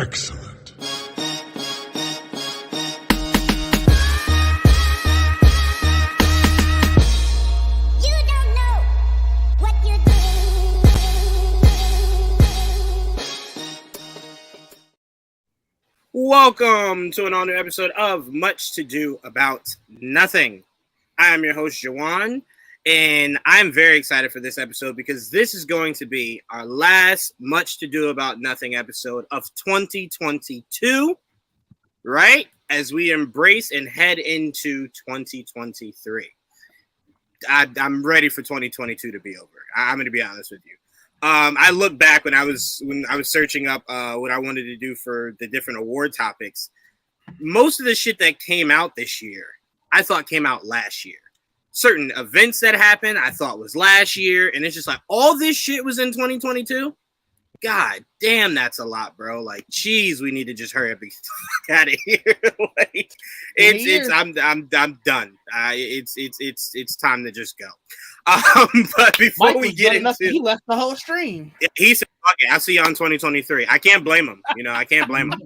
Excellent. You don't know what you're doing. Welcome to an all-new episode of Much to Do About Nothing. I am your host, Jawan, and I'm very excited for this episode because this is going to be our last Much to Do About Nothing episode of 2022, right? As we embrace and head into 2023. I'm ready for 2022 to be over. I'm going to be honest with you. I look back when I was searching up what I wanted to do for the different award topics. Most of the shit that came out this year, I thought came out last year. Certain events that happened, I thought was last year, and it's just like all this shit was in 2022. God damn, that's a lot, bro. Like, geez, we need to just hurry up and get out of here. Like, I'm done. It's time to just go. But before Mike we get into, he left the whole stream. he said, "Fuck it, I'll see you on 2023." I can't blame him. I can't blame him.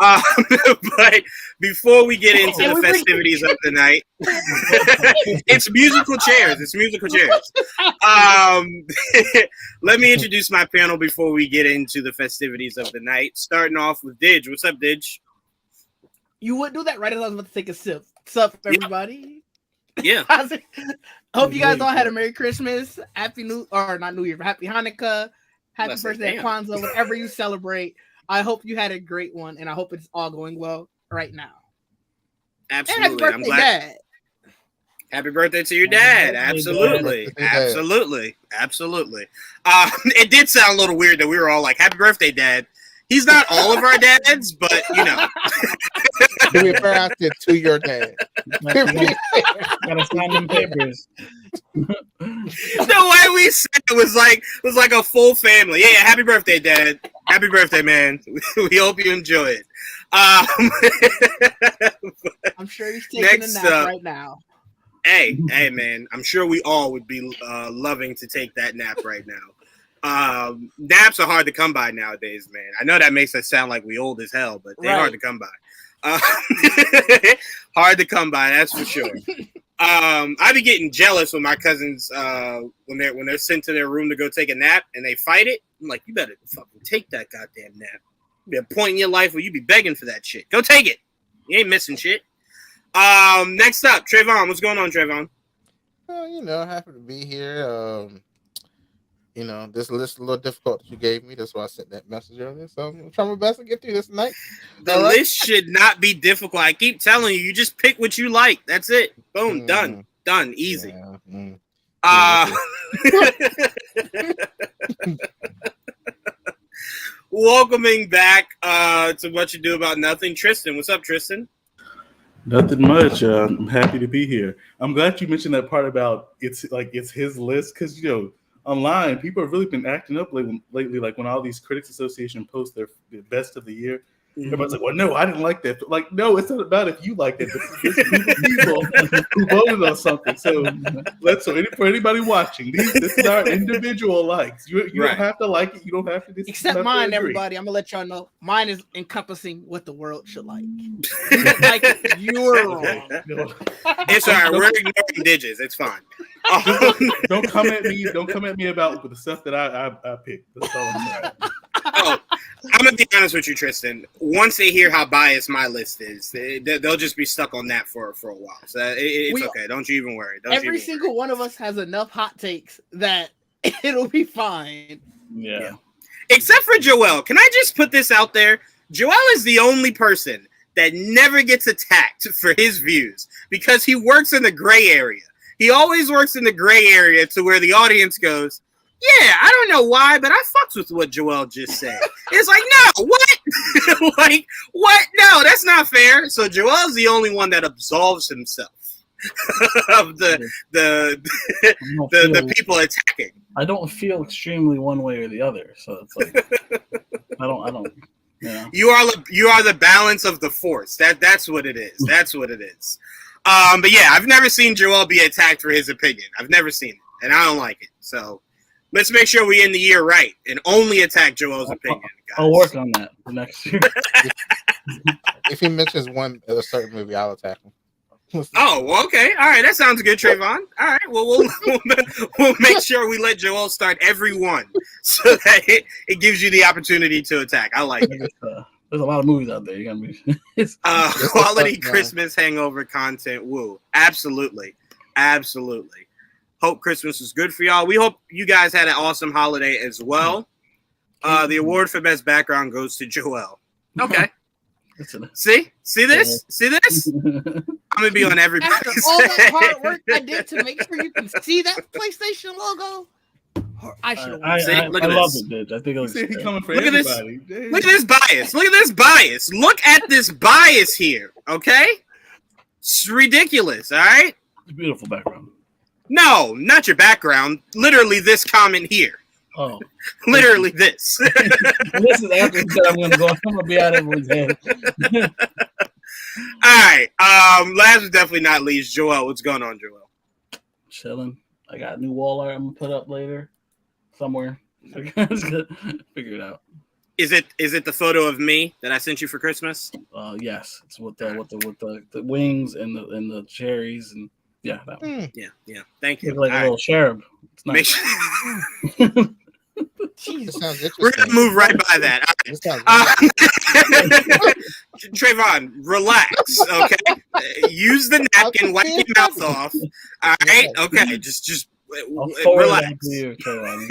But before we get into the festivities of the night, it's musical chairs. It's musical chairs. Let me introduce my panel before we get into the festivities of the night. Starting off with Didge. What's up, Didge? You would do that right as I was about to take a sip. What's up, everybody? Yeah. I hope you guys all had a Merry Christmas, Happy Hanukkah, Happy birthday, Kwanzaa, whatever you celebrate. I hope you had a great one, and I hope it's all going well right now. Absolutely. And happy birthday, Dad. Happy birthday to your dad. Absolutely. Absolutely. Absolutely. It did sound a little weird that we were all like, happy birthday, Dad. He's not all of our dads, but, To be fair out there to your dad. Gotta sign them papers. The way we said it was like a full family. Yeah, happy birthday, Dad. Happy birthday, man. We hope you enjoy it. I'm sure he's taking a nap right now. Hey, man. I'm sure we all would be loving to take that nap right now. Naps are hard to come by nowadays, man. I know that makes us sound like we old as hell, but they're hard to come by. Hard to come by, that's for sure. I be getting jealous when my cousins when they're sent to their room to go take a nap and they fight it. I'm like, you better fucking take that goddamn nap. Be a point in your life where you be begging for that shit. Go take it. You ain't missing shit. Next up, Trayvon. What's going on, Trayvon? Happy to be here. This list is a little difficult that you gave me. That's why I sent that message earlier. So I'm trying my best to get through this tonight. The list should not be difficult. I keep telling you, you just pick what you like. That's it. Boom, done, easy. Yeah, Welcoming back to What You Do About Nothing, Tristan. What's up, Tristan? Nothing much. I'm happy to be here. I'm glad you mentioned that part about it's his list because online people have really been acting up lately. Like when all these Critics Association post their best of the year, everybody's like, "Well, no, I didn't like that." But like, no, it's not about if you like it. It's people who voted on something. So for anybody watching, this is our individual likes. You don't have to like it. You don't have to except mine. Everybody, I'm gonna let y'all know mine is encompassing what the world should like. You don't like it, you're wrong. It's all right. We're ignoring digits. It's fine. Don't come at me. Don't come at me about the stuff that I picked. That's all I'm saying. I'm gonna be honest with you, Tristan. Once they hear how biased my list is, they'll just be stuck on that for a while. So it's okay. Don't you even worry. Every single one of us has enough hot takes that it'll be fine. Yeah. Except for Joel. Can I just put this out there? Joel is the only person that never gets attacked for his views because he works in the gray area. He always works in the gray area to where the audience goes, yeah, I don't know why, but I fucked with what Joel just said. It's like, no, what? Like, what? No, that's not fair. So Joel's the only one that absolves himself of the people attacking. I don't feel extremely one way or the other, so it's like I don't. Yeah. You are the balance of the force. That's what it is. That's what it is. But yeah, I've never seen Joel be attacked for his opinion. I've never seen it, and I don't like it. So Let's make sure we end the year right and only attack Joel's opinion, guys. I'll work on that for next year. If he mentions a certain movie, I'll attack him. Oh, well, okay. All right. That sounds good, Trayvon. All right. Well, we'll make sure we let Joel start every one so that it gives you the opportunity to attack. I like it. There's a lot of movies out there. You gotta be quality Christmas hangover content. Woo. Absolutely. Absolutely. Hope Christmas was good for y'all. We hope you guys had an awesome holiday as well. The award for best background goes to Joel. Okay. See this? See this? I'm gonna be on everybody's. After all that hard work I did to make sure you can see that PlayStation logo, I should have. Look I at love this. it, bitch. I think it looks great. Coming for Look at this. everybody. Look at this bias. Look at this bias. Look at this bias here. Okay, it's ridiculous. All right. It's a beautiful background. No, not your background. Literally this comment here. Oh, Literally this. this is after I'm gonna be out of everyone's head. All right. Last but definitely not least, Joel. What's going on, Joel? Chilling. I got a new wall art I'm gonna put up later somewhere. Figure it out. Is it the photo of me that I sent you for Christmas? Yes, it's with the wings and the cherries and yeah, that one. Yeah. Thank you. It's like All a little cherub. It's Make nice. sure. It sounds interesting. We're gonna move right by that. It sounds Trayvon, relax. Okay, use the napkin, wipe your mouth off. All right. Okay. Just I'll forward relax. that to you, Caroline.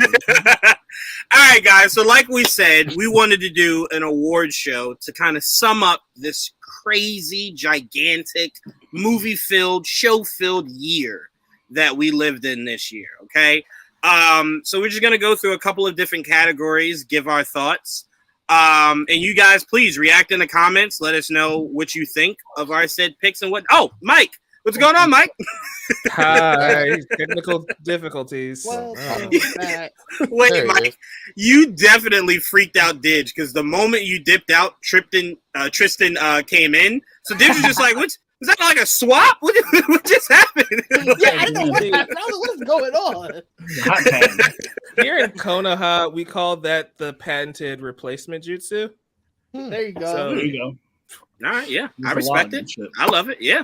All right, guys. So, like we said, we wanted to do an award show to kind of sum up this crazy, gigantic, movie-filled, show-filled year that we lived in this year. Okay. So we're just gonna go through a couple of different categories, give our thoughts. And you guys, please react in the comments. Let us know what you think of our said picks and what. Oh, Mike, what's going on, Mike? Hi, technical difficulties. Wait, Mike, you definitely freaked out Didge because the moment you dipped out, Tristan came in. So Didge was just like, "What's is that like a swap? What just happened?" Yeah, I don't know what happened. I was like, what's going on? Hot pan. Here in Konoha, we call that the patented replacement jutsu. There you go. So- There you go. All right, yeah, There's I a lot respect of it. shit. I love it. Yeah.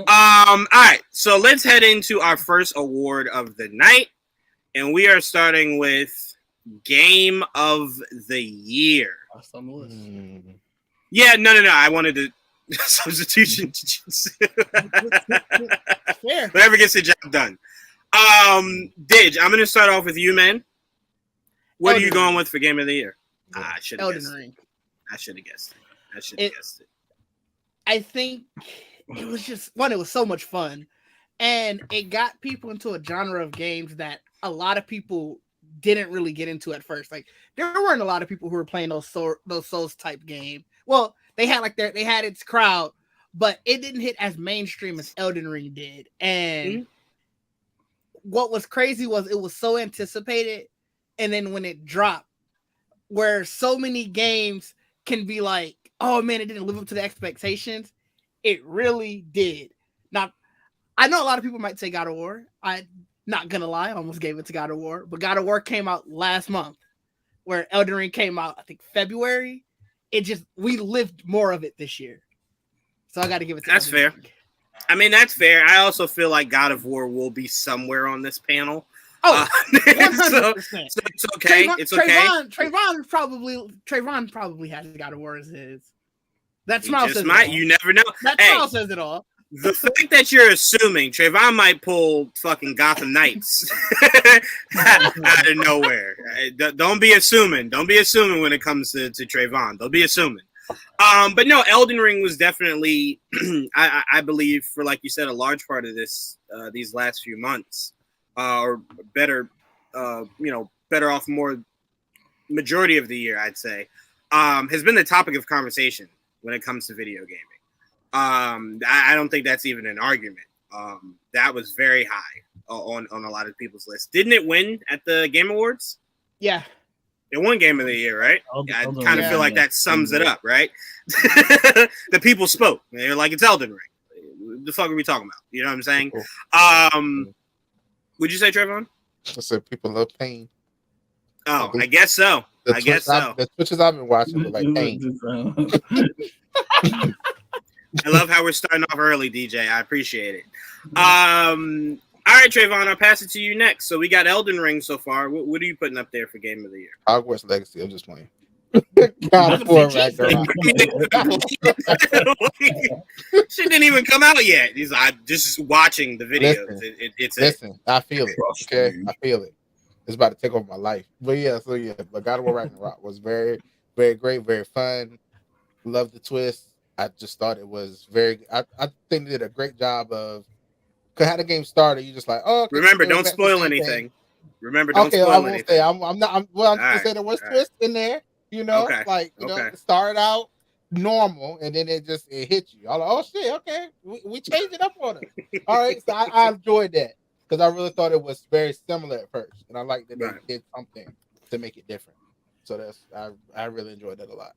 All right, so let's head into our first award of the night, and we are starting with Game of the Year. That's on the list. Yeah, no. I wanted to substitution. Fair. Whoever gets the job done. Didge, I'm gonna start off with you, man. What are you Elden going Ring. with for Game of the Year? I should have Elden guessed it. Ring. I should have guessed it. I think it was just one. It was so much fun, and it got people into a genre of games that a lot of people didn't really get into at first. Like there weren't a lot of people who were playing those Souls type game. Well, they had they had its crowd, but it didn't hit as mainstream as Elden Ring did. And what was crazy was it was so anticipated, and then when it dropped, where so many games can be like, oh man, it didn't live up to the expectations. It really did. Now, I know a lot of people might say God of War. I'm not gonna lie, I almost gave it to God of War, but God of War came out last month, where Elden Ring came out, I think February. We lived more of it this year. So I got to give it to That's Elden fair. Ring. I mean, that's fair. I also feel like God of War will be somewhere on this panel. Oh, so 100%. it's okay. It's okay. Trayvon probably has God of War as his. That You smile just says might. it all. You never know. That Hey, smile says it all. the fact that you're assuming Trayvon might pull fucking Gotham Knights out of nowhere. Don't be assuming. Don't be assuming when it comes to Trayvon. Don't be assuming. But no, Elden Ring was definitely, I believe, for like you said, a large part of this these last few months, or better, better off more majority of the year, I'd say, has been the topic of conversation when it comes to video gaming. I don't think that's even an argument. That was very high on a lot of people's lists. Didn't it win at the Game Awards? Yeah. It won Game of the Year, right? I kind of feel like that sums it up, right? The people spoke. They're like, it's Elden Ring. The fuck are we talking about? You know what I'm saying? Would you say, Trayvon? I said people love pain. Oh, I guess so. I guess so. The Twitches I've been watching look like pain. I love how we're starting off early, DJ. I appreciate it. All right, Trayvon, I'll pass it to you next. So we got Elden Ring so far. What are you putting up there for Game of the Year? Hogwarts Legacy. I'm just playing. God of War Ragnarok. Shit didn't even come out yet. He's like, just watching the videos. Listen, I feel it. Okay, I feel it. It's about to take over my life. But but God of War Ragnarok was very, very great, very fun. Loved the twist. I just thought it was very. I think they did a great job of. Cause how the game started, you just like, oh. Remember, don't spoil anything. Remember, don't spoil I won't anything. say. I'm not. I'm just saying there was twist in there. You know, it started out normal and then it hit you. I'm like, oh shit, okay, we changed it up on it. All right, so I enjoyed that because I really thought it was very similar at first, and I liked that they did something to make it different. So I really enjoyed that a lot.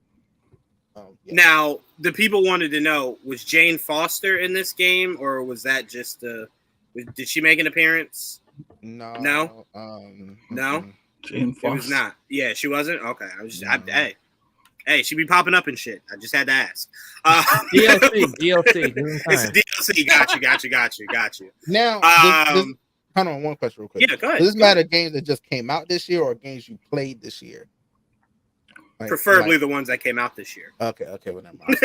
Now, the people wanted to know: was Jane Foster in this game, or was that just did she make an appearance? No. No. Jane Foster. It was not. Yeah, she wasn't. Okay, I was. Hey, she be popping up and shit. I just had to ask. DLC. It's a DLC. Got you. Now, hold on, one question real quick. Yeah, go ahead. Does this matter games that just came out this year or games you played this year? Preferably the ones that came out this year. Okay, well, never mind.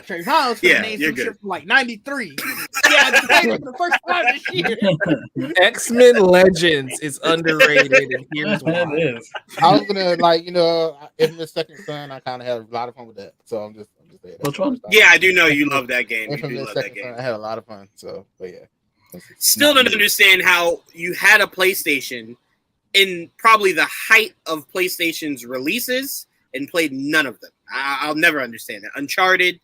Trayvon's named some shit from like 93. Yeah, I played it for the first time this year. X-Men Legends is underrated, and here's why. I was gonna in the second son, I kind of had a lot of fun with that. So I'm just saying. Which one? Yeah, I do know you love that game. And from the second son, I had a lot of fun. So, but yeah. Still don't understand how you had a PlayStation in probably the height of PlayStation's releases and played none of them. I'll never understand that. Uncharted,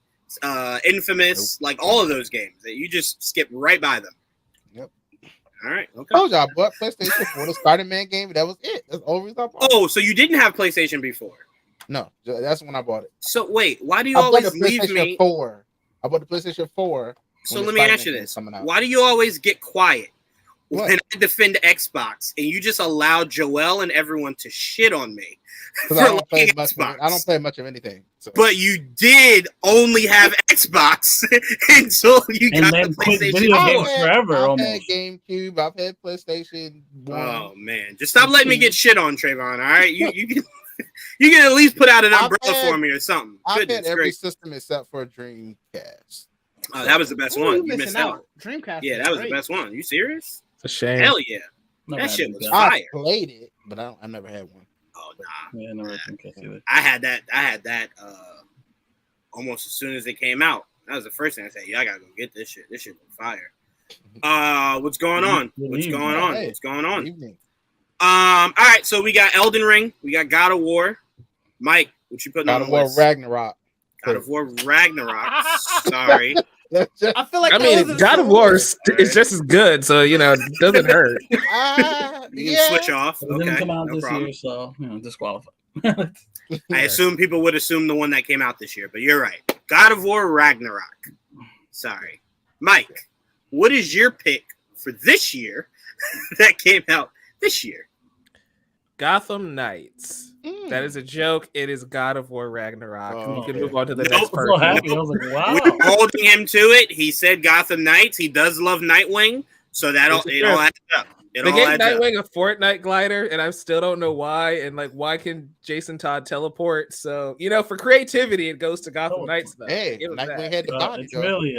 Infamous, like all of those games that you just skip right by them. Yep. All right. Okay. Oh, I bought PlayStation for the Spider-Man game. That was it. That's all we thought. Oh, so you didn't have PlayStation before? No, that's when I bought it. So wait, why do you always leave me? I bought the PlayStation 4. So let me ask you this: why do you always get quiet when I defend Xbox and you just allow Joel and everyone to shit on me for liking Xbox? I don't play much of anything. So. But you did only have Xbox until you got the PlayStation 4. Forever, I've had GameCube. I've had PlayStation 1. Oh man, just stop letting me get shit on, Trayvon. All right, you can you can at least put out an umbrella for me or something. I've had every system except for Dreamcast. Oh, that was the best one. You missed out. Dreamcast. Yeah, that was the best one. You serious? It's a shame. Hell yeah. That shit was fire. I played it, but I never had one. Oh nah. Yeah, never Dreamcast either. I had that almost as soon as it came out. That was the first thing I said. Yeah, I gotta go get this shit. This shit was fire. What's going on? What's going on? All right, so we got Elden Ring, we got God of War. Mike, what you putting on the list? Ragnarok. God of War Ragnarok. Sorry. I feel like God of War is just as good, so it doesn't hurt. You can switch off. It didn't come out this problem. year, so disqualified. I assume people would assume the one that came out this year, but you're right. God of War Ragnarok. Sorry. Mike, what is your pick for this year that came out this year? Gotham Knights. That is a joke. It is God of War Ragnarok. Oh, we can move on to the next part. So happy. I was like, wow. We're holding him to it. He said Gotham Knights. He does love Nightwing, so it all adds up. They gave Nightwing a Fortnite glider, and I still don't know why. And why can Jason Todd teleport? So for creativity, it goes to Gotham Knights. Though. Hey, Nightwing had the body. It's really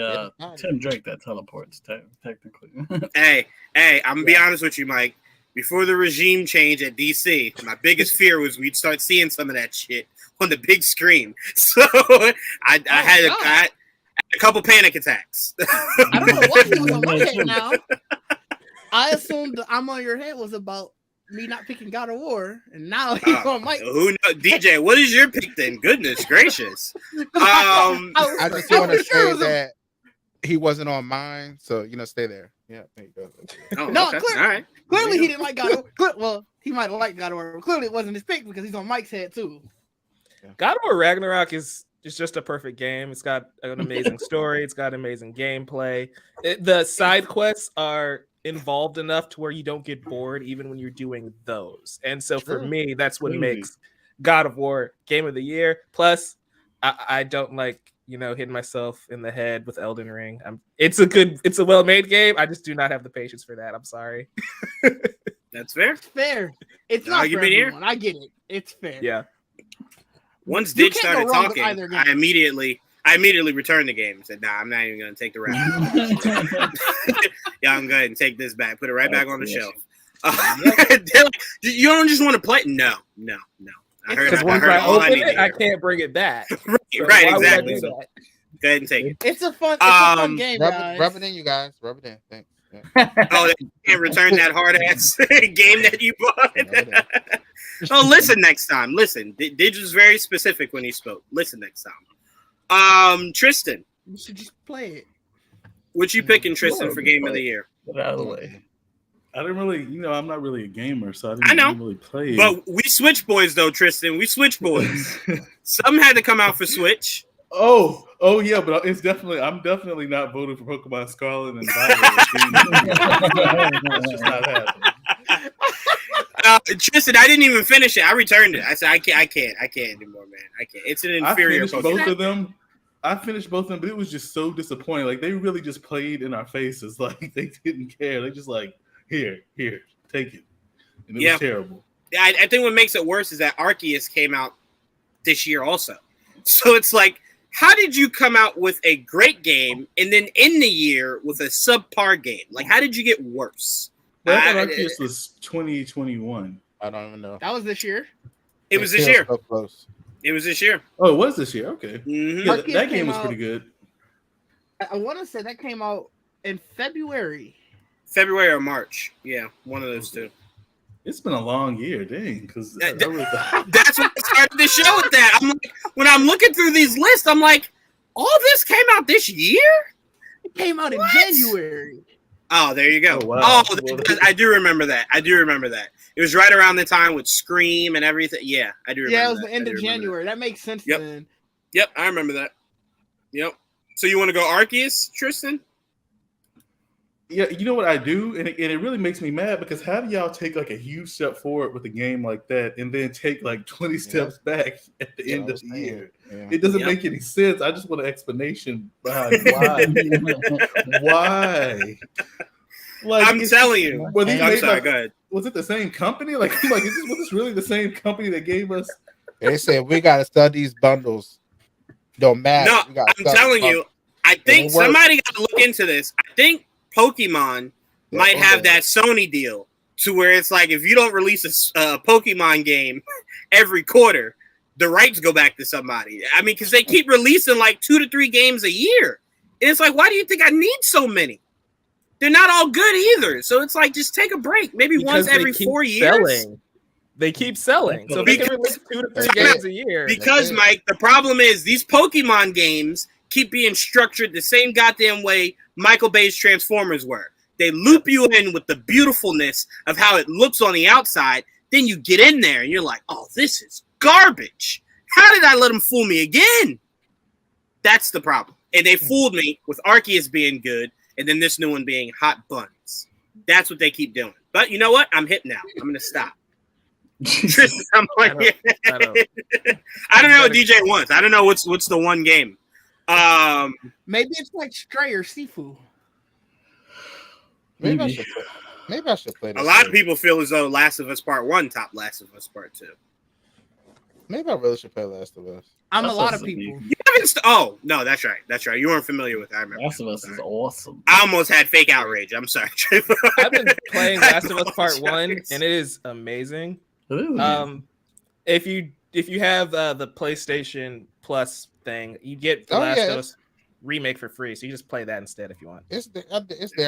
Tim Drake that teleports technically. Hey, I'm gonna be honest with you, Mike. Before the regime change at DC, my biggest fear was we'd start seeing some of that shit on the big screen. So I had a couple panic attacks. I don't know what he was on my head now. I assumed the I'm on your head was about me not picking God of War, and now he's on Mike. Who knows? DJ, what is your pick then? Goodness gracious. I just want to say that he wasn't on mine, so stay there. Yeah, there you go. All right. Clearly, he didn't like God of War. Well, he might have liked God of War. But clearly, it wasn't his pick because he's on Mike's head too. God of War Ragnarok is just a perfect game. It's got an amazing story. It's got amazing gameplay. The side quests are involved enough to where you don't get bored even when you're doing those. And so for True. me, that's what makes God of War Game of the Year. Plus, I don't like, hitting myself in the head with Elden Ring. It's a well-made game. I just do not have the patience for that. I'm sorry. That's fair. Fair. It's not for everyone. I get it. It's fair. Yeah. Once Dig started talking, I immediately returned the game and said, "Nah, I'm not even going to take the rap." Yeah, I'm going to take this back. Put it right back on the shelf. You don't just want to play? No. Because once I open it, I can't bring it back. Right, exactly. So, go ahead and take it. It's a fun game, guys. Rub it in, you guys. Rub it in. Thanks. Oh, you can't return that hard ass game that you bought. Oh, listen next time. Listen, Dig was very specific when he spoke. Listen next time. Tristan, you should just play it. What you picking, Tristan, for Game of the Year? Get out of the way. I didn't really, I'm not really a gamer, so I didn't really play. But we Switch boys, though, Tristan. We Switch boys. Something had to come out for Switch. Oh yeah, but I'm definitely not voting for Pokemon Scarlet and Violet. That's just not happening. Tristan, I didn't even finish it. I returned it. I said I can't anymore, man. I can't. It's an inferior Pokemon. I finished both of them, but it was just so disappointing. Like, they really just played in our faces. Like, they didn't care. They just like, here, take it. And it was terrible. I think what makes it worse is that Arceus came out this year also. So it's like, how did you come out with a great game and then end the year with a subpar game? Like, how did you get worse? I thought Arceus was 2021. I don't even know. That was this year. It was this year. So close. It was this year. Oh, it was this year. Okay. Mm-hmm. Yeah, that game was pretty good. I want to say that came out in February. February or March. Yeah, one of those two. It's been a long year, dang. Because that's what I started the show with that. I'm like, when I'm looking through these lists, I'm like, all this came out this year? It came out in January. Oh, there you go. Oh, wow. I do remember that. It was right around the time with Scream and everything. Yeah, I do remember that. Yeah, it was the end of January. That makes sense then. Yep, I remember that. Yep. So you want to go Arceus, Tristan? Yeah, you know what I do? And it really makes me mad because how do y'all take like a huge step forward with a game like that and then take like 20 steps back at the end of the year? Yeah. It doesn't make any sense. I just want an explanation behind why. Why? Like, I'm telling you. I'm sorry, go ahead. Was it the same company? Was this really the same company that gave us? They said we got to study these bundles. Don't matter. No, I'm telling you. I think somebody got to look into this. I think Pokemon might have that Sony deal to where it's like if you don't release a Pokemon game every quarter, the rights go back to somebody. I mean, because they keep releasing like 2 to 3 games a year. And it's like, why do you think I need so many? They're not all good either. So it's like, just take a break. Maybe once every 4 years. They keep selling. So they can release 2 to 3 games a year. Because, Mike, the problem is these Pokemon games keep being structured the same goddamn way Michael Bay's Transformers were. They loop you in with the beautifulness of how it looks on the outside. Then you get in there and you're like, oh, this is garbage. How did I let them fool me again? That's the problem. And they fooled me with Arceus being good and then this new one being hot buns. That's what they keep doing. But you know what? I'm hip now. I'm going to stop. Tristan, I'm like, I don't know what DJ wants. I don't know what's the one game. Maybe it's like Stray or Sifu. Maybe I should play this. A lot of people feel as though Last of Us Part 1 topped Last of Us Part 2. Maybe I really should play Last of Us. A lot of people. You haven't oh, no, that's right. You weren't familiar with it. I remember. Last of Us is awesome. I almost had fake outrage. I'm sorry. I've been playing Last of Us Part 1, and it is amazing. If you have the PlayStation Plus thing, you get the Last of Us remake for free. So you just play that instead if you want. It's there.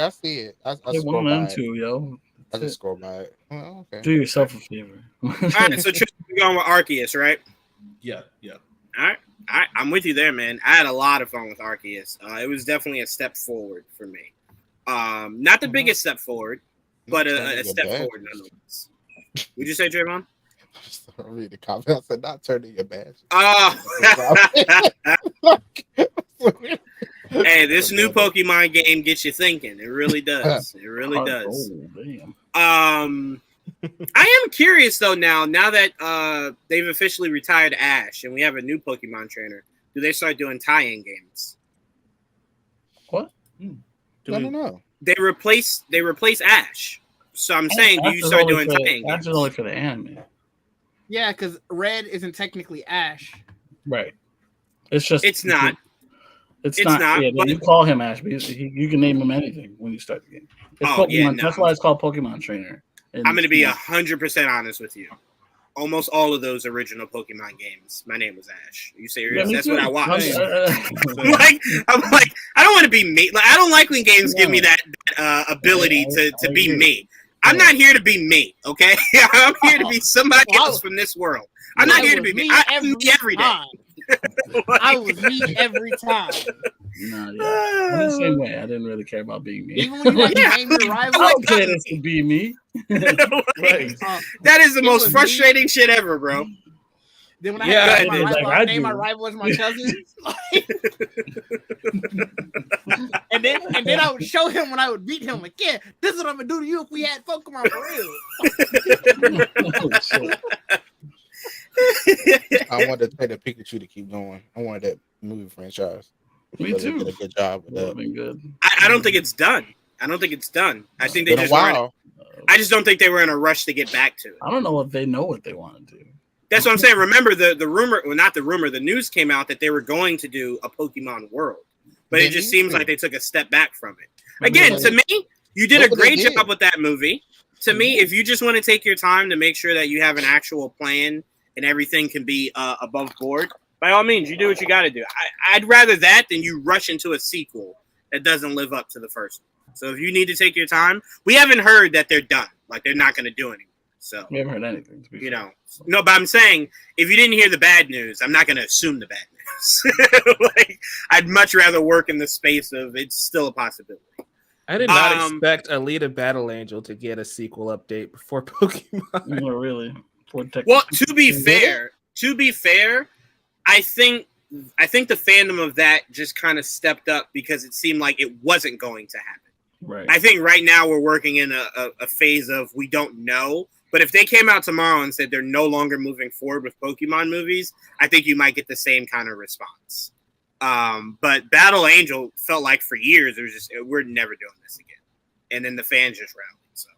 I see it. I scroll by it. Yo. I just scroll by it. Oh, okay. Do yourself a favor. All right, so Tristan, we're going with Arceus, right? Yeah. All right, I'm with you there, man. I had a lot of fun with Arceus. It was definitely a step forward for me. Not the biggest step forward, but a step forward nonetheless. Would you say, Trayvon? I read the comments. I said, not turning your badge. Oh. Hey, this new Pokemon game gets you thinking. It really does. It really does. I am curious though now that they've officially retired Ash and we have a new Pokemon trainer. Do they start doing tie-in games? What? No. They replace Ash. So I'm saying, do you start doing tie-in games? Ash is only for the anime. Yeah, because Red isn't technically Ash. Right. It's just. It's not. It's not. Yeah, you call him Ash, but you can name him anything when you start the game. It's Pokemon. That's why it's called Pokemon Trainer. I'm going to be 100% honest with you. Almost all of those original Pokemon games, my name was Ash. You serious? That's what I watched. I'm like, I don't want to be me. Like, I don't like when games give me that ability to be me. I'm not here to be me, okay? I'm here to be somebody else from this world. I'm not here to be me. I'm me every day. I was me every time. No, yeah. I'm the same way. I didn't really care about being me. Even when you name your rival, I don't care to be me. Right. That is the most frustrating shit ever, bro. Then when I had my rival, I named my rival as my cousin. and then I would show him when I would beat him. Like, yeah, this is what I'm gonna do to you if we had Pokemon for real. I wanted to pay the Pikachu to keep going. I wanted that movie franchise. Me too. Did a good job with that. Good. I don't think it's done. I think they just weren't. I just don't think they were in a rush to get back to it. I don't know if they know what they want to do. That's what I'm saying. Remember the rumor, well, not the rumor, the news came out that they were going to do a Pokemon World, but it just seems like they took a step back from it. Again, to me, you did a great job with that movie. To me, if you just want to take your time to make sure that you have an actual plan and everything can be above board, by all means, you do what you got to do. I'd rather that than you rush into a sequel that doesn't live up to the first one. So if you need to take your time, we haven't heard that they're done. Like, they're not going to do anything. So we haven't heard anything. You know, no, but I'm saying if you didn't hear the bad news, I'm not going to assume the bad news. Like, I'd much rather work in the space of it's still a possibility. I did not expect Alita Battle Angel to get a sequel update before Pokemon. No, really. Well, to be fair, I think the fandom of that just kind of stepped up because it seemed like it wasn't going to happen. Right. I think right now we're working in a phase of we don't know. But if they came out tomorrow and said they're no longer moving forward with Pokemon movies, I think you might get the same kind of response. But Battle Angel felt like for years it was just we're never doing this again, and then the fans just rallied. So,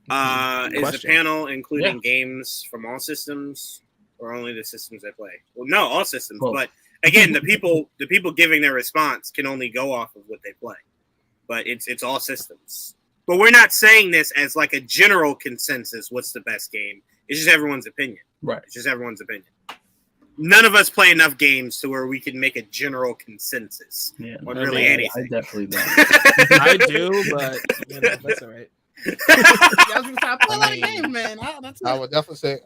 yeah. Is the panel including games from all systems or only the systems they play? Well, no, all systems. Well, but again, the people giving their response can only go off of what they play. But it's all systems. But we're not saying this as like a general consensus. What's the best game? It's just everyone's opinion. Right. It's just everyone's opinion. None of us play enough games to where we can make a general consensus on really anything. I definitely don't. I do, but that's all right. I would definitely say,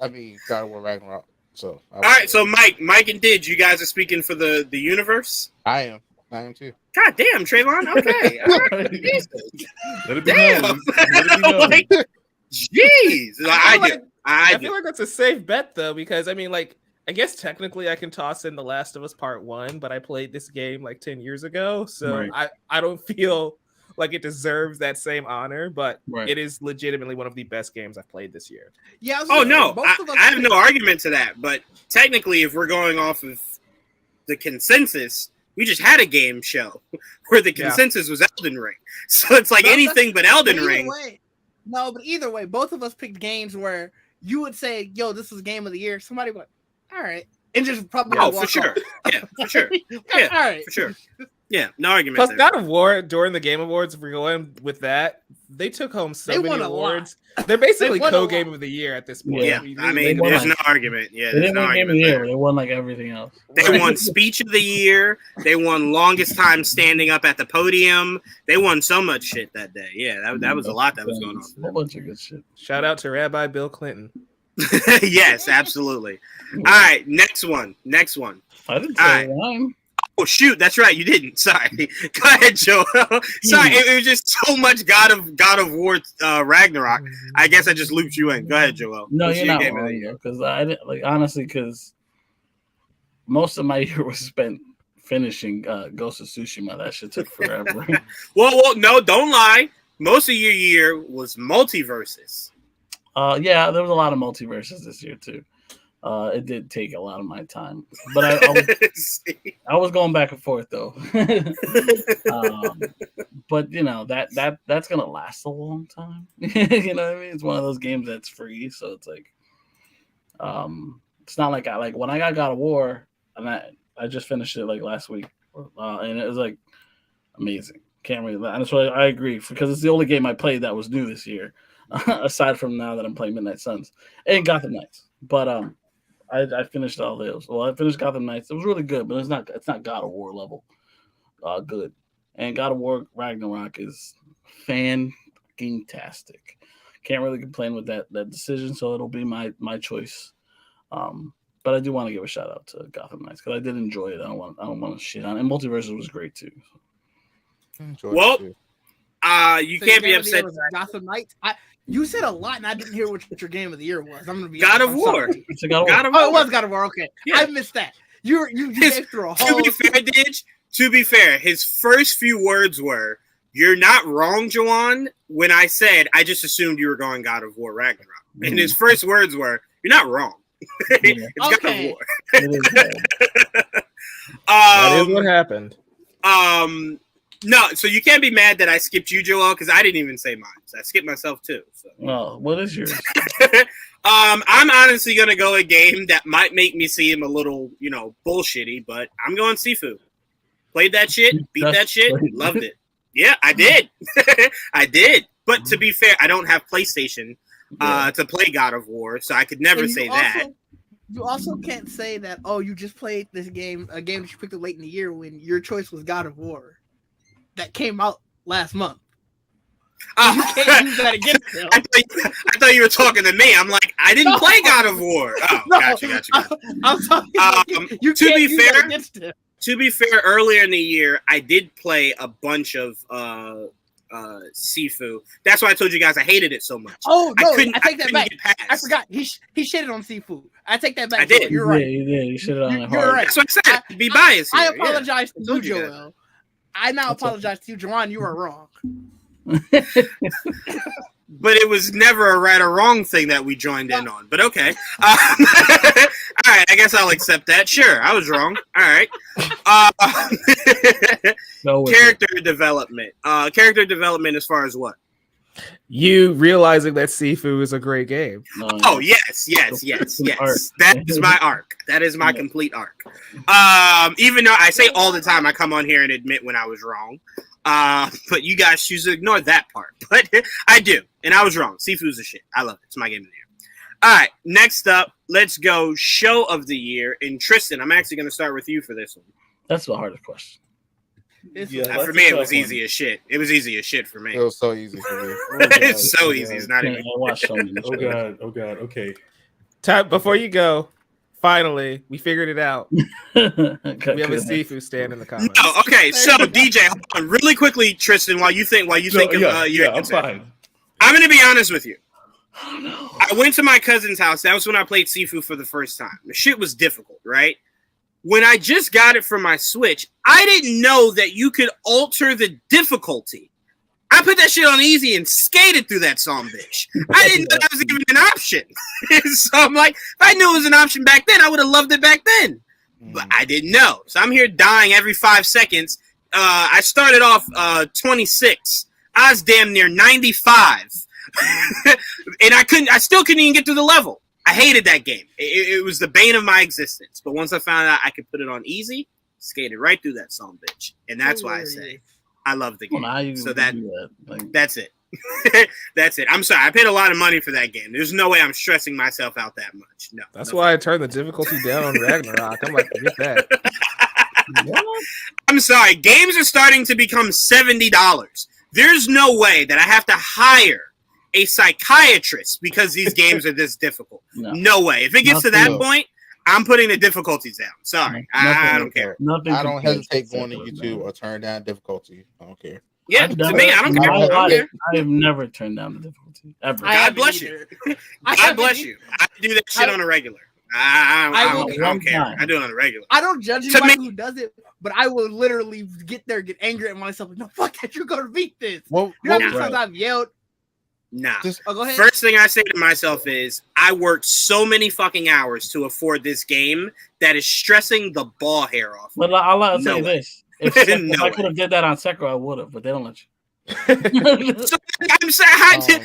God of War Ragnarok. So all right, so Mike and Did, you guys are speaking for the universe? I am too. God damn, Trayvon. Okay. All right. Let it be known. Like, jeez. I feel like that's a safe bet though, because I guess technically I can toss in The Last of Us Part 1, but I played this game like 10 years ago, so I don't feel like it deserves that same honor, but it is legitimately one of the best games I've played this year. Yeah. I have no argument to that, but technically if we're going off of the consensus, we just had a game show where the consensus was Elden Ring. So it's like anything but Elden Ring. But either way, both of us picked games where you would say, yo, this is game of the year. Somebody would, all right. And just probably for sure. Yeah, for sure. Yeah, all right. For sure. Yeah, no argument. Plus, God of War during the Game Awards, if we're going with that, they took home so many awards. They're basically co-game of the year at this point. Yeah, there's no argument. Yeah, they didn't win Game of the Year. They won like everything else. They won Speech of the Year. They won Longest Time Standing Up at the Podium. They won so much shit that day. Yeah, that was a lot that was going on. A bunch of good shit. Shout out to Rabbi Bill Clinton. Yes, absolutely. All right, next one. I didn't say rhyme. Oh shoot, that's right, you didn't. Sorry. Go ahead, Joe. Sorry, it was just so much God of War Ragnarok. I guess I just looped you in. Go ahead, Joel. No, you're not wrong, because I didn't honestly, because most of my year was spent finishing Ghost of Tsushima. That shit took forever. well, no, don't lie. Most of your year was multiverses. Yeah, there was a lot of multiverses this year too. It did take a lot of my time, but I was going back and forth though. But you know that's gonna last a long time. You know what I mean? It's one of those games that's free, so it's like, it's not like when I got God of War, and I just finished it like last week, and it was like amazing. Can't really, and that's why I agree, because it's the only game I played that was new this year, aside from now that I'm playing Midnight Suns and Gotham Knights. But I finished all those. Well, I finished Gotham Knights. It was really good, but it's not God of War level good. And God of War Ragnarok is fan-tastic. Can't really complain with that decision, so it'll be my choice. But I do want to give a shout out to Gotham Knights because I did enjoy it. I don't want to shit on it. And Multiverses was great too. Well, you can't be upset. Gotham Knights. You said a lot, and I didn't hear what your game of the year was. I'm gonna be God of War. God of War. Oh, it was God of War. Okay, yeah. I missed that. You gave through a whole. To be fair, his first few words were, "You're not wrong, Jawan." When I said, I just assumed you were going God of War Ragnarok, and his first words were, "You're not wrong." It's God of War. That is what happened. No, so you can't be mad that I skipped you, Joel, because I didn't even say mine. So I skipped myself too. So. Well, what is yours? I'm honestly gonna go a game that might make me seem a little, bullshitty, but I'm going Sifu. Played that shit, beat that shit, loved it. Yeah, I did. I did. But to be fair, I don't have PlayStation to play God of War, so I could never say that. You also can't say that, you just played this game, a game that you picked up late in the year when your choice was God of War. That came out last month. You can't use that against him. I thought you were talking to me. I'm like, I didn't play God of War. Oh, no, gotcha. I'm talking you to be fair, against him. To be fair, earlier in the year, I did play a bunch of Sifu. That's why I told you guys I hated it so much. Oh no, I take that back. I forgot. He shitted on Sifu. I take that back. I did. You're right. Yeah, you shitted on it hard. You're right. That's what I said. Be biased. I apologize to you, Joel. I now apologize to you, Jawan. You are wrong. But it was never a right or wrong thing that we joined in on. But okay. All right, I guess I'll accept that. Sure, I was wrong. All right. Character development. Character development as far as what? You realizing that Sifu is a great game. Oh, yes. That is my arc. That is my complete arc. Even though I say all the time I come on here and admit when I was wrong. But you guys choose to ignore that part. But I do. And I was wrong. Sifu's a shit. I love it. It's my game of the year. All right. Next up, let's go show of the year. And Tristan, I'm actually going to start with you for this one. That's the hardest question. For me, it was easy as shit. It was easy as shit for me. It was so easy for me. It's so easy. It's not even. Oh god. Okay. Time before you go. Finally, we figured it out. We have a Sifu stand in the comments. No, okay. So DJ, hold on, really quickly, Tristan. While you think of your I'm fine. I'm going to be honest with you. Oh, no. I went to my cousin's house. That was when I played Sifu for the first time. The shit was difficult, right? When I just got it for my Switch, I didn't know that you could alter the difficulty. I put that shit on easy and skated through that song, bitch. I didn't know that was even an option. So I'm like, if I knew it was an option back then, I would have loved it back then. But I didn't know. So I'm here dying every 5 seconds. I started off 26. I was damn near 95. And I still couldn't even get through the level. I hated that game. It was the bane of my existence. But once I found out I could put it on easy, skated right through that song, bitch. And that's why I say I love the game. So that's it. That's it. I'm sorry. I paid a lot of money for that game. There's no way I'm stressing myself out that much. No. That's why I turned the difficulty down on Ragnarok. I'm like, forget that. I'm sorry. Games are starting to become $70. There's no way that I have to hire a psychiatrist because these games are this difficult. No way. If it gets to that point, I'm putting the difficulties down. Sorry. I don't care. I don't hesitate going to YouTube or turn down difficulty. I don't care. Yeah, to me, I don't care. I have never turned down the difficulty ever. God bless you. God bless you. I do that shit on a regular. I don't care. I do it on the regular. I don't judge anybody who does it, but I will literally get angry at myself. No, fuck that, you're gonna beat this. You know how many times I've yelled? Nah. Go ahead. First thing I say to myself is, I worked so many fucking hours to afford this game that is stressing the ball hair off. But I'll tell you this: if I could have did that on Sekiro, I would have, but they don't let you. So I'm saying,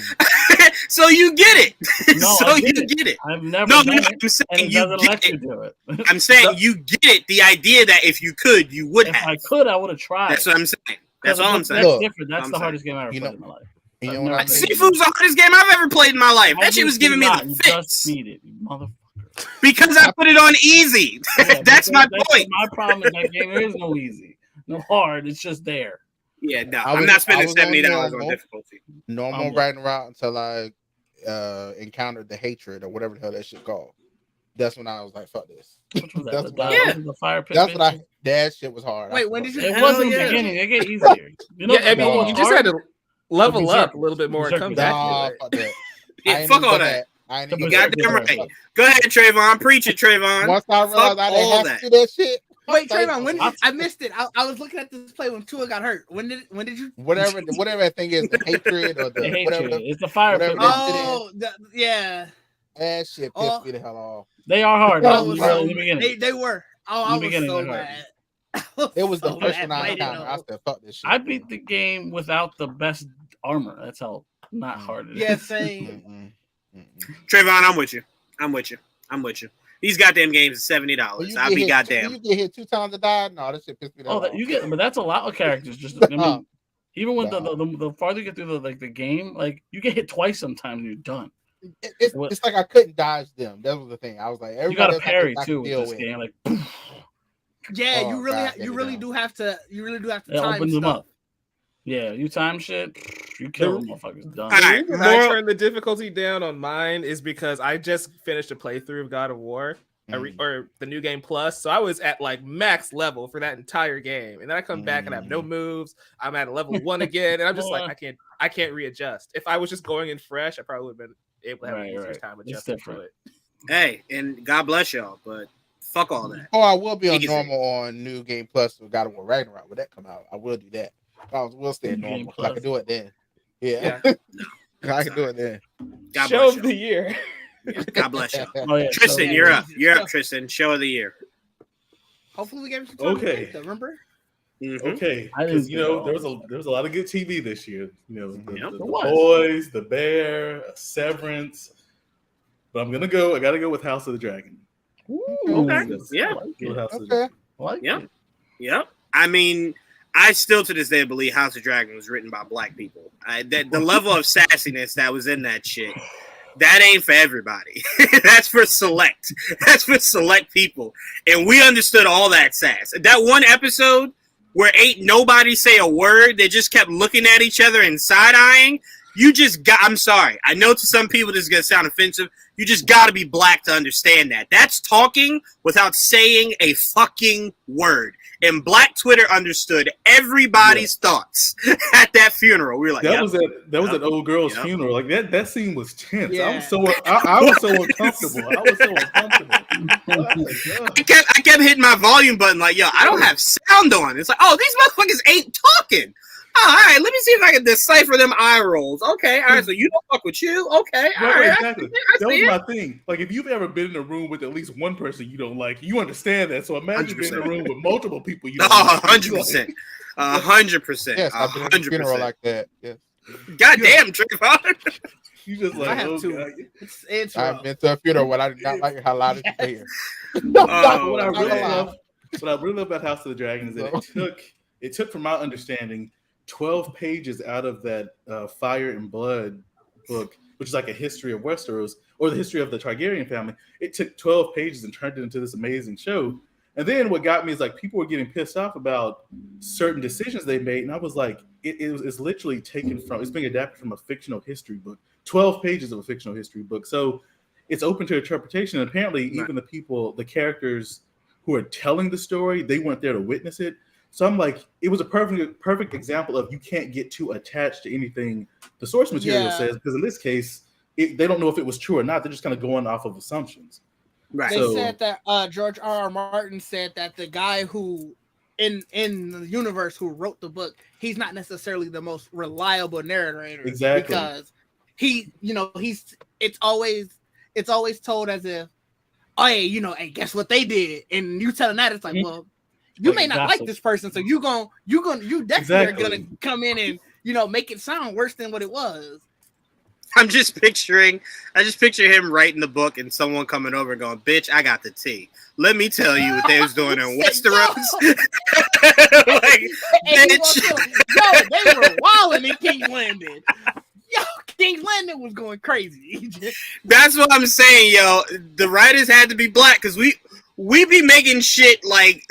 so you get it. No, so you get it. I've never done it, I'm saying and you doesn't get let it. you do it. I'm saying you get it. The idea that if you could, you would if have. I could, I would have tried. That's what I'm saying. That's all I'm saying. That's different. That's the hardest game I ever played in my life. Sifu's the hardest game I've ever played in my life. That shit was giving me the fits. Just beat it, you motherfucker. Because I put it on easy. That's my point. My problem is that game. There is no easy, no hard. It's just there. Yeah, no, I'm not spending $70 on difficulty. Normal Ragnarok until I encountered the hatred or whatever the hell that shit called. That's when I was like, "Fuck this." The fire pit. That's what that shit was hard. Wait, when did you? It wasn't the beginning. It get easier. You know, I mean, you just had to level up a little bit more and come back to it. Yeah, fuck all that. You goddamn right. Go ahead, Trayvon. Preach it, Trayvon. Once I realized I didn't have to do that shit. Wait, Trayvon, when did I missed it? I was looking at this play when Tua got hurt. When did you? Whatever that thing is, the hatred or the whatever. It's the fire pit. Yeah. That shit pissed me the hell off. They are hard. In the beginning. They were. I was so mad. It was the first one I encountered. I said, "Fuck this shit." I beat the game without the best armor. That's how not hard it is. Yeah, same. Trayvon, I'm with you. These goddamn games is $70. I'll be goddamn. You get hit 2 times to die. No, that shit pissed me off. You get, but that's a lot of characters. Just I mean, even when the farther you get through the game, like you get hit twice sometimes and you're done. It's like I couldn't dodge them. That was the thing. I was like, you got to parry too with this game. Like, yeah, you really do have to. You really do have to. It time opens stuff. them up. Yeah, you time shit. You kill them motherfuckers. Done. The reason I turned the difficulty down on mine is because I just finished a playthrough of God of War or the new game plus, so I was at like max level for that entire game, and then I come back and I have no moves. I'm at level 1 again, and I'm just like, I can't readjust. If I was just going in fresh, I probably would have been able to have an easier time adjusting to it. Hey, and God bless y'all, but fuck all that. Oh, I will be on normal on New Game Plus with God of War Ragnarok. When that come out, I will do that. We'll stay normal. I can do it then. Yeah. I can do it then. God Show of the year. God bless you. Tristan, you're up. You're up, Tristan. Show of the year. Hopefully we get some time to remember? Mm-hmm. Okay. Because there was a lot of good TV this year. The Boys, The Bear, Severance. But I gotta go with House of the Dragon. Ooh, okay. Yeah. Yep. I mean, I still to this day believe House of Dragon was written by black people. The level of sassiness that was in that shit, that ain't for everybody. That's for select. That's for select people. And we understood all that sass. That one episode where ain't nobody say a word, they just kept looking at each other and side-eyeing. I'm sorry. I know to some people this is going to sound offensive. You just got to be black to understand that. That's talking without saying a fucking word. And Black Twitter understood everybody's thoughts at that funeral. We were like, that was an old girl's funeral. Like that scene was tense. Yeah. I was so uncomfortable. I kept hitting my volume button like, yo, I don't have sound on. It's like, oh, these motherfuckers ain't talking. Oh, all right, let me see if I can decipher them eye rolls. Okay, all right, so you don't fuck with you. Okay, all right. Exactly. That was my thing. Like, if you've ever been in a room with at least one person you don't like, you understand that. So imagine 100%. Being in a room with multiple people you don't like. 100%. 100%. Yes, I've been in a funeral like that. Yes. Goddamn, Trayvon. You just like, I have two. God. It's I've been to a funeral where I did not like how loud it is. What I really love about House of the Dragon is that it took, from my understanding, 12 pages out of that Fire and Blood book, which is like a history of Westeros or the history of the Targaryen family. It took 12 pages and turned it into this amazing show. And then what got me is like people were getting pissed off about certain decisions they made. And I was like, it's literally it's being adapted from a fictional history book, 12 pages of a fictional history book. So it's open to interpretation. And apparently even the characters who are telling the story, they weren't there to witness it. So I'm like, it was a perfect example of you can't get too attached to anything the source material says, because in this case, they don't know if it was true or not. They're just kind of going off of assumptions. Right. They said that George R.R. Martin said that the guy who in the universe who wrote the book, he's not necessarily the most reliable narrator. Exactly. Because it's always told as if, oh, hey, guess what they did? And you telling that, it's like, well, you may not like this person, so you definitely are gonna come in and make it sound worse than what it was. I just picture him writing the book and someone coming over and going, "Bitch, I got the tea. Let me tell you what they was doing in Westeros." Like, bitch. They were wilding in King's Landing. King's Landing was going crazy. That's what I'm saying, yo. The writers had to be black because we be making shit like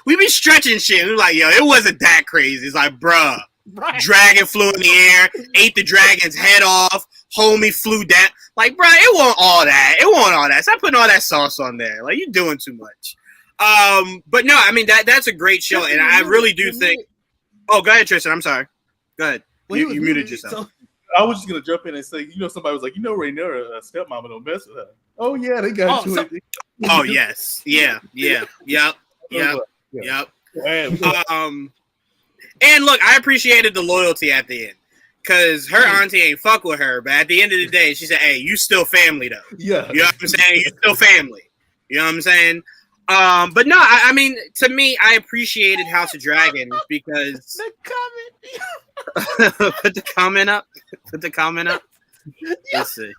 we be stretching shit. We're like, yo, it wasn't that crazy. It's like, bruh. Right. Dragon flew in the air, ate the dragon's head off, homie flew down. Like, bro, it wasn't all that. Stop putting all that sauce on there. Like, you're doing too much. But no, I mean that's a great show, and I really do think. Oh, go ahead, Tristan. I'm sorry. Go ahead. You muted yourself. I was just gonna jump in and say, somebody was like, Rhaenyra, stepmama don't mess with her. Oh yeah, they got to it. Oh yes, yeah, yep. And look, I appreciated the loyalty at the end because her auntie ain't fuck with her, but at the end of the day, she said, "Hey, you still family though." Yeah, you know what I'm saying? You still family. You know what I'm saying? But no, I mean, to me, I appreciated House of Dragon because put the comment up. Let's see.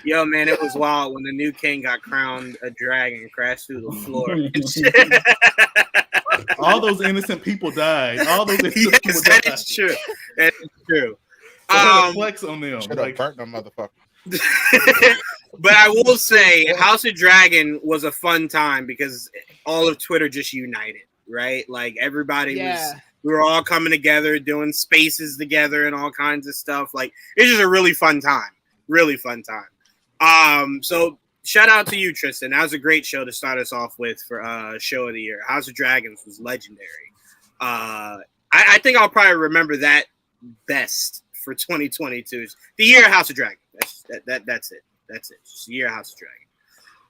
Yo, man, it was wild when the new king got crowned a dragon and crashed through the floor. All those innocent people died. That is true. That is true. Flex on them. Should have burnt them, motherfucker. But I will say, House of Dragon was a fun time because all of Twitter just united, right? Like everybody we were all coming together, doing spaces together and all kinds of stuff. Like it's just a really fun time. Really fun time. So shout out to you, Tristan. That was a great show to start us off with for show of the year. House of Dragons was legendary. I think I'll probably remember that best for 2022. The year of House of Dragon. That's it. That's it. Just the year of House of Dragon.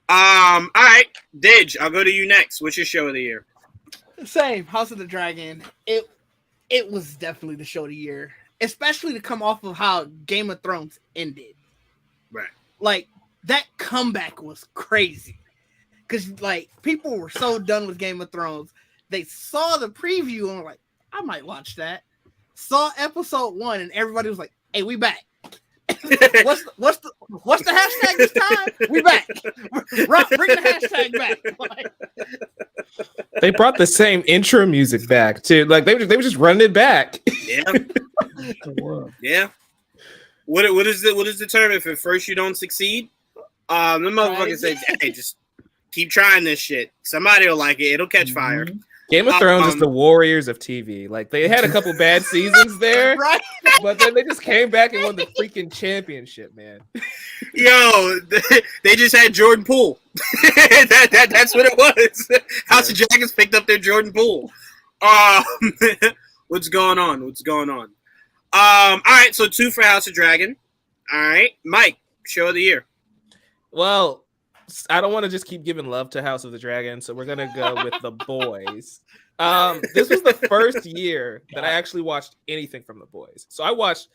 All right, Didge, I'll go to you next. What's your show of the year? Same, House of the Dragon. It was definitely the show of the year, especially to come off of how Game of Thrones ended. Right. Like that comeback was crazy because like people were so done with Game of Thrones. They saw the preview and were like, I might watch that. Saw episode 1 and everybody was like, hey, we back. what's the hashtag this time? We back. Bring the hashtag back. They brought the same intro music back too. Like they were just running it back. Yeah. Yeah. What is the term if at first you don't succeed? The motherfucker said, hey, just keep trying this shit. Somebody will like it. It'll catch fire. Game of Thrones is the Warriors of TV. Like they had a couple bad seasons there, right? But then they just came back and won the freaking championship, man. Yo, they just had Jordan Poole. That's what it was. House of Dragons picked up their Jordan Poole. What's going on? All right, so 2 for House of Dragon. All right, Mike, show of the year. Well, I don't want to just keep giving love to House of the Dragon, so we're gonna go with The Boys. This was the first year that I actually watched anything from The Boys. So I watched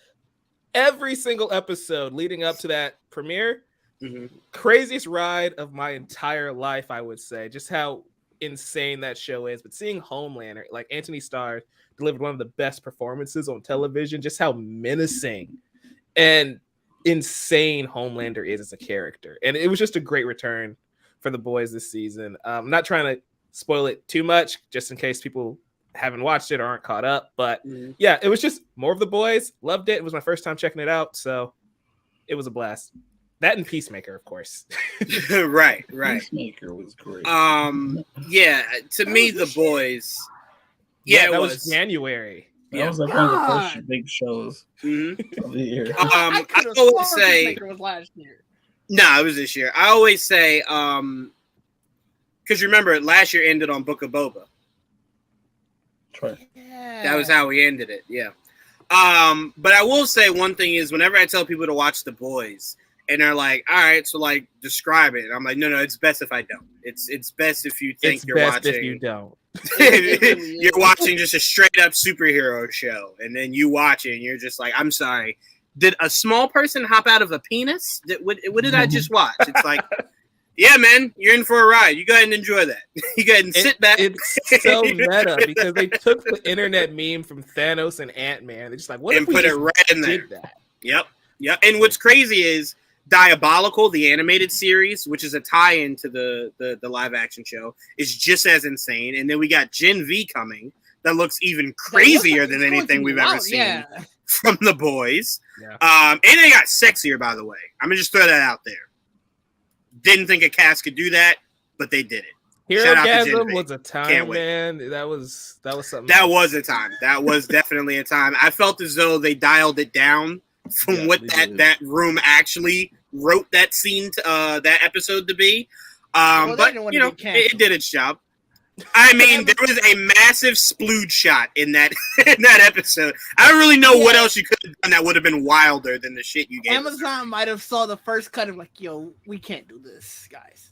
every single episode leading up to that premiere. Mm-hmm. Craziest ride of my entire life, I would say. Just how insane that show is. But seeing Homelander, like Anthony Starr, delivered one of the best performances on television. Just how menacing and insane Homelander is as a character, and it was just a great return for The Boys this season. I'm not trying to spoil it too much just in case people haven't watched it or aren't caught up, but yeah, it was just more of The Boys. Loved it. It was my first time checking it out, so it was a blast. That and Peacemaker, of course. right Peacemaker was great. Yeah, to me The Boys, that was January. That was like one of the first big shows of the year. I always say it was last year. No, it was this year. I always say, because remember, last year ended on Book of Boba. Right. Yeah. That was how we ended it. Yeah. But I will say one thing is, whenever I tell people to watch The Boys, And they're like, all right, so like describe it. And I'm like, no, it's best if I don't. It's best if you think you're watching. If you don't. You're watching just a straight up superhero show, and then you watch it and you're just like, I'm sorry. Did a small person hop out of a penis? What did I just watch? It's like, yeah, man, you're in for a ride. You go ahead and enjoy that. You go ahead and sit back. It's so meta because they took the internet meme from Thanos and Ant-Man. They're just like, what and if we put just it right in there? Did that? Yep. And what's crazy is Diabolical, the animated series, which is a tie-in to the live action show, is just as insane. And then we got Gen V coming that looks even crazier than anything we've ever seen from the boys. Yeah. And they got sexier, by the way. I'm gonna just throw that out there. Didn't think a cast could do that, but they did it. Herogasm was a time, man. That was something. That was a time. That was definitely a time. I felt as though they dialed it down from what that room actually wrote that scene to, that episode to be. But you know, it did its job. I mean, there was a massive splooge shot in that episode. I don't really know what else you could have done that would have been wilder than the shit you gave. Amazon might have saw the first cut of like, yo, we can't do this, guys.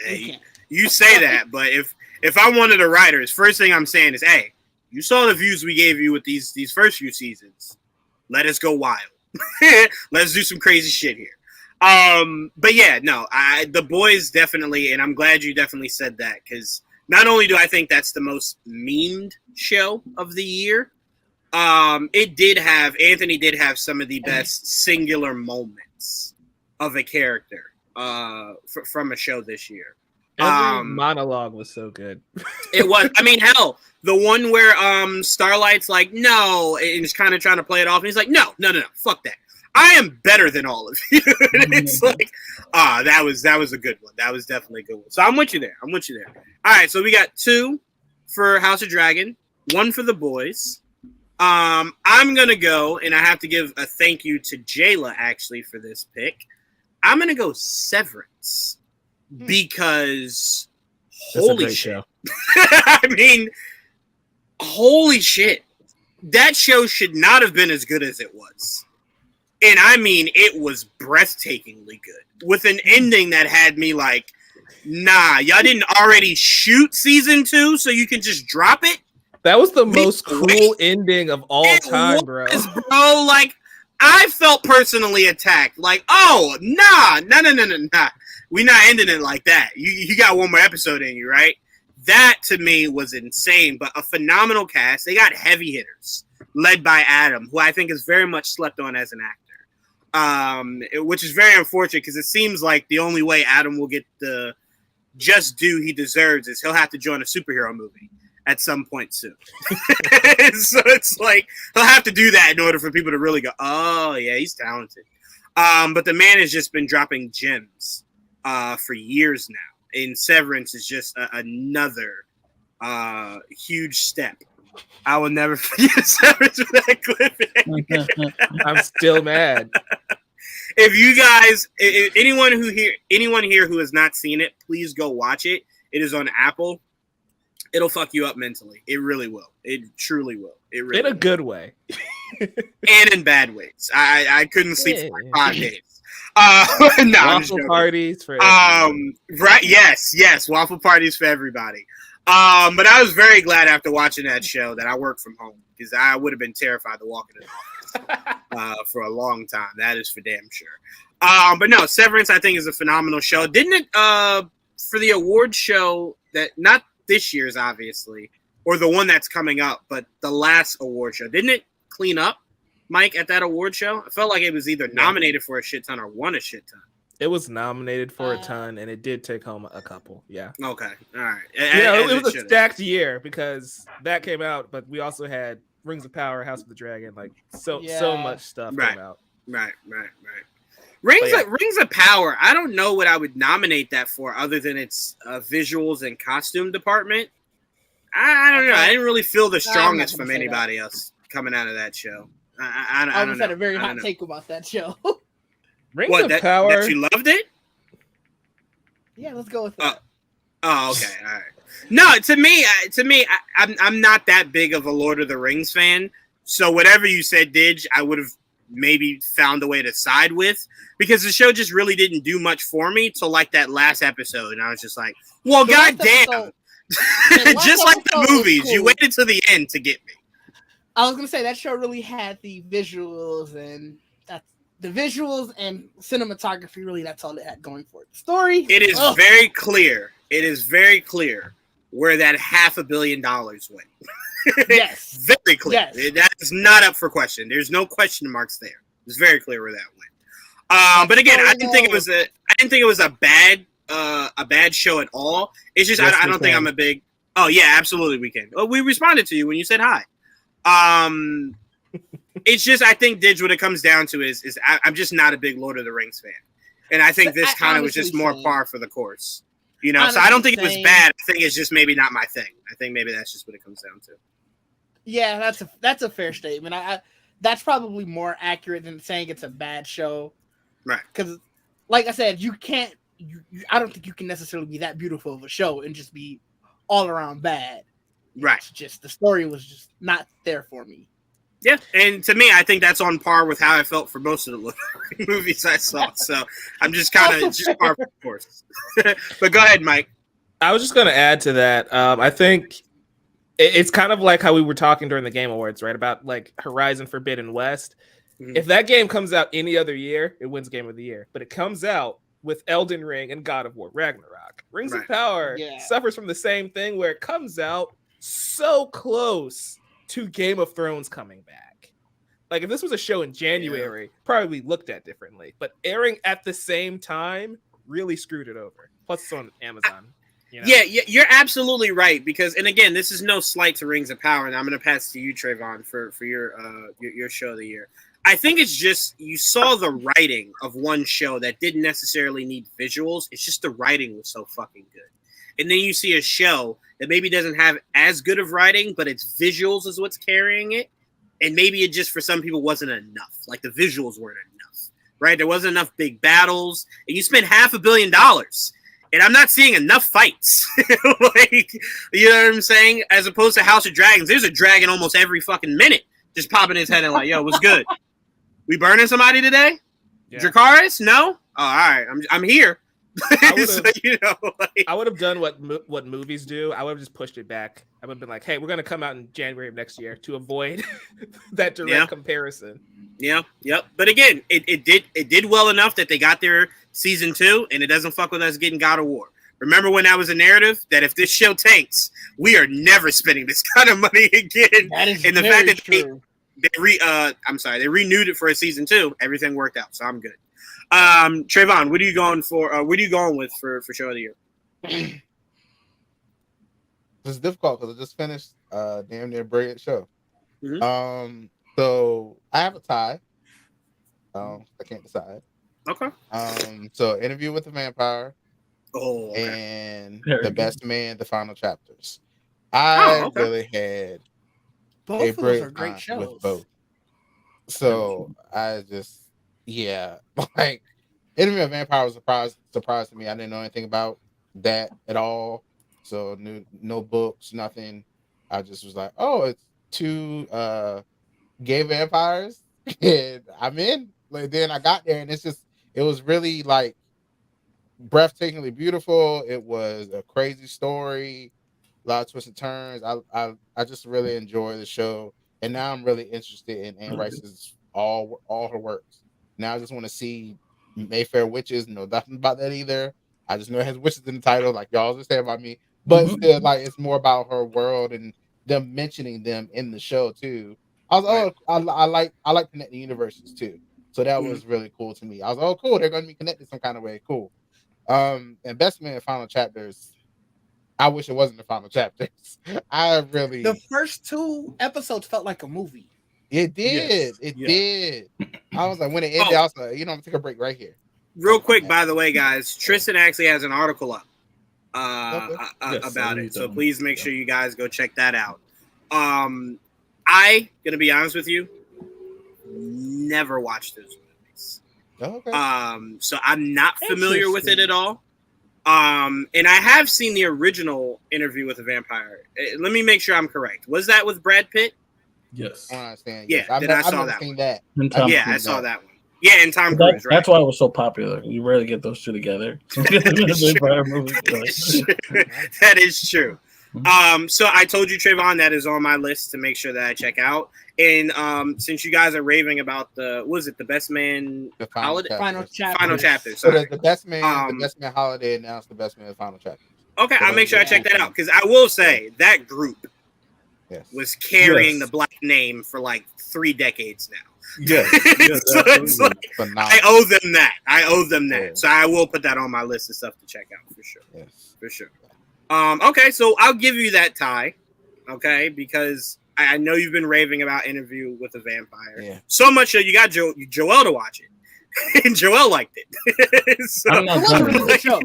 Hey, we can't. You say that, but if I'm one of the writers, first thing I'm saying is, hey, you saw the views we gave you with these first few seasons. Let us go wild. Let's do some crazy shit here. But yeah, no, the boys definitely, and I'm glad you definitely said that, because not only do I think that's the most memed show of the year, Anthony did have some of the best singular moments of a character from a show this year. Every monologue was so good. It was. I mean, hell, the one where Starlight's like, no, and he's kind of trying to play it off, and he's like, no, fuck that. I am better than all of you. And it's like, that was a good one. That was definitely a good one. So I'm with you there. All right, so we got 2 for House of Dragon, 1 for the boys. I'm gonna go, and I have to give a thank you to Jayla actually for this pick. I'm gonna go Severance because holy shit. I mean, holy shit. That show should not have been as good as it was. And I mean, it was breathtakingly good with an ending that had me like, nah, y'all didn't already shoot season 2 so you can just drop it? That was the most cruel ending of all time, bro. Bro, like, I felt personally attacked. Like, oh, nah. We're not ending it like that. You got one more episode in you, right? That, to me, was insane, but a phenomenal cast. They got heavy hitters, led by Adam, who I think is very much slept on as an actor, which is very unfortunate because it seems like the only way Adam will get the just due he deserves is he'll have to join a superhero movie at some point soon. So it's like he'll have to do that in order for people to really go, oh, yeah, he's talented. But the man has just been dropping gems for years now. And Severance is just another huge step. I will never forget Severance with that clip. I'm still mad. If you guys, if anyone here who has not seen it, please go watch it. It is on Apple. It'll fuck you up mentally. It really will. It truly will. It really in a good way. And in bad ways. I couldn't sleep for 5 days. Waffle parties for everybody. Right? Yes. Waffle parties for everybody. But I was very glad after watching that show that I worked from home because I would have been terrified to walk in the office for a long time. That is for damn sure. But no, Severance I think is a phenomenal show. Didn't it? For the award show that not this year's obviously, or the one that's coming up, but the last award show, didn't it clean up, Mike, at that award show? I felt like it was either nominated for a shit ton or won a shit ton. It was nominated for a ton, and it did take home a couple. Yeah. Okay. All right. It was a stacked year because that came out, but we also had Rings of Power, House of the Dragon, like so much stuff came out. Right. Rings of Power. I don't know what I would nominate that for, other than its visuals and costume department. I don't know. I didn't really feel the strongest from anybody else coming out of that show. I almost had a very hot take about that show. Rings of Power. That you loved it? Yeah, let's go with that. Oh, okay, all right. No, to me, I'm not that big of a Lord of the Rings fan. So whatever you said, Didge, I would have maybe found a way to side with, because the show just really didn't do much for me till like that last episode, and I was just like, well, goddamn. Just like the movies, cool. You waited to the end to get me. I was gonna say that show really had the visuals and cinematography. Really, that's all it had going for it. The story. It is very clear. It is very clear where that $500 million went. Yes, very clear. Yes. That is not up for question. There's no question marks there. It's very clear where that went. But again, I didn't think it was a bad show at all. It's just I don't think I'm a big. Oh yeah, absolutely we can. Well, we responded to you when you said hi. It's just I think Didge, what it comes down to is I'm just not a big Lord of the Rings fan, and I think this kind of was just more par for the course. You know, so I don't think it was bad. I think it's just maybe not my thing. I think maybe that's just what it comes down to. Yeah, that's a fair statement. That's probably more accurate than saying it's a bad show, right? Because, like I said, you can't. I don't think you can necessarily be that beautiful of a show and just be all around bad. Right. It's just the story was just not there for me. Yeah, and to me, I think that's on par with how I felt for most of the movies I saw. So I'm just kind of just par for the course. But go ahead, Mike. I was just going to add to that. I think it's kind of like how we were talking during the Game Awards, right? About like Horizon Forbidden West. Mm-hmm. If that game comes out any other year, it wins Game of the Year. But it comes out with Elden Ring and God of War Ragnarok. Rings of Power suffers from the same thing where it comes out so close to Game of Thrones coming back. Like if this was a show in January, probably looked at differently. But airing at the same time really screwed it over. Plus it's on Amazon. You know? Yeah, you're absolutely right. Because, and again, this is no slight to Rings of Power, and I'm going to pass to you, Trayvon, for your show of the year. I think it's just you saw the writing of one show that didn't necessarily need visuals. It's just the writing was so fucking good. And then you see a show that maybe doesn't have as good of writing, but its visuals is what's carrying it. And maybe it just for some people wasn't enough. Like the visuals weren't enough, right? There wasn't enough big battles. And you spent $500 million. And I'm not seeing enough fights. Like, you know what I'm saying? As opposed to House of Dragons, there's a dragon almost every fucking minute just popping his head and like, yo, what's good? We burning somebody today? Yeah. Dracarys? No? Oh, all right. I'm here. So, I would have done what movies do. I would have just pushed it back. I would have been like, hey, we're going to come out in January of next year to avoid that direct comparison. Yeah. Yep. But again, it did well enough that they got their season 2, and it doesn't fuck with us getting God of War. Remember when that was a narrative that if this show tanks, we are never spending this kind of money again. That is and the very fact that true. they renewed it for a season 2. Everything worked out, so I'm good. Trayvon, what are you going for? What are you going with for show of the year? It's difficult because I just finished damn near brilliant show. Mm-hmm. So I have a tie. I can't decide. Okay. So Interview with the Vampire. Oh. Okay. And The Best Man, the final chapters. I really had both of those are great shows. With both. So I just like Interview with the Vampire was a surprise to me. I didn't know anything about that at all. So no books, nothing. I just was like, oh, it's 2 gay vampires, and I'm in. Like then I got there, and it was really like breathtakingly beautiful. It was a crazy story, a lot of twists and turns. I just really enjoy the show, and now I'm really interested in Anne Rice's all her works. Now I just want to see Mayfair Witches. Know nothing about that either. I just know it has witches in the title, like y'all just said about me. But still, like it's more about her world and them mentioning them in the show too. I was I like connecting universes too. So that was really cool to me. I was cool. They're going to be connected some kind of way. Cool. And Best Man final chapters. I wish it wasn't the final chapters. The first 2 episodes felt like a movie. It did. Yes. It did. I was like, when it ended, I was like, I'm gonna take a break right here. Real quick, by the way, guys, Tristan actually has an article up about it. So please make sure you guys go check that out. I gonna be honest with you, never watched those movies. Okay. So I'm not familiar with it at all. And I have seen the original Interview with a Vampire. Let me make sure I'm correct. Was that with Brad Pitt? Yes. I understand. Yeah, yes. I've never that. Seen that. I saw that one. Yeah, and Tom Cruise. Right. That's why it was so popular. You rarely get those two together. That is true. So I told you, Trayvon, that is on my list to make sure that I check out. And since you guys are raving about the Best Man Holiday? Final chapter. So the Best Man Holiday announced the Best Man Final Chapter. Okay, I'll make sure I check that out because I will say that group was carrying the Black name for like 3 decades now. Yes, so it's like, I owe them that. Yeah. So I will put that on my list of stuff to check out for sure. Yes, for sure. Okay, so I'll give you that tie. Okay, because I know you've been raving about Interview with a Vampire. Yeah. So much so you got Joel to watch it. And Joel liked it. So, it was a really good show.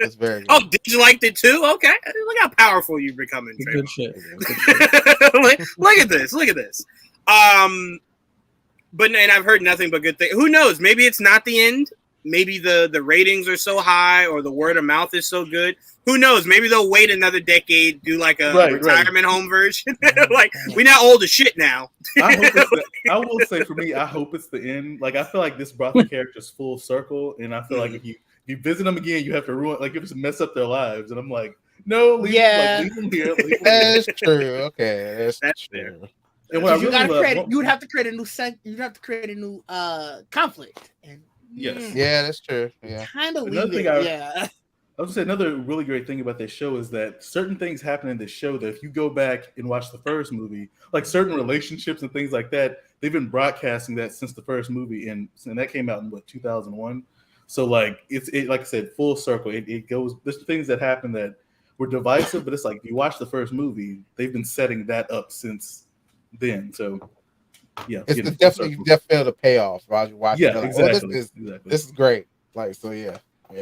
It's very good. Oh, did you like it too? Okay. Look how powerful you're becoming, Trey. Good shit. Look at this. But and I've heard nothing but good things. Who knows? Maybe it's not the end. Maybe the ratings are so high or the word of mouth is so good. Who knows? Maybe they'll wait another decade, do like a retirement home version. Like, we not old as shit now. I will say for me, I hope it's the end. Like, I feel like this brought the characters full circle, and I feel like if you visit them again, you have to ruin, like, you have to mess up their lives. And I'm like, no, leave them here. That's true. Okay, that's true. And what you would have to create a new conflict. And yeah, that's true. Yeah, kind of I was gonna say another really great thing about this show is that certain things happen in this show that if you go back and watch the first movie, like certain relationships and things like that, they've been broadcasting that since the first movie, and that came out in 2001. So like it's like I said, full circle. It goes. There's things that happen that were divisive, but it's like if you watch the first movie, they've been setting that up since then. So yeah, it's definitely feel the payoff while you watch. Yeah, like, exactly. This is great. Like so, yeah. All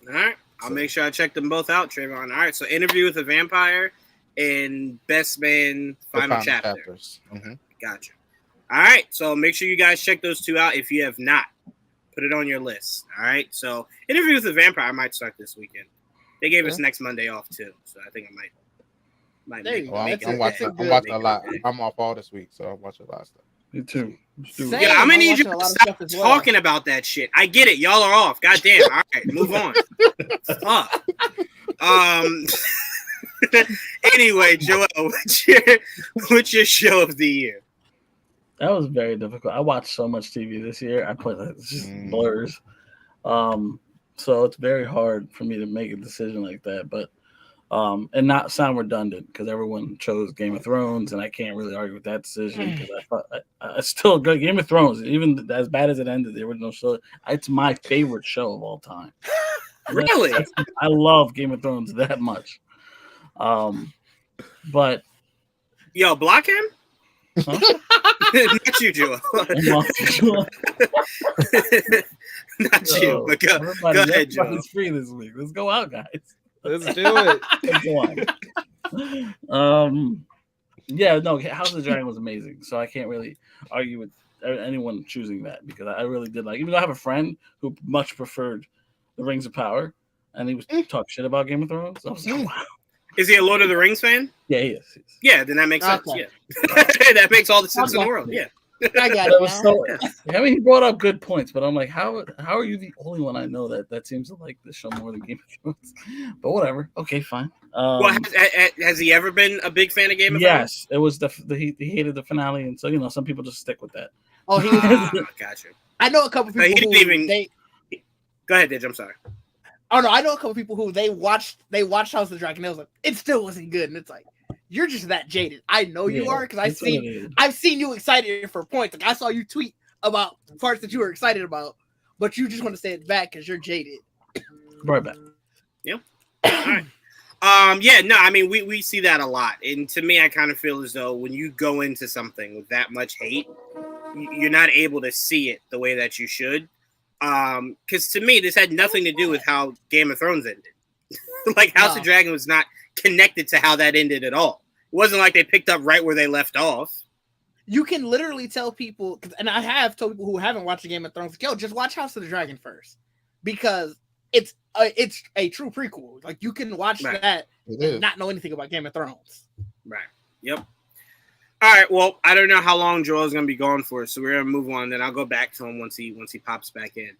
right. I'll make sure I check them both out, Trayvon. All right, so Interview with a Vampire and Best Man Final Chapter. Mm-hmm. Gotcha. All right, so make sure you guys check those two out if you have not. Put it on your list. All right, so Interview with a Vampire I might start this weekend. They gave us next Monday off too, so I think I might I'm watching a lot. I'm off all this week, so I'm watching a lot of stuff. Me too. Yeah, I'm gonna need you to stop talking about that shit. I get it. Y'all are off. Goddamn. All right, move on. Fuck. Anyway, Joel, what's your show of the year? That was very difficult. I watched so much TV this year. I put just blurs. So it's very hard for me to make a decision like that. But and not sound redundant because everyone chose Game of Thrones, and I can't really argue with that decision because I still good. Game of Thrones, even as bad as it ended, the original show, it's my favorite show of all time. Really, I love Game of Thrones that much. But yo, block him. Huh? Not you, Joel. Not you. But go ahead, Joel. It's free this week. Let's go out, guys. Let's do it. Yeah, no, House of the Dragon was amazing. So I can't really argue with anyone choosing that because I really did like. Even though I have a friend who much preferred The Rings of Power, and he was talking shit about Game of Thrones. I was like, wow. Is he a Lord of the Rings fan? Yeah, he is. Yeah, then that makes sense. Yeah, that makes all the sense in the world. Yeah. I got it. I mean, he brought up good points, but I'm like, how are you the only one I know that seems to like this show more than Game of Thrones? But whatever. Okay, fine. Well, has he ever been a big fan of Game of Thrones? Yes, it was he hated the finale, and so some people just stick with that. Oh, he gotcha. I know a couple people. He didn't even. Go ahead, Didge. I'm sorry. Oh no, I know a couple people who they watched House of the Dragon. And it was like it still wasn't good, and it's like. You're just that jaded. I know you are because I've seen you excited for points. Like I saw you tweet about parts that you were excited about, but you just want to say it back because you're jaded. Right back. Yeah. All right. Yeah. No. I mean, we see that a lot, and to me, I kind of feel as though when you go into something with that much hate, you're not able to see it the way that you should. Because to me, this had nothing to do with how Game of Thrones ended. Like House of Dragon was not connected to how that ended at all. It wasn't like they picked up right where they left off. You can literally tell people, and I have told people who haven't watched the Game of Thrones, yo, just watch House of the Dragon first because it's a true prequel. Like you can watch that and not know anything about Game of Thrones. Right. Yep. All right. Well, I don't know how long Joel's going to be going for, so we're going to move on. Then I'll go back to him once he pops back in.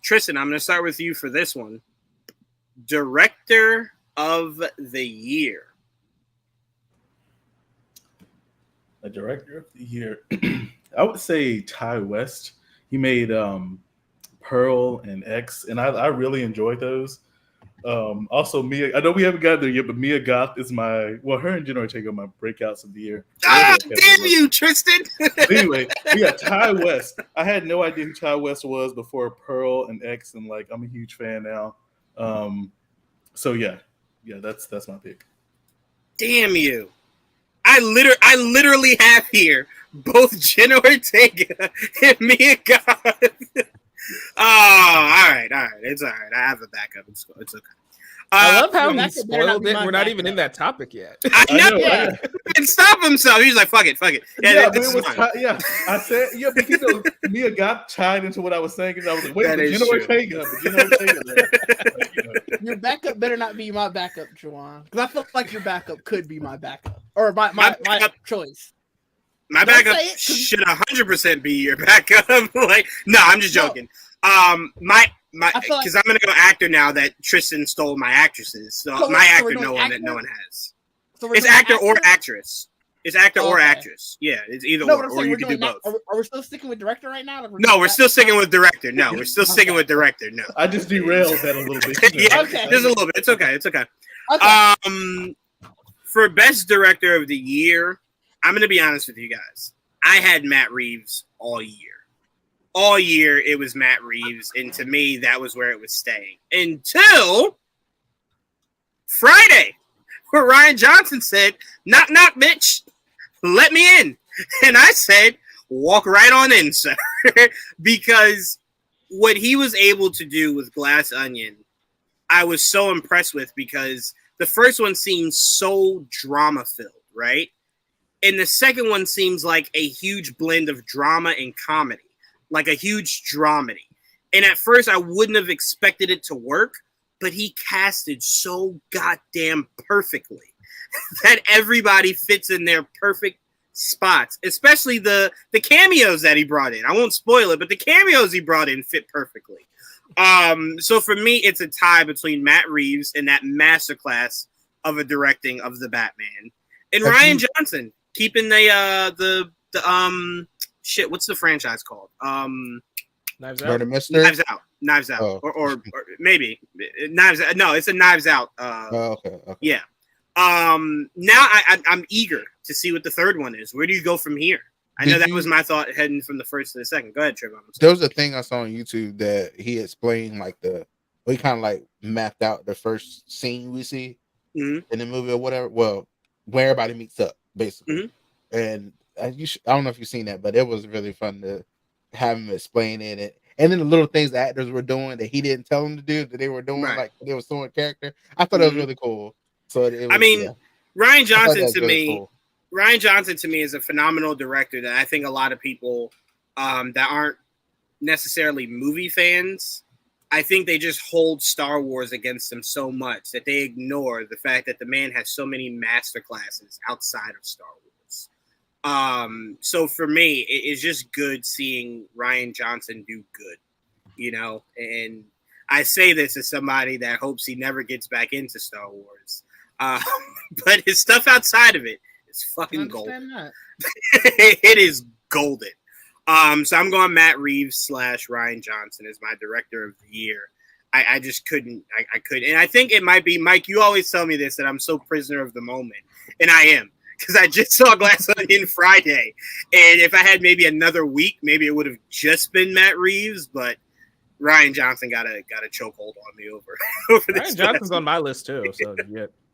Tristan, I'm going to start with you for this one. Director of the Year. A director of the year, I would say Ty West. He made Pearl and X, and I really enjoyed those. Also, Mia. I know we haven't gotten there yet, but Mia Goth is her and Jenna Ortega are my breakouts of the year. Damn you, Tristan! Anyway, we got Ty West. I had no idea who Ty West was before Pearl and X, and I'm a huge fan now. So yeah, that's my pick. Damn you! I literally have here both Jenna Ortega and Mia Goth. Oh, all right. It's all right. I have a backup. It's okay. I love how he spoiled it. We're not even in that topic yet. I know. Yeah. He didn't stop himself. He was like, fuck it. Yeah, I said, because Mia Goth tied into what I was saying, and I was like, wait, Jenna Ortega. Your backup better not be my backup, Juwan. Because I feel like your backup could be my backup. Or my choice. My backup should 100% be your backup. No, I'm just joking. Because I'm gonna go actor now that Tristan stole my actresses. So my actor, no one has. So it's actor or actress. It's actor or actress. Yeah, it's either or you can do both. Are we still sticking with director right now? No, we're still sticking with director. No, we're still sticking with director. No, I just derailed that a little bit. Yeah, just a little bit. It's okay. For best director of the year, I'm gonna be honest with you guys. I had Matt Reeves all year. All year, it was Matt Reeves, and to me, that was where it was staying. Until Friday, where Ryan Johnson said, knock, knock, bitch, let me in. And I said, walk right on in, sir. Because what he was able to do with Glass Onion, I was so impressed with, because the first one seems so drama-filled, right? And the second one seems like a huge blend of drama and comedy, like a huge dramedy. And at first, I wouldn't have expected it to work, but he casted so goddamn perfectly that everybody fits in their perfect spots, especially the cameos that he brought in. I won't spoil it, but the cameos he brought in fit perfectly. So for me, it's a tie between Matt Reeves and that masterclass of a directing of the Batman, and Ryan Johnson keeping the shit. What's the franchise called? Knives Out. Knives Out. Oh. Or maybe Knives Out. No, it's a Knives Out. Okay. Yeah. Now I'm eager to see what the third one is. Where do you go from here? I know that was my thought heading from the first to the second. Go ahead, Trevor. There was a thing I saw on YouTube that he explained, we kind of like mapped out the first scene we see in the movie or whatever. Well, where everybody meets up, basically. And I don't know if you've seen that, but it was really fun to have him explain it. And then the little things the actors were doing that he didn't tell them to do, that they were doing, like they were showing character. I thought it was really cool. So Ryan Johnson to me, cool. Ryan Johnson to me is a phenomenal director that I think a lot of people that aren't necessarily movie fans, I think they just hold Star Wars against him so much that they ignore the fact that the man has so many masterclasses outside of Star Wars. So for me, it's just good seeing Ryan Johnson do good, and I say this as somebody that hopes he never gets back into Star Wars. But his stuff outside of it is fucking golden. It is golden. So I'm going Matt Reeves / Ryan Johnson as my director of the year. I just couldn't. I couldn't. And I think it might be, Mike, you always tell me this, that I'm so prisoner of the moment. And I am. Because I just saw Glass Onion Friday. And if I had maybe another week, maybe it would have just been Matt Reeves. But Ryan Johnson got a chokehold on me over this. Ryan Johnson's on my list too. So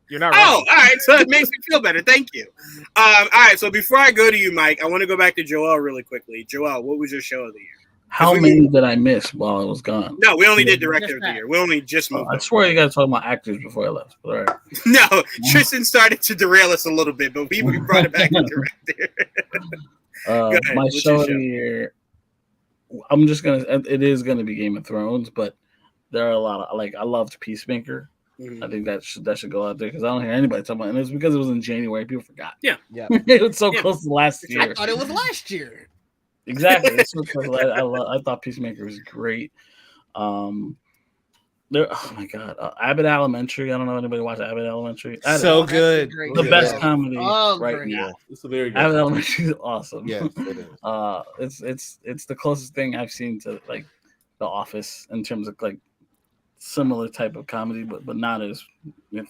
you're not wrong. Oh, all right. So it makes me feel better. Thank you. All right. So before I go to you, Mike, I want to go back to Joel really quickly. Joel, what was your show of the year? How many did I miss while I was gone? No, we only did director of the year. We only just moved. I swear you guys talking about actors before I left. But all right. No, Tristan started to derail us a little bit, but we brought it back to director. My show of the year, it is gonna be Game of Thrones, but there are a lot of, I loved Peacemaker. I think that should go out there because I don't hear anybody talking about it. And it's because it was in January. People forgot. Yeah. It was so close to last year. I thought it was last year. Exactly. It's so close. I thought Peacemaker was great. Oh my god, Abbott Elementary. I don't know if anybody watched Abbott Elementary. So good. The best comedy right now. It's a very good. Abbott Elementary is awesome. Yes, it is. It's the closest thing I've seen to like The Office in terms of like similar type of comedy, but not as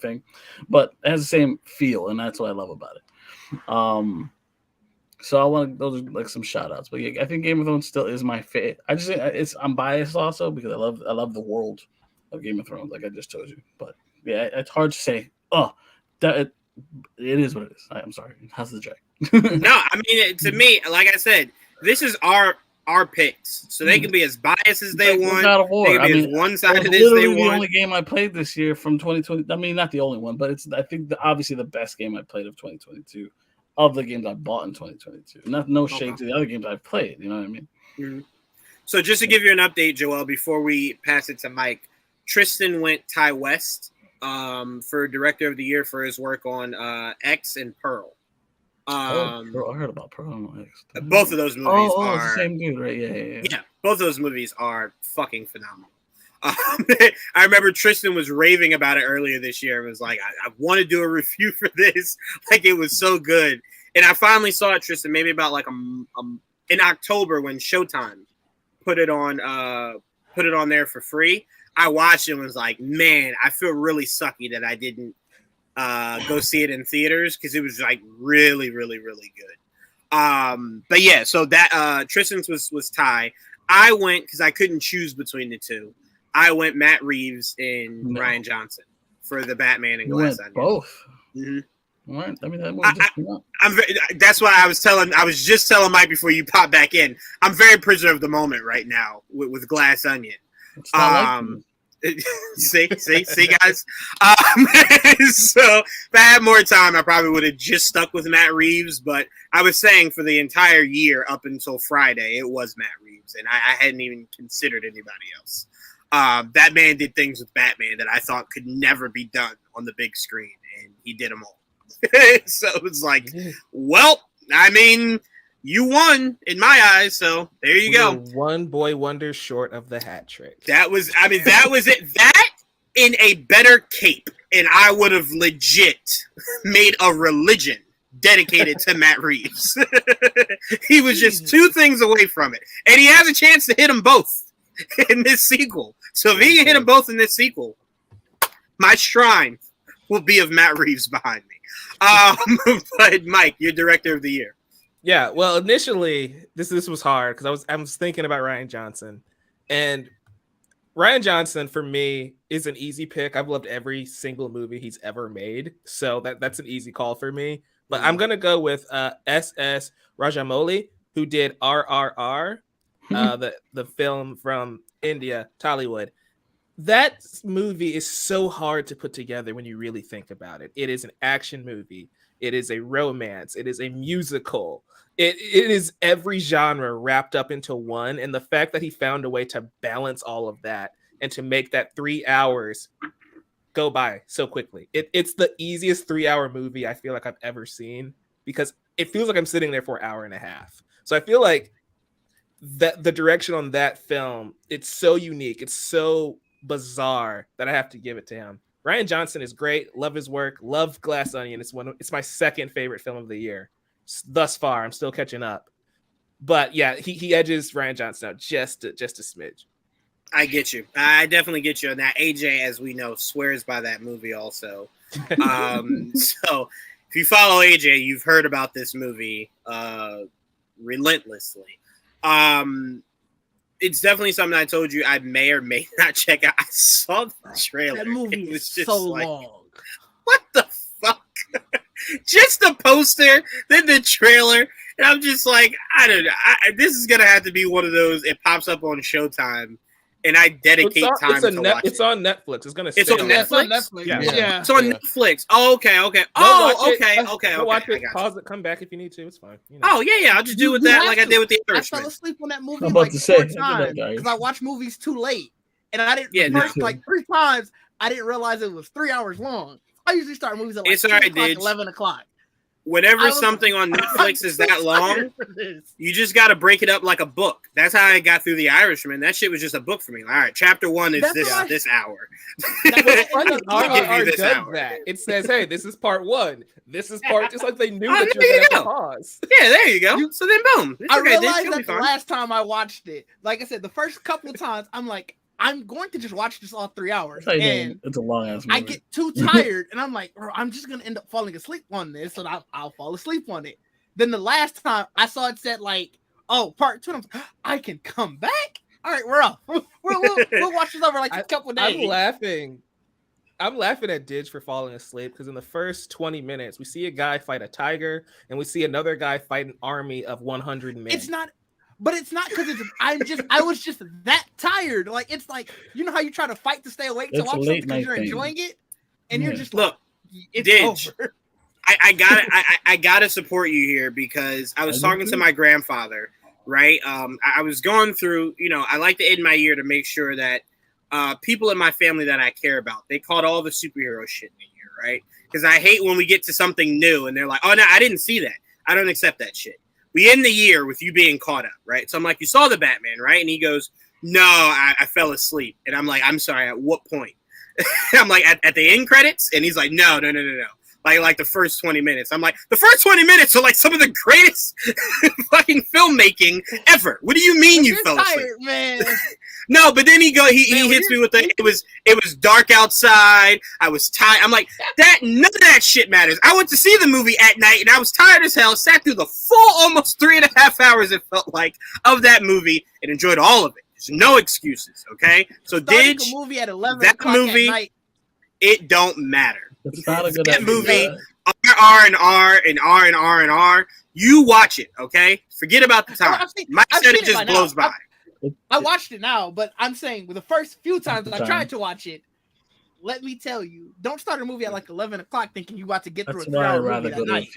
thing. But it has the same feel, and that's what I love about it. So I want those are like some shout outs. But yeah, I think Game of Thrones still is my favorite. I'm biased also because I love the world of Game of Thrones, like I just told you. But yeah, it's hard to say. It is what it is. I'm sorry. How's the Jack? No, I mean to me, like I said, this is our picks, so they can be as biased as they want. They can be as one-sided as they want. The only game I played this year from 2020. I mean, not the only one, but it's I think obviously the best game I played of 2022 of the games I bought in 2022. No shade to the other games I've played. You know what I mean? Mm-hmm. So just to give you an update, Joel, before we pass it to Mike, Tristan went Ty West for Director of the Year for his work on X and Pearl. I heard about Pearl and X. Both of those movies are it's the same dude, right? Yeah. Both of those movies are fucking phenomenal. I remember Tristan was raving about it earlier this year. It was like, I want to do a review for this. Like, it was so good. And I finally saw it, Tristan, maybe about like in October when Showtime put it on there for free. I watched it and was like, man, I feel really sucky that I didn't go see it in theaters because it was like really, really, really good. But yeah, so that Tristan's was Ty. I went because I couldn't choose between the two. I went Matt Reeves and Ryan Johnson for the Batman and Glass Onion. Both. Mm-hmm. Right. I mean, that's why I was just telling Mike before you pop back in. I'm very prisoner of the moment right now with Glass Onion. See, guys. So if I had more time, I probably would have just stuck with Matt Reeves. But I was saying for the entire year up until Friday, it was Matt Reeves, and I hadn't even considered anybody else. That man did things with Batman that I thought could never be done on the big screen, and he did them all. So it was like, well, I mean, you won in my eyes, so there you go. One boy wonder short of the hat trick. That was it. That in a better cape, and I would have legit made a religion dedicated to Matt Reeves. He was just two things away from it, and he has a chance to hit them both in this sequel. So if he can hit them both in this sequel, my shrine will be of Matt Reeves behind me. But Mike, you're Director of the Year. Yeah, well, initially this was hard because I was thinking about Ryan Johnson, and Ryan Johnson for me is an easy pick. I've loved every single movie he's ever made, so that's an easy call for me. But I'm gonna go with S.S. Rajamouli, who did RRR, the film from India, Tollywood. That movie is so hard to put together when you really think about it. It is an action movie. It is a romance. It is a musical. It is every genre wrapped up into one. And the fact that he found a way to balance all of that and to make that 3 hours go by so quickly. It's the easiest 3-hour movie I feel like I've ever seen because it feels like I'm sitting there for an hour and a half. So I feel like that the direction on that film, it's so unique. It's so bizarre that I have to give it to him. Ryan Johnson is great. Love his work. Love Glass Onion. It's my second favorite film of the year thus far. I'm still catching up, but yeah, he edges Ryan Johnson out just a smidge. I get you. I definitely get you on that. AJ, as we know, swears by that movie also. So if you follow AJ, you've heard about this movie relentlessly. It's definitely something I told you I may or may not check out. I saw the trailer. That movie is so long. What the fuck? Just the poster, then the trailer, and I'm just like, I don't know. This is gonna have to be one of those. It pops up on Showtime, and I dedicate time to watch it. It's on Netflix. It's gonna. It's on Netflix. Yeah. It's on Netflix. Oh, okay. Okay. Watch it. Pause it. Come back if you need to. It's fine. You know. Oh yeah. I'll just do with that like I did with the Irishman. I fell asleep on that movie like 4 times because I watched movies too late, and I didn't. The first like 3 times, I didn't realize it was 3 hours long. I usually start movies at like it's 11 o'clock. Whenever something on Netflix is that long, you just got to break it up like a book. That's how I got through The Irishman. That shit was just a book for me. All right, chapter 1 is this hour. I'll give you this hour. That. It says, hey, this is part 1. This is part, just like they knew that you were going to have to pause. Yeah, there you go. So then boom. I realized that the last time I watched it, like I said, the first couple of times, I'm like, I'm going to just watch this all 3 hours. And it's a long ass movie. I get too tired and I'm like, bro, I'm just going to end up falling asleep on this. So I'll fall asleep on it. Then the last time I saw it said like, oh, part 2. I'm like, I can come back. All right, we're off. We'll watch this over like a couple of days. I'm laughing at Didge for falling asleep because in the first 20 minutes, we see a guy fight a tiger and we see another guy fight an army of 100 men. It's not because I was just that tired. Like, it's like, you know how you try to fight to stay awake to watch something because you're enjoying it? And you're just look, it's Didge, over. I gotta support you here because I was talking to my grandfather, right? I was going through, I like to end my year to make sure that people in my family that I care about, they caught all the superhero shit in the year, right? Because I hate when we get to something new and they're like, oh no, I didn't see that. I don't accept that shit. We end the year with you being caught up, right? So I'm like, you saw the Batman, right? And he goes, no, I fell asleep. And I'm like, I'm sorry, at what point? I'm like, at the end credits? And he's like, no. Like the first 20 minutes. I'm like, the first 20 minutes are like some of the greatest fucking filmmaking ever. What do you mean you fell asleep? Tired, man. No, but then he hits me with it was dark outside. I was tired. I'm like, none of that shit matters. I went to see the movie at night and I was tired as hell, sat through the full almost 3.5 hours it felt like of that movie and enjoyed all of it. There's no excuses, okay? So did a movie at 11 that o'clock movie at night. It don't matter. It's not a good that movie. R. You watch it, okay? Forget about the time. Mike said it just blows by. I watched it now, but I'm saying with the first few times that I tried to watch it, let me tell you, don't start a movie at like 11 o'clock thinking you about to get through a 3-hour movie that night.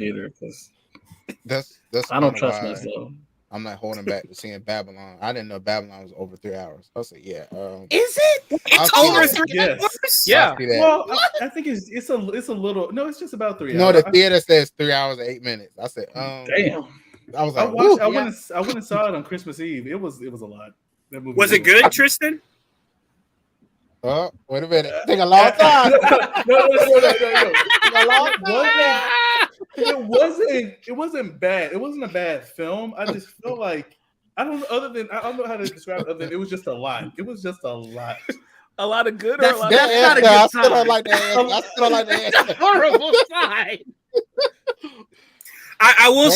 That's I don't trust myself. I'm not holding back to seeing Babylon. I didn't know Babylon was over 3 hours. I said, yeah. Is it? It's over 3 hours? Yeah. Well, I think it's a little. No, it's just about 3 hours. No, the theater says 3 hours and 8 minutes. I said, damn. I was like, I went and saw it on Christmas Eve. It was a lot. That movie was it good, Tristan? Oh, wait a minute. Take a long time. No. A long time. It wasn't bad. It wasn't a bad film. I just felt like I don't know how to describe it other than it was just a lot. It was just a lot. A lot of good that's or a lot not a good I still don't like that. I still don't like that. That's a horrible sign. I will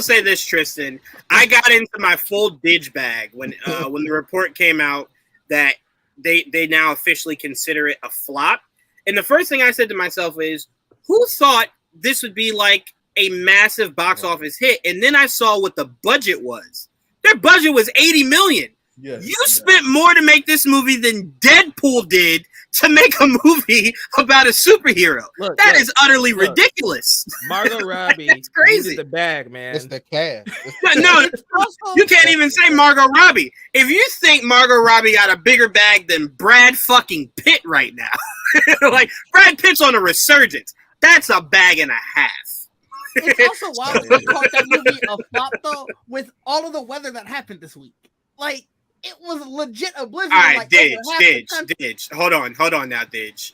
say this, Tristan. I got into my full Didge bag when the report came out that they now officially consider it a flop. And the first thing I said to myself is, who thought this would be like a massive box office hit? And then I saw what the budget was. Their budget was $80 million. Yes, you spent more to make this movie than Deadpool did to make a movie about a superhero. That is utterly ridiculous. Margot Robbie, that's crazy. The bag, man. It's the cast. No, you can't even say Margot Robbie. If you think Margot Robbie got a bigger bag than Brad fucking Pitt right now, like Brad Pitt's on a resurgence, that's a bag and a half. It's also wild to call that movie a flop though, with all of the weather that happened this week. Like, it was legit a blizzard. All right, like, Didge. Hold on now, Didge.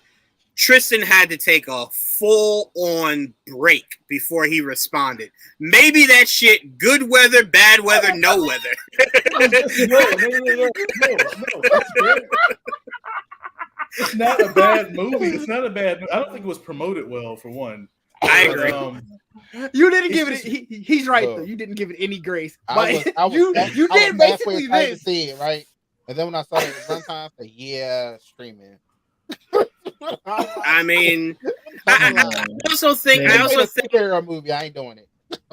Tristan had to take a full-on break before he responded. Maybe that shit, good weather, bad weather, no weather. No. It's not a bad movie. It's not a bad movie. I don't think it was promoted well, for one. I agree. You didn't give it. He's right though. You didn't give it any grace. You did basically this. See it, right? And then when I saw it sometimes, I said, "Yeah, streaming." I mean, I also think a movie. I ain't doing it.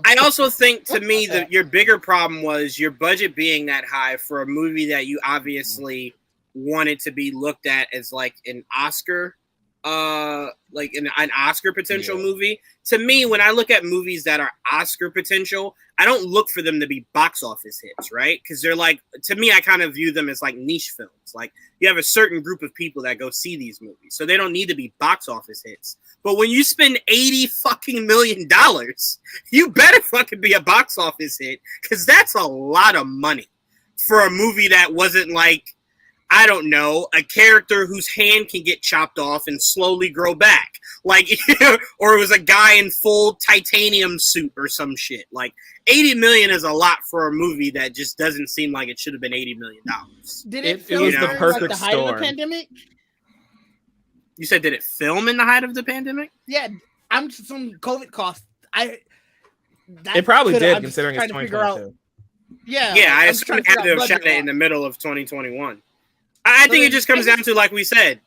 I also think, to me, that your bigger problem was your budget being that high for a movie that you obviously wanted to be looked at as like an Oscar like an Oscar potential movie. To me, when I look at movies that are Oscar potential, I don't look for them to be box office hits, right? Because they're like, to me, I kind of view them as like niche films. Like you have a certain group of people that go see these movies, so they don't need to be box office hits. But when you spend $80 million, you better fucking be a box office hit, because that's a lot of money for a movie that wasn't like, I don't know, a character whose hand can get chopped off and slowly grow back. Like, or it was a guy in full titanium suit or some shit. Like, 80 million is a lot for a movie that just doesn't seem like it should have been $80 million. Did it film was the perfect like the height storm of the pandemic? You said, did it film in the height of the pandemic? Yeah, I'm just some COVID cost. It probably did, considering it's 2022. Yeah, I assume it had to have shot it in the middle of 2021. I think it just comes down to, like we said,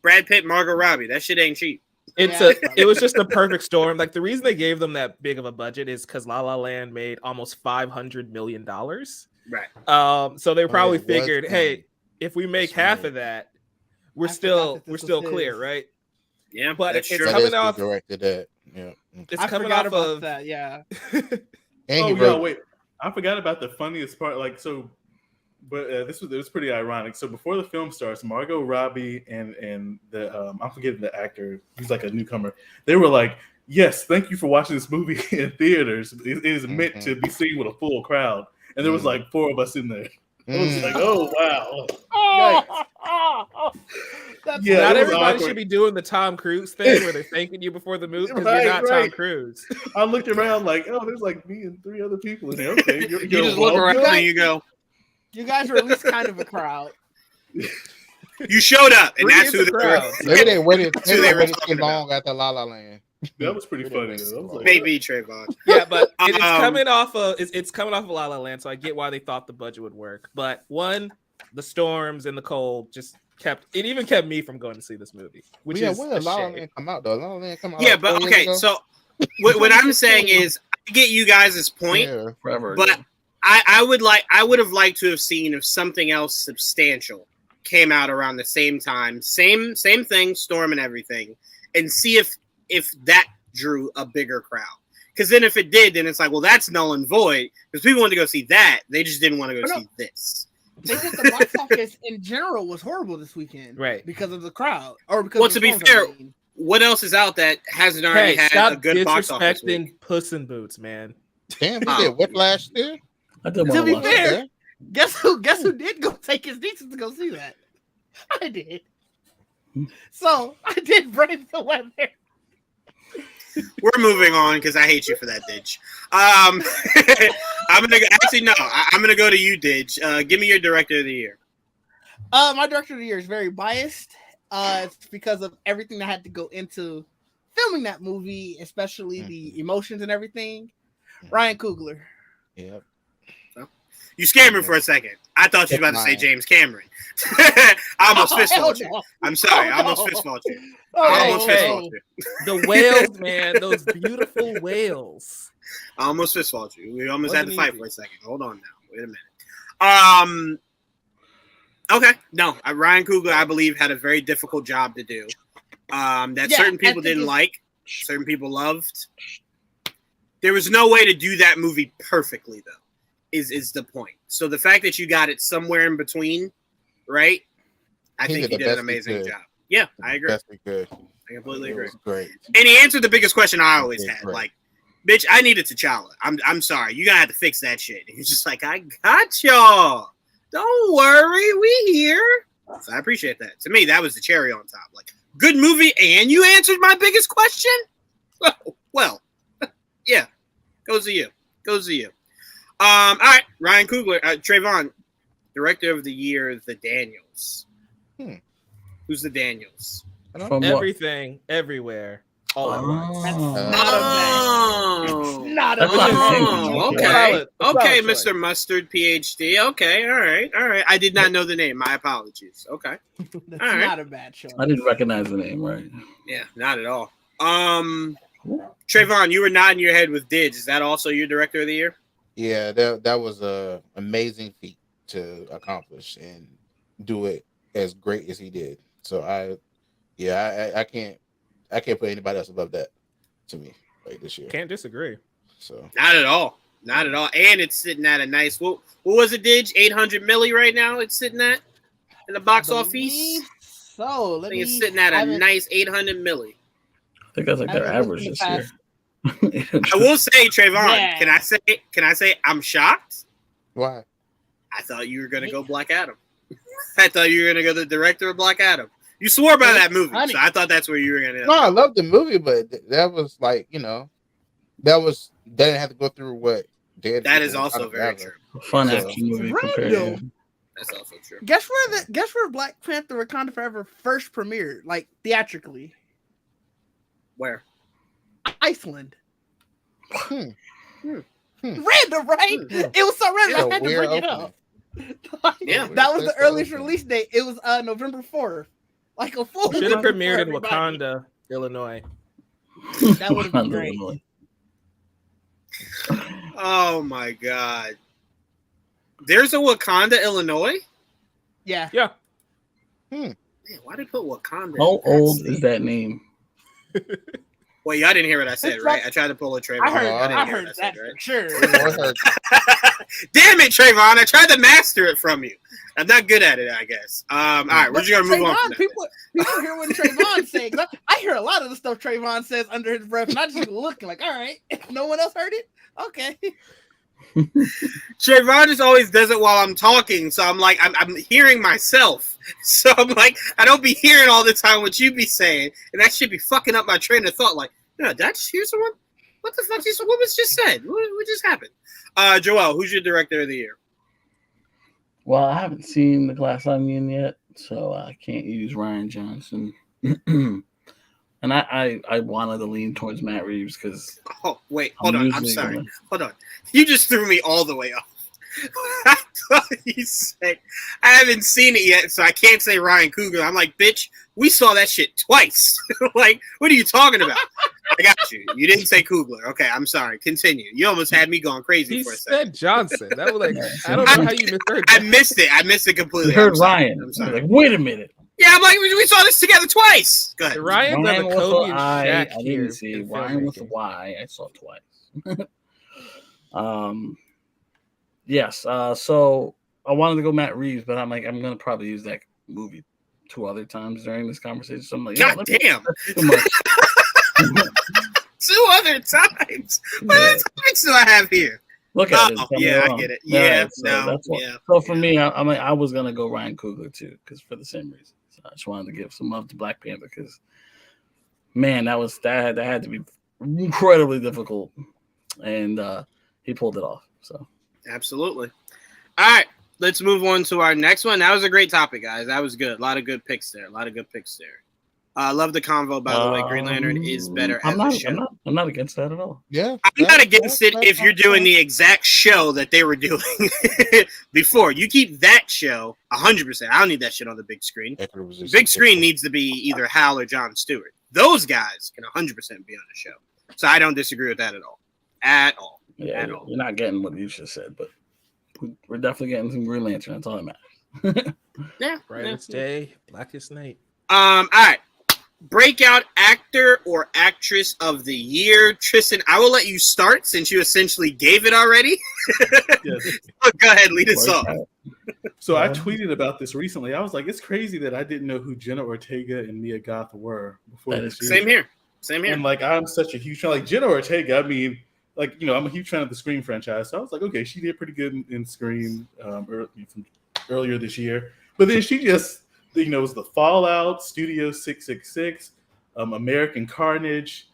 Brad Pitt, Margot Robbie. That shit ain't cheap. It was just a perfect storm. Like the reason they gave them that big of a budget is because La La Land made almost $500 million. Right. So they probably figured, hey, if we make half of that, we're still clear, right? Yeah, but it's true. coming off. Directed that. Yeah, it's coming off of that. Yeah. Wait. I forgot about the funniest part. Like so. But it was pretty ironic. So before the film starts, Margot Robbie and the I'm forgetting the actor, he's like a newcomer. They were like, "Yes, thank you for watching this movie in theaters. It is meant to be seen with a full crowd." And there was like 4 of us in there. It was like, "Oh wow!" Not everybody should be doing the Tom Cruise thing where they're thanking you before the movie because you're not Tom Cruise. I looked around like, "Oh, there's like me and 3 other people in there." Okay, you just look around and you go. You guys were at least kind of a crowd. You showed up, and that's who the crowd. Maybe they waited too long after La La Land. That was pretty funny. Maybe Trayvon. Yeah, but it's coming off of La La Land, so I get why they thought the budget would work. But one, the storms and the cold just kept me from going to see this movie. Which is when did La La Land come out though? La La Land come out. Yeah, but okay, so what I'm saying is, I get you guys' point, but I would have liked to have seen if something else substantial came out around the same time, same thing, storm and everything, and see if that drew a bigger crowd. Because then if it did, then it's like, well, that's null and void. Because people wanted to go see that, they just didn't want to go see this. They said the box office in general was horrible this weekend, right? Because of the crowd, or because. Well, to be fair, what else is out that hasn't already had a good box office week? Puss in Boots, man. Damn, we did Whiplash there. To be fair, guess who did go take his nieces to go see that? I did. So I did brave the weather. We're moving on because I hate you for that, Didge. I'm gonna go to you, Didge. Give me your director of the year. My director of the year is very biased. It's because of everything that had to go into filming that movie, especially the emotions and everything. Ryan Coogler. Yep. You scared me for a second. I thought you were about to say James Cameron. I almost fist fought you. I'm sorry. I almost fist fought you. The whales, man. Those beautiful whales. I almost fist fought you. We almost had to fight for a second. Hold on now. Wait a minute. Okay. No, Ryan Coogler, I believe, had a very difficult job to do. That certain people didn't like, certain people loved. There was no way to do that movie perfectly, though. Is the point. So the fact that you got it somewhere in between, right? I think he did an amazing job. Yeah, I agree. Good. I completely agree. Great. And he answered the biggest question I always had. Great. Like, bitch, I needed T'Challa. I'm sorry. You're gonna have to fix that shit. And he's just like, I got y'all. Don't worry, we here. So I appreciate that. To me, that was the cherry on top. Like, good movie, and you answered my biggest question? Well, yeah. Goes to you. All right, Ryan Coogler, Trayvon, director of the year, The Daniels. Who's The Daniels? Everything, everywhere, all at once. Not a bad. Okay, Mr. Mustard, PhD. Okay, all right. I did not know the name. My apologies. Okay, that's not a bad show. I didn't recognize the name, right? Yeah, not at all. Trayvon, you were nodding your head with Didge. Is that also your director of the year? Yeah, that was a amazing feat to accomplish and do it as great as he did. So Yeah, I can't put anybody else above that to me like this year. Can't disagree. So not at all. Not at all. And it's sitting at a nice what was it, Dig? 800 milli right now it's sitting at in the box office. So I think it's sitting at a nice 800 milli. I think that's like their average this year. I will say, Trayvon, can I say I'm shocked? Why? I thought you were gonna go Black Adam. I thought you were gonna go the director of Black Adam. You swore by that movie, so I thought that's where you were gonna. No, I love the movie, but that was like, that didn't have to go through what did. That is also very true. Fun action movie. That's also true. Guess where Black Panther: Wakanda Forever first premiered, like theatrically? Where? Iceland. Random, right? It was so random. I had to bring it up. Yeah, that was the earliest release date. It was November 4th. Like a full. Should have premiered in Wakanda, Illinois. That would have been great. Oh my God! There's a Wakanda, Illinois. Yeah. Yeah. Man, why did they put Wakanda? How old is that name? Well, y'all didn't hear what I said, right? I tried to pull a Trayvon. I heard that for sure. Damn it, Trayvon! I tried to master it from you. I'm not good at it, I guess. All right, we're just gonna move on. People hear what Trayvon says. I hear a lot of the stuff Trayvon says under his breath, and I just looking like, all right, no one else heard it. Okay. Trayvon just always does it while I'm talking, so I'm like, I'm hearing myself. So I'm like, I don't be hearing all the time what you be saying, and that should be fucking up my train of thought. Like, no, did I just hear someone? What the fuck? What was just said? What just happened? Joel, who's your director of the year? Well, I haven't seen The Glass Onion yet, so I can't use Rian Johnson. And I wanted to lean towards Matt Reeves because. Oh wait, hold on. I'm sorry. Hold on. You just threw me all the way off. I thought you said I haven't seen it yet, so I can't say Ryan Coogler. I'm like, bitch, we saw that shit twice. Like, what are you talking about? I got you. You didn't say Coogler. Okay, I'm sorry. Continue. You almost had me going crazy for a second. He said Johnson. That was like, I don't know how you misheard that. I missed it. I missed it completely. You heard Ryan. I'm sorry. Like, wait a minute. Yeah, I'm like, we saw this together twice. Go ahead. Ryan with a Kobe and Shaq I didn't see Ryan with a Y. I saw twice. Yes. So I wanted to go Matt Reeves, but I'm like, I'm gonna probably use that movie 2 other times during this conversation. So I'm like, God damn. 2 other times. What other times do I have here? Look at it. Yeah, I get it. Yeah, So for me, I'm like, I was gonna go Ryan Coogler too, because for the same reason. So I just wanted to give some love to Black Panther because, man, that had to be incredibly difficult, and he pulled it off. So absolutely. All right, let's move on to our next one. That was a great topic, guys. That was good. A lot of good picks there. I love the convo, by the way. Green Lantern is better as a show. I'm not against that at all. Yeah. I'm not against it if you're doing the exact show that they were doing before. You keep that show 100%. I don't need that shit on the big screen. The big screen needs to be either Hal or Jon Stewart. Those guys can 100% be on the show. So I don't disagree with that at all. Yeah, you're not getting what you just said, but we're definitely getting some Green Lantern. That's all that matters. Yeah. Brightest day, blackest night. All right. Breakout actor or actress of the year. Tristan, I will let you start since you essentially gave it already. Yes. Go ahead, lead us off. So I tweeted about this recently. I was like, it's crazy that I didn't know who Jenna Ortega and Mia Goth were before this year. Same here. And like, I'm such a huge fan. Like Jenna Ortega, I mean, like, I'm a huge fan of the Scream franchise. So I was like, okay, she did pretty good in Scream earlier this year. But then she just, it was the Fallout, Studio 666, American Carnage,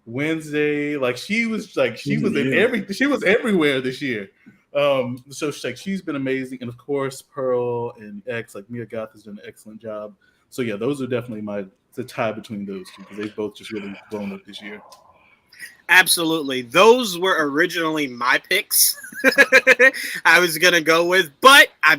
Wednesday. Like she was everywhere this year. So she's been amazing, and of course Pearl and X, like Mia Goth has done an excellent job. So yeah, those are definitely the tie between those two because they've both just really blown up this year. Absolutely. Those were originally my picks. I was gonna go with, but I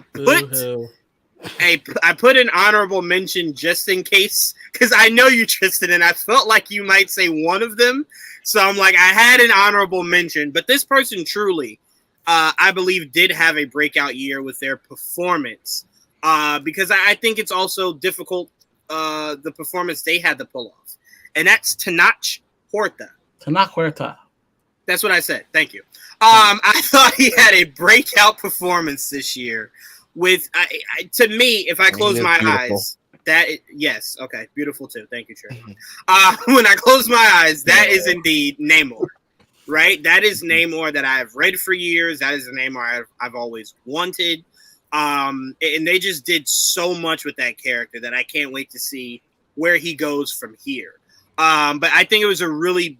put an honorable mention just in case, because I know you, Tristan, and I felt like you might say one of them. So I'm like, I had an honorable mention, but this person truly, I believe, did have a breakout year with their performance. Because I think it's also difficult the performance they had to pull off, and that's Tenoch Huerta. Tenoch Huerta. That's what I said. Thank you. I thought he had a breakout performance this year. With to me, if I close my eyes, yes, okay, beautiful too. Thank you, Trey. When I close my eyes, that is indeed Namor, right? That is Namor that I've read for years. That is the Namor I've always wanted. And they just did so much with that character that I can't wait to see where he goes from here. But I think it was a really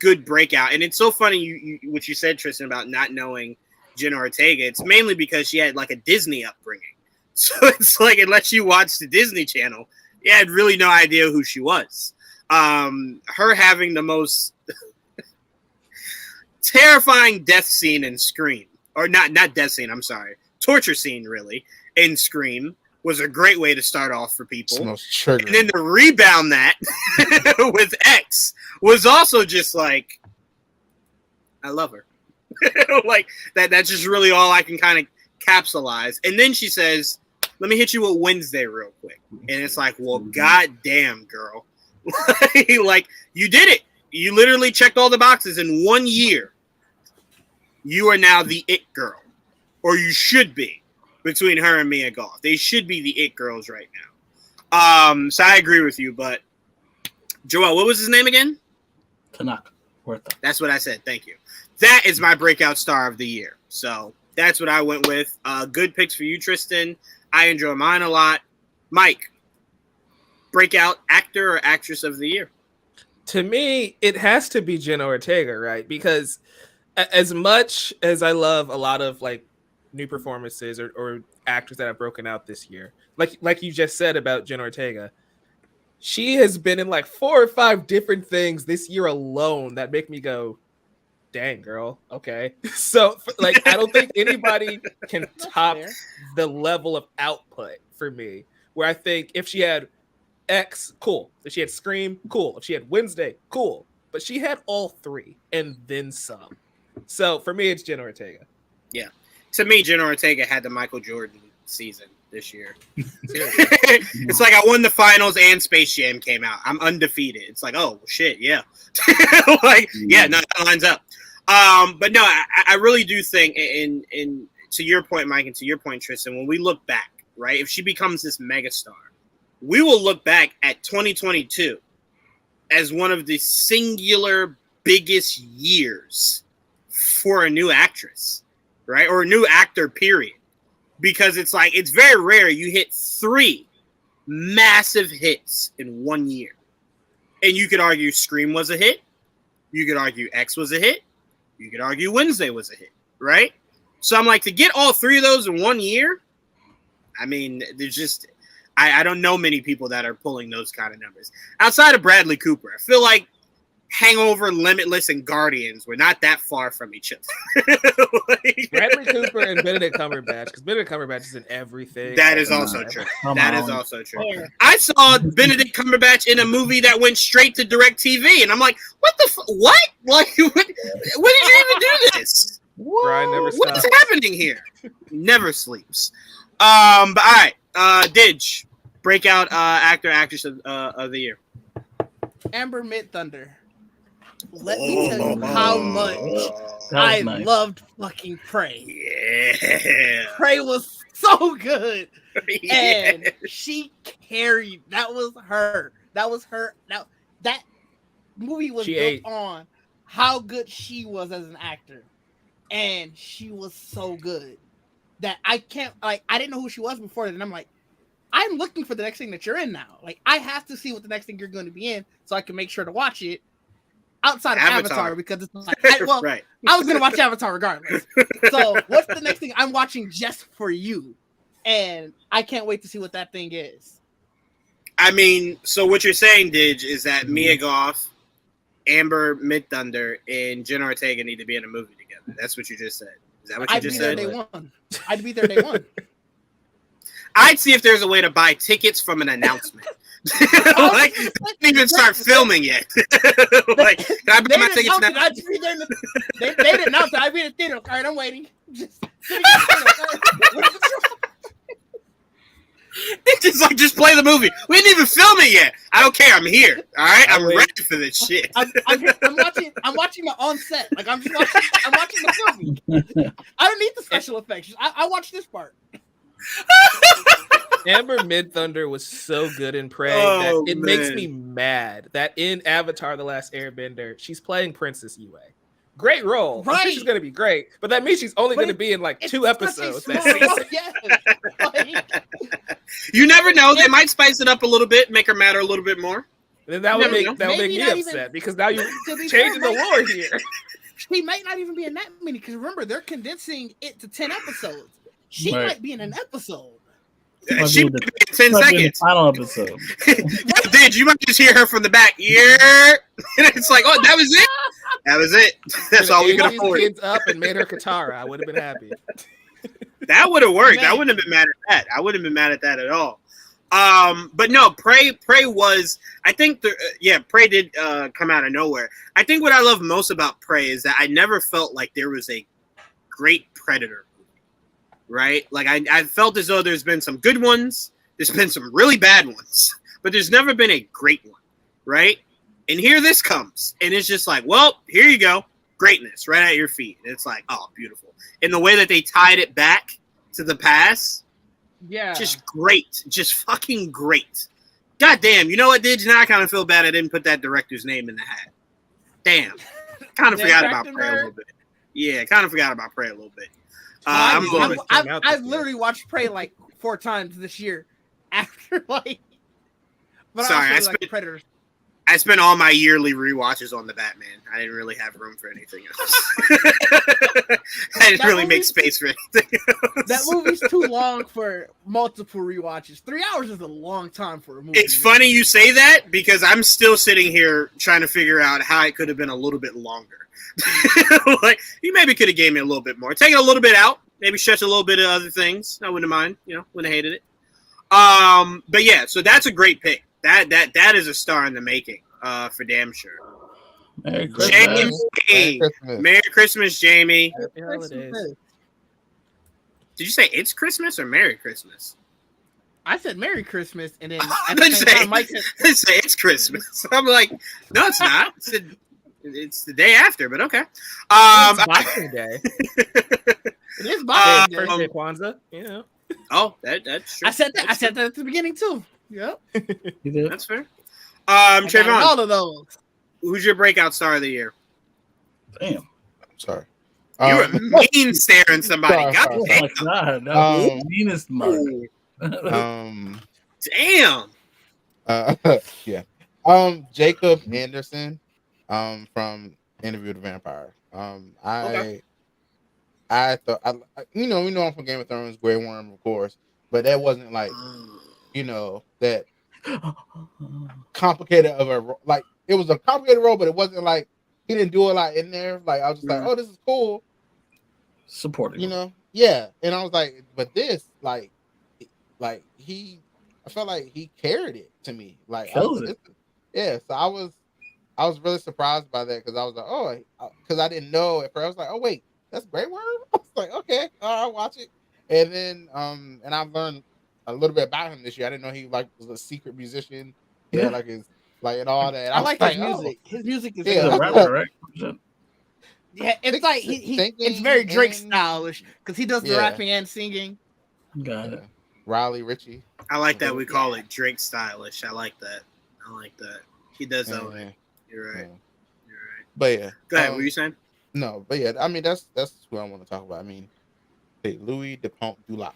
good breakout. And it's so funny you what you said, Tristan, about not knowing Jenna Ortega. It's mainly because she had like a Disney upbringing. So it's like, unless you watch the Disney Channel, you had really no idea who she was. Her having the most terrifying death scene in Scream, or not death scene, I'm sorry, torture scene really in Scream was a great way to start off for people. And then to rebound that with X was also just like, I love her. Like that's just really all I can kind of capsulize. And then she says, let me hit you with Wednesday real quick. And it's like, well, goddamn, girl. Like, you did it. You literally checked all the boxes in 1 year. You are now the it girl. Or you should be, between her and Mia Goth. They should be the it girls right now. So I agree with you, but Joel, what was his name again? Tenoch Huerta. That's what I said. Thank you. That is my breakout star of the year. So that's what I went with. Good picks for you, Tristan. I enjoy mine a lot. Mike, breakout actor or actress of the year? To me, it has to be Jenna Ortega, right? Because as much as I love a lot of like new performances or actors that have broken out this year, like you just said about Jenna Ortega, she has been in like 4 or 5 different things this year alone that make me go, dang, girl. Okay. So like, I don't think anybody can top the level of output for me, where I think if she had X, cool. If she had Scream, cool. If she had Wednesday, cool. But she had all 3 and then some. So for me, it's Jenna Ortega. Yeah. To me, Jenna Ortega had the Michael Jordan season this year. It's like I won the finals and Space Jam came out. I'm undefeated. It's like, oh, shit, yeah. Like, yeah, no, that lines up. But no, I really do think, and to your point, Mike, and to your point, Tristan, when we look back, right, if she becomes this megastar, we will look back at 2022 as one of the singular biggest years for a new actress, right, or a new actor, period. Because it's like, it's very rare you hit 3 massive hits in 1 year. And you could argue Scream was a hit. You could argue X was a hit. You could argue Wednesday was a hit, right? So I'm like, to get all 3 of those in 1 year, I mean, there's just, I don't know many people that are pulling those kind of numbers. Outside of Bradley Cooper, I feel like Hangover, Limitless, and Guardians were not that far from each other. Like, Bradley Cooper and Benedict Cumberbatch, because Benedict Cumberbatch is in everything. That is also true. That is also true. I saw Benedict Cumberbatch in a movie that went straight to DirecTV, and I'm like, what the what? Like, when did you even do this? Brian never stops. What's happening here? Never sleeps. But all right, Didge, breakout actor, actress of the year. Amber Mid-Thunder. Let me tell you how much I loved fucking Prey. Yeah. Prey was so good. Yeah. And she carried. That was her. Now, that movie was built on how good she was as an actor. And she was so good that I didn't know who she was before. And I'm like, I'm looking for the next thing that you're in now. Like, I have to see what the next thing you're going to be in so I can make sure to watch it outside of Avatar because it's like, right. I was going to watch Avatar regardless. So what's the next thing I'm watching just for you? And I can't wait to see what that thing is. I mean, so what you're saying, Didge, is that Mia Goth, Amber Mid-Thunder, and Jenna Ortega need to be in a movie together. That's what you just said. Is that what you just said? I'd be there day one. I'd see if there's a way to buy tickets from an announcement. Like, didn't even start filming yet. Like, can I buy my tickets now? They didn't announce it. I'd be in the theater. All right, I'm waiting. Just just play the movie. We didn't even film it yet. I don't care. I'm here. All right, I'm ready for this shit. I'm watching the on set. Like I'm watching the movie. I don't need the special effects. I watch this part. Amber Mid-Thunder was so good in Prey that it makes me mad that in Avatar: The Last Airbender, she's playing Princess Yue. Great role. Right. I'm sure she's going to be great, but that means she's only going to be in like 2 episodes. You never know. They might spice it up a little bit, make her matter a little bit more. And then that would make me upset because now you're changing the lore here. She might not even be in that many because remember, they're condensing it to 10 episodes. She might be in an episode. She might be in 10 seconds. Final episode. Dude, you might just hear her from the back. Yeah. And it's like, oh, that was it? That was it. That's all we could afford. Kids up and made her Katara. I would have been happy. That would have worked. I wouldn't have been mad at that. I wouldn't have been mad at that at all. But no, Prey was, I think, Prey did come out of nowhere. I think what I love most about Prey is that I never felt like there was a great Predator movie, right? Like I felt as though there's been some good ones, there's been some really bad ones, but there's never been a great one, right? And here this comes, and it's just like, well, here you go, greatness right at your feet. And it's like, oh, beautiful. And the way that they tied it back to the past, just great, just fucking great. God damn, you know what, Didge? Now I kind of feel bad I didn't put that director's name in the hat. Damn, kind of forgot about Prey a little bit. Yeah, kind of forgot about Prey a little bit. I've literally watched Prey like 4 times this year. After like, but sorry, I spent all my yearly rewatches on the Batman. I didn't really have room for anything else. I didn't really make space for anything else. That movie's too long for multiple rewatches. 3 hours is a long time for a movie. It's funny you say that because I'm still sitting here trying to figure out how it could have been a little bit longer. Like, you maybe could have gave me a little bit more. Take it a little bit out. Maybe stretch a little bit of other things. I wouldn't mind. Wouldn't have hated it. But yeah, so that's a great pick. That is a star in the making, for damn sure. Merry Christmas. Merry Christmas, Jamie. Happy holidays. Did you say it's Christmas or Merry Christmas? I said Merry Christmas, and then Mike said it's Christmas. I'm like, no, it's not. It's the day after, but okay. It's Boxing Day. It is Boxing Day. First day Kwanzaa. Oh, that's true. I said that at the beginning too. Yep. You did. That's fair. Trayvon, all of those. Who's your breakout star of the year? Damn. Sorry. You were mean staring somebody. God, no. Meanest mug. Damn. Yeah. Jacob Anderson, from Interview with the Vampire. I thought, we know him from Game of Thrones, Grey Worm, of course, but that wasn't like, that complicated of a like. It was a complicated role, but it wasn't like he didn't do a lot in there. Like I was just like, oh, this is cool, supporting, yeah. And I was like, but this, like he, I felt like he carried it to me, like, yeah. So I was really surprised by that because I was like, oh, because I didn't know at first. I was like, oh wait, that's Grey Worm. I was like, okay, all right, I'll watch it. And then and I've learned a little bit about him this year. I didn't know he was a secret musician. Yeah, like his and all that. I like his music. His music is a rapper, right? Yeah, it's like it's very Drake stylish because he does the rapping and singing. Got it. Riley Ritchie. I like that we call it Drake stylish. I like that. He does own it. You're right. But yeah, go ahead. What were you saying? No, but yeah, I mean that's what I want to talk about. I mean, Louis Dupont Dulac.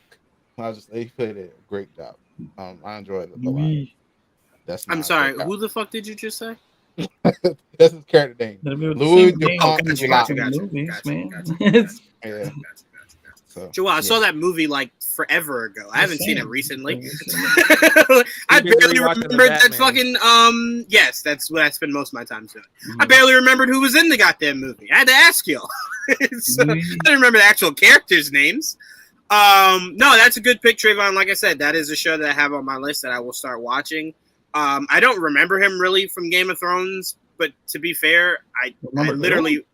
He played a great job. I enjoyed it a lot. I'm sorry. Who the fuck did you just say? That's his character name. Louis Dupont Dulac. Yeah. Joel, I saw that movie like forever ago. I haven't seen it recently. I barely remembered that fucking yes, that's what I spend most of my time doing. I barely remembered who was in the goddamn movie. I had to ask y'all. So, I didn't remember the actual characters' names. No, that's a good pick, Trayvon. Like I said, that is a show that I have on my list that I will start watching. I don't remember him really from Game of Thrones, but to be fair, I literally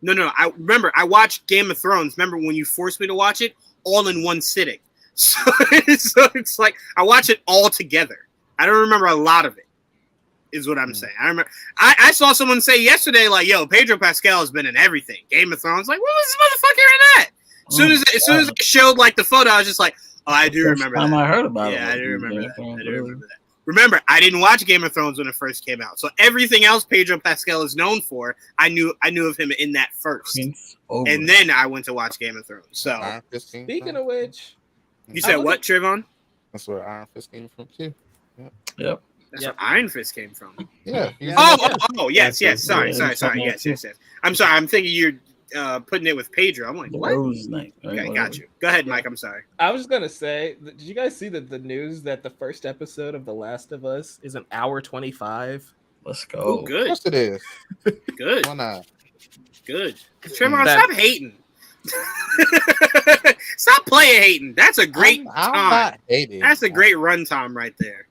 I remember I watched Game of Thrones. Remember when you forced me to watch it all in one sitting? So it's like I watch it all together. I don't remember a lot of it. Is what I'm saying. I remember I saw someone say yesterday, like, "Yo, Pedro Pascal has been in everything." Game of Thrones. Like, what was this motherfucker in that? As soon as it showed like the photo, I was just like, "Oh, I do remember that." I heard about it. Yeah, I do remember that. I do remember that. Remember, I didn't watch Game of Thrones when it first came out, so everything else Pedro Pascal is known for, I knew of him in that first, and then I went to watch Game of Thrones. So, speaking of which, you said what, Trayvon? That's where Iron Fist came from too. Yep. That's where Iron Fist came from. Yeah. Oh, yes. Sorry. Yes. I'm sorry. I'm thinking you're putting it with Pedro. I'm like, what? Night, right? Okay, got you. Go ahead, Mike. I'm sorry. I was just gonna say, did you guys see the news that the first episode of The Last of Us is an hour 25? Let's go. Oh, good. Of course it is. Good. Why not? Good. Trevor, stop hating. Stop playing hating. That's a great I'm time. not hating. That's a great runtime right there.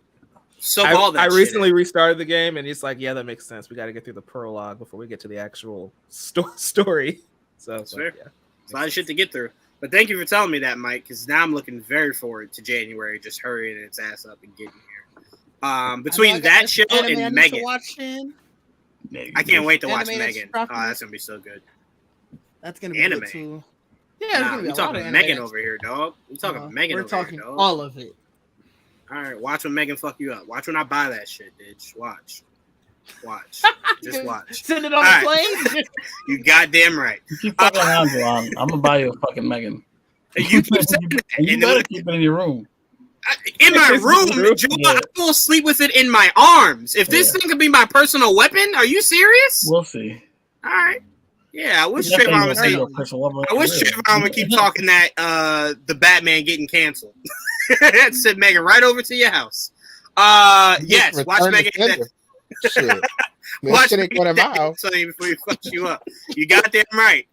So I recently restarted the game, and it's like, yeah, that makes sense. We got to get through the prologue before we get to the actual story. So that's fair. Yeah, it's a lot of shit to get through. But thank you for telling me that, Mike, because now I'm looking very forward to January, just hurrying its ass up and getting here. Between that show and Megan, I can't wait to watch Megan. Oh, that's gonna be so good. That's gonna be anime good too. Yeah, we're talking Megan over here, dog. We're talking Megan. We're talking all of it. All right, watch when Megan fuck you up. Watch when I buy that shit, bitch. Watch. Just watch. Send it on the plane. You goddamn right. You keep fucking around, Ron. I'm gonna buy you a fucking Megan. You keep saying that. You better keep it in your room. In my room, Joe, I will sleep with it in my arms. If this thing could be my personal weapon, are you serious? We'll see. All right. Yeah, I wish Trayvon would say. I wish Trayvon would keep talking that the Batman getting canceled. Send Megan right over to your house. Yes, watch Megan. Shit. Watch it ain't going to my house. Before he fucks you up. You goddamn right.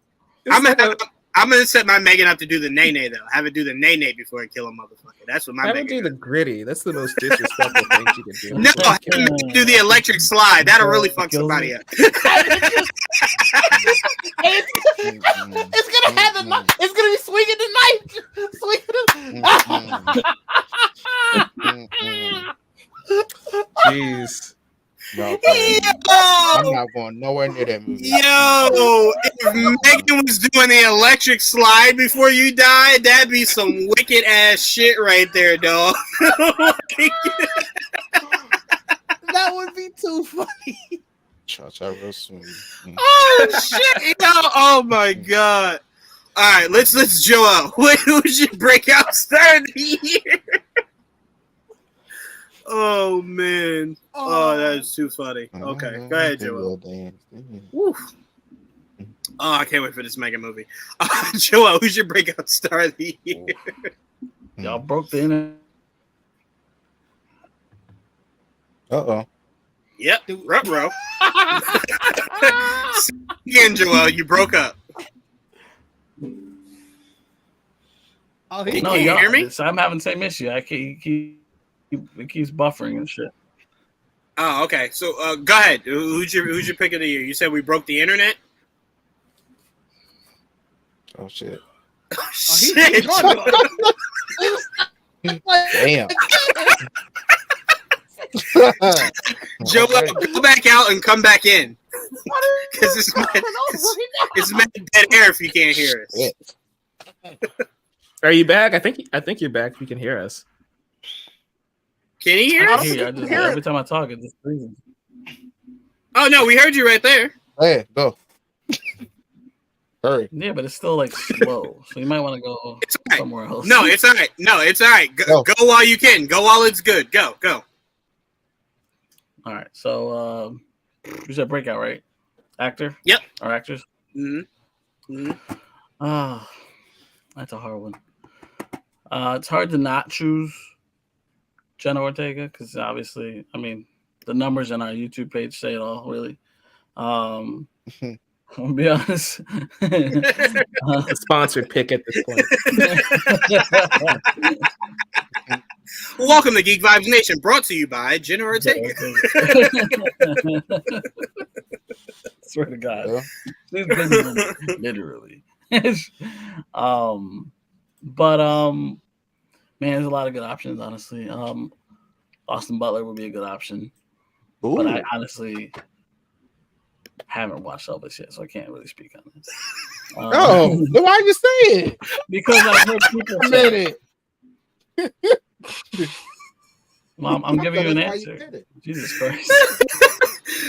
I'm gonna set my Megan up to do the nay though. Have it do the nay before I kill a motherfucker. That's what my Megan do the gritty. That's the most disrespectful thing you can do. No, do the electric slide. That'll really fuck somebody up. It's gonna have the. It's gonna be swinging the knife. Jeez. No, I'm not going nowhere near that movie. Yo, if Megan was doing the electric slide before you died, that'd be some wicked ass shit right there, dog. That would be too funny. Cha-cha real soon. Oh shit! Yo, oh my god! All right, let's Joel. Who's your breakout star of the year? Oh man! Oh, that is too funny. Okay, go ahead, Joel. Oh, I can't wait for this mega movie. Joel, who's your breakout star of the year? Y'all broke the internet. Yep, ruh-roh. Again, Joel, you broke up. Oh, you can't hear me? So I'm having the same issue. It keeps buffering and shit. Oh, okay. So go ahead. Who's your pick of the year? You said we broke the internet? Oh shit. Oh, shit. Damn. Joe, go back out and come back in. Because it's meant dead air if you can't hear us. Are you back? I think you're back. You can hear us. Can you hear us? Every time I talk, it's just freezing. Oh no, we heard you right there. Hey, go. Hurry. Yeah, but it's still like slow, so you might want to go somewhere else. No, it's all right. Go while you can. Go while it's good. Go. All right. So you said breakout, right? Actor? Yep. Or actors? Mm-hmm. That's a hard one. It's hard to not choose Jenna Ortega because obviously, I mean, the numbers on our YouTube page say it all, really. I'm gonna be honest. A sponsored pick at this point. Welcome to Geek Vibes Nation, brought to you by Jenna Ortega. Swear to God, literally. But Man, there's a lot of good options, honestly. Austin Butler would be a good option. Ooh. But I honestly haven't watched Elvis yet, so I can't really speak on this. Then why you say it? Because I've heard people say it. Mom, I'm giving you an answer. Jesus Christ.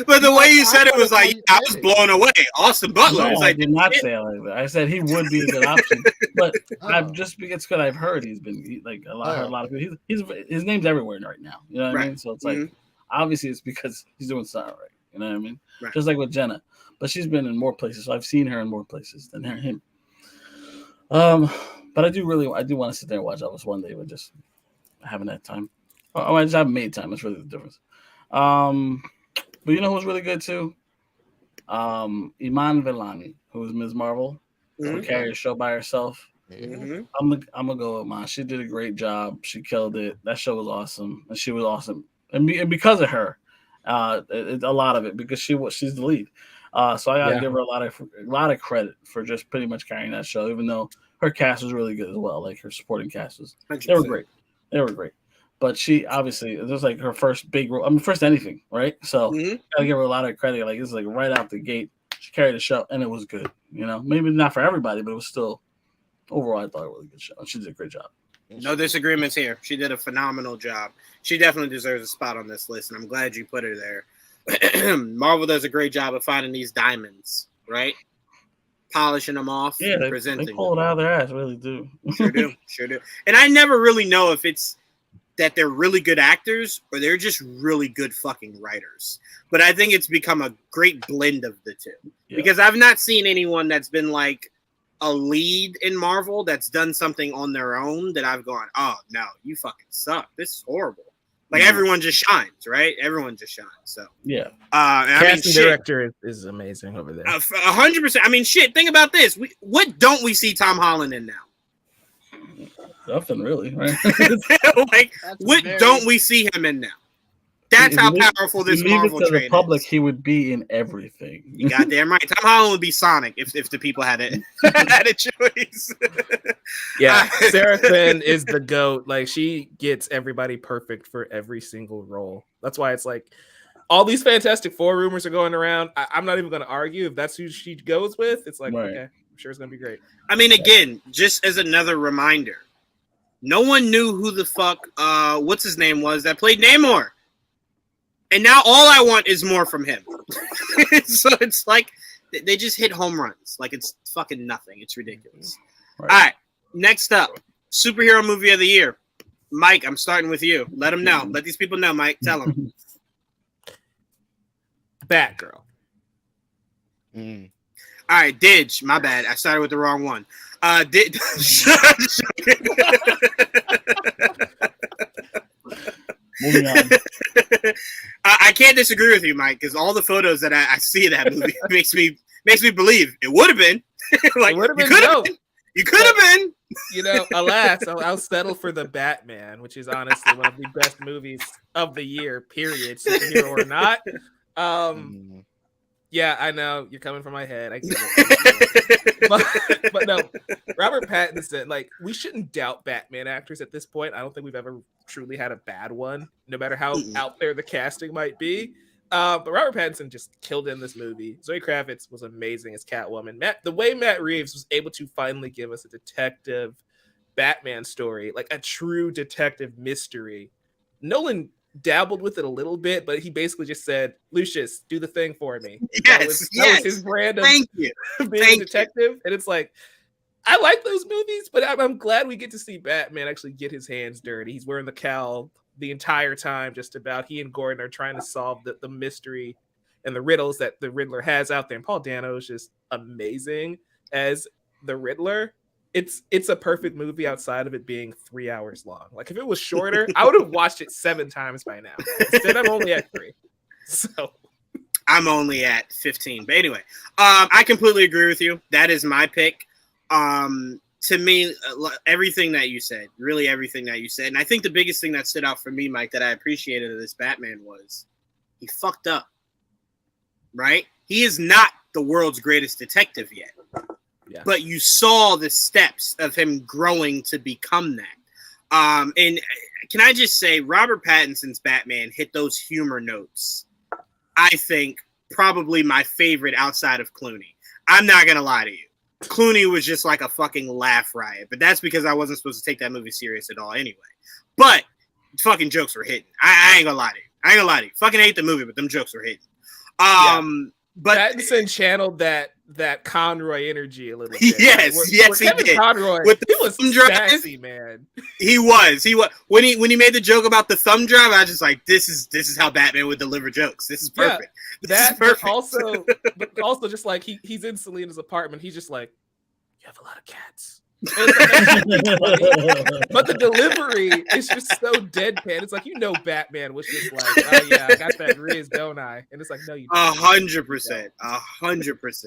But the way you said it was like, I was blown away. Austin Butler. No, I did not say it like that. I said he would be a good option. But I've just it's good. I've heard he's been like a lot of people. His name's everywhere right now. You know what I mean? So it's like, obviously it's because he's doing something right. You know what I mean? Right. Just like with Jenna. But she's been in more places. So I've seen her in more places than him. But I do want to sit there and watch Elvis one day, but just I haven't had time. I just haven't made time. That's really the difference. But you know who's really good too? Iman Vellani, who was Ms. Marvel, who carried a show by herself. I'm gonna go with Iman. She did a great job. She killed it. That show was awesome, and she was awesome. And because of her, a lot of it because she's the lead. So I gotta give her a lot of credit for just pretty much carrying that show, even though her cast was really good as well. Like her supporting cast was, they were great. But she obviously it was like her first big role. I mean, first anything, right? So I gotta give her a lot of credit. Like it's like right out the gate, she carried the show, and it was good. You know, maybe not for everybody, but it was still overall. I thought it was a really good show. She did a great job. No disagreements here. She did a phenomenal job. She definitely deserves a spot on this list, and I'm glad you put her there. Marvel does a great job of finding these diamonds, right? Polishing them off, and presenting. They pull it out of their ass, really do. Sure do. And I never really know if it's that they're really good actors or they're just really good fucking writers. But I think it's become a great blend of the two. Yeah. Because I've not seen anyone that's been like a lead in Marvel that's done something on their own that I've gone, oh, no, you fucking suck. This is horrible. Like, everyone just shines, right? Everyone just shines. So, yeah. Casting director is amazing over there. 100%. I mean, shit, think about this. What don't we see Tom Holland in now? Nothing really, right? Like, what don't we see him in now? That's how powerful this Marvel train is. The public, he would be in everything. You goddamn right. Tom Holland would be Sonic if the people had a choice. Yeah, Sarah Finn is the GOAT. Like, she gets everybody perfect for every single role. That's why it's like all these Fantastic Four rumors are going around. I'm not even going to argue if that's who she goes with. It's like, okay, I'm sure it's going to be great. I mean, again, just as another reminder, no one knew who the fuck, what's his name was that played Namor. And now all I want is more from him. So it's like they just hit home runs. Like it's fucking nothing. It's ridiculous. Right. All right. Next up, superhero movie of the year. Mike, I'm starting with you. Let them know. Let these people know, Mike. Tell them. Batgirl. All right, Didge. My bad. I started with the wrong one. Moving on. I can't disagree with you, Mike, because all the photos that I see of that movie makes me believe it would have been. Like, you could have been. You know, alas, I'll settle for the Batman, which is honestly one of the best movies of the year, period, superhero or not. Yeah, I know you're coming from my head. I get it. but no, Robert Pattinson. Like, we shouldn't doubt Batman actors at this point. I don't think we've ever truly had a bad one, no matter how out there the casting might be. But Robert Pattinson just killed in this movie. Zoe Kravitz was amazing as Catwoman. The way Matt Reeves was able to finally give us a detective Batman story, like a true detective mystery. Nolan dabbled with it a little bit, but he basically just said, Lucius, do the thing for me. That was his brand of being a detective. And it's like, I like those movies, but I'm glad we get to see Batman actually get his hands dirty. He's wearing the cowl the entire time, just about. He and Gordon are trying to solve the mystery and the riddles that the Riddler has out there. And Paul Dano is just amazing as the Riddler. It's a perfect movie outside of it being 3 hours long. Like, if it was shorter, I would have watched it 7 times by now. Instead, I'm only at 3. So I'm only at 15. But anyway, I completely agree with you. That is my pick. To me, everything that you said, really everything that you said. And I think the biggest thing that stood out for me, Mike, that I appreciated of this Batman was he fucked up, right? He is not the world's greatest detective yet. Yeah. But you saw the steps of him growing to become that. And can I just say, Robert Pattinson's Batman hit those humor notes. I think probably my favorite outside of Clooney. I'm not gonna lie to you. Clooney was just like a fucking laugh riot, but that's because I wasn't supposed to take that movie serious at all anyway. But fucking jokes were hitting. I ain't gonna lie to you. Fucking hate the movie, but them jokes were hitting. But Pattinson channeled that Conroy energy a little bit. Yes, he did. Conroy, he was sassy, man. He was. When he made the joke about the thumb drive, I was just like, this is how Batman would deliver jokes. This is perfect. This is perfect. But also just like he's in Selina's apartment, he's just like, you have a lot of cats. But the delivery is just so deadpan. It's like, Batman was just like, oh yeah, I got that riz, don't I? And it's like, no, you don't. 100%. 100%.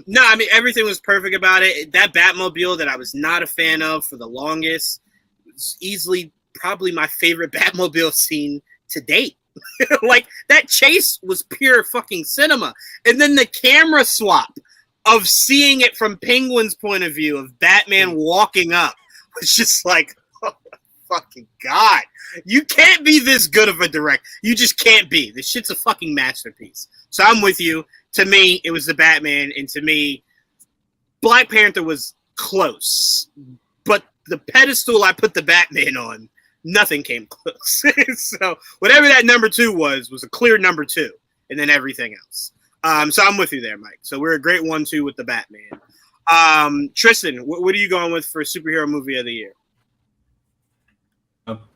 No, I mean, everything was perfect about it. That Batmobile that I was not a fan of for the longest was easily probably my favorite Batmobile scene to date. Like, that chase was pure fucking cinema. And then the camera swap of seeing it from Penguin's point of view of Batman walking up was just like, oh my fucking God. You can't be this good of a director. You just can't be. This shit's a fucking masterpiece. So I'm with you. To me, it was the Batman, and to me, Black Panther was close. But the pedestal I put the Batman on, nothing came close. So whatever that number 2 was a clear number 2, and then everything else. So I'm with you there, Mike. So we're a great 1-2 with the Batman. Tristan, what are you going with for superhero movie of the year?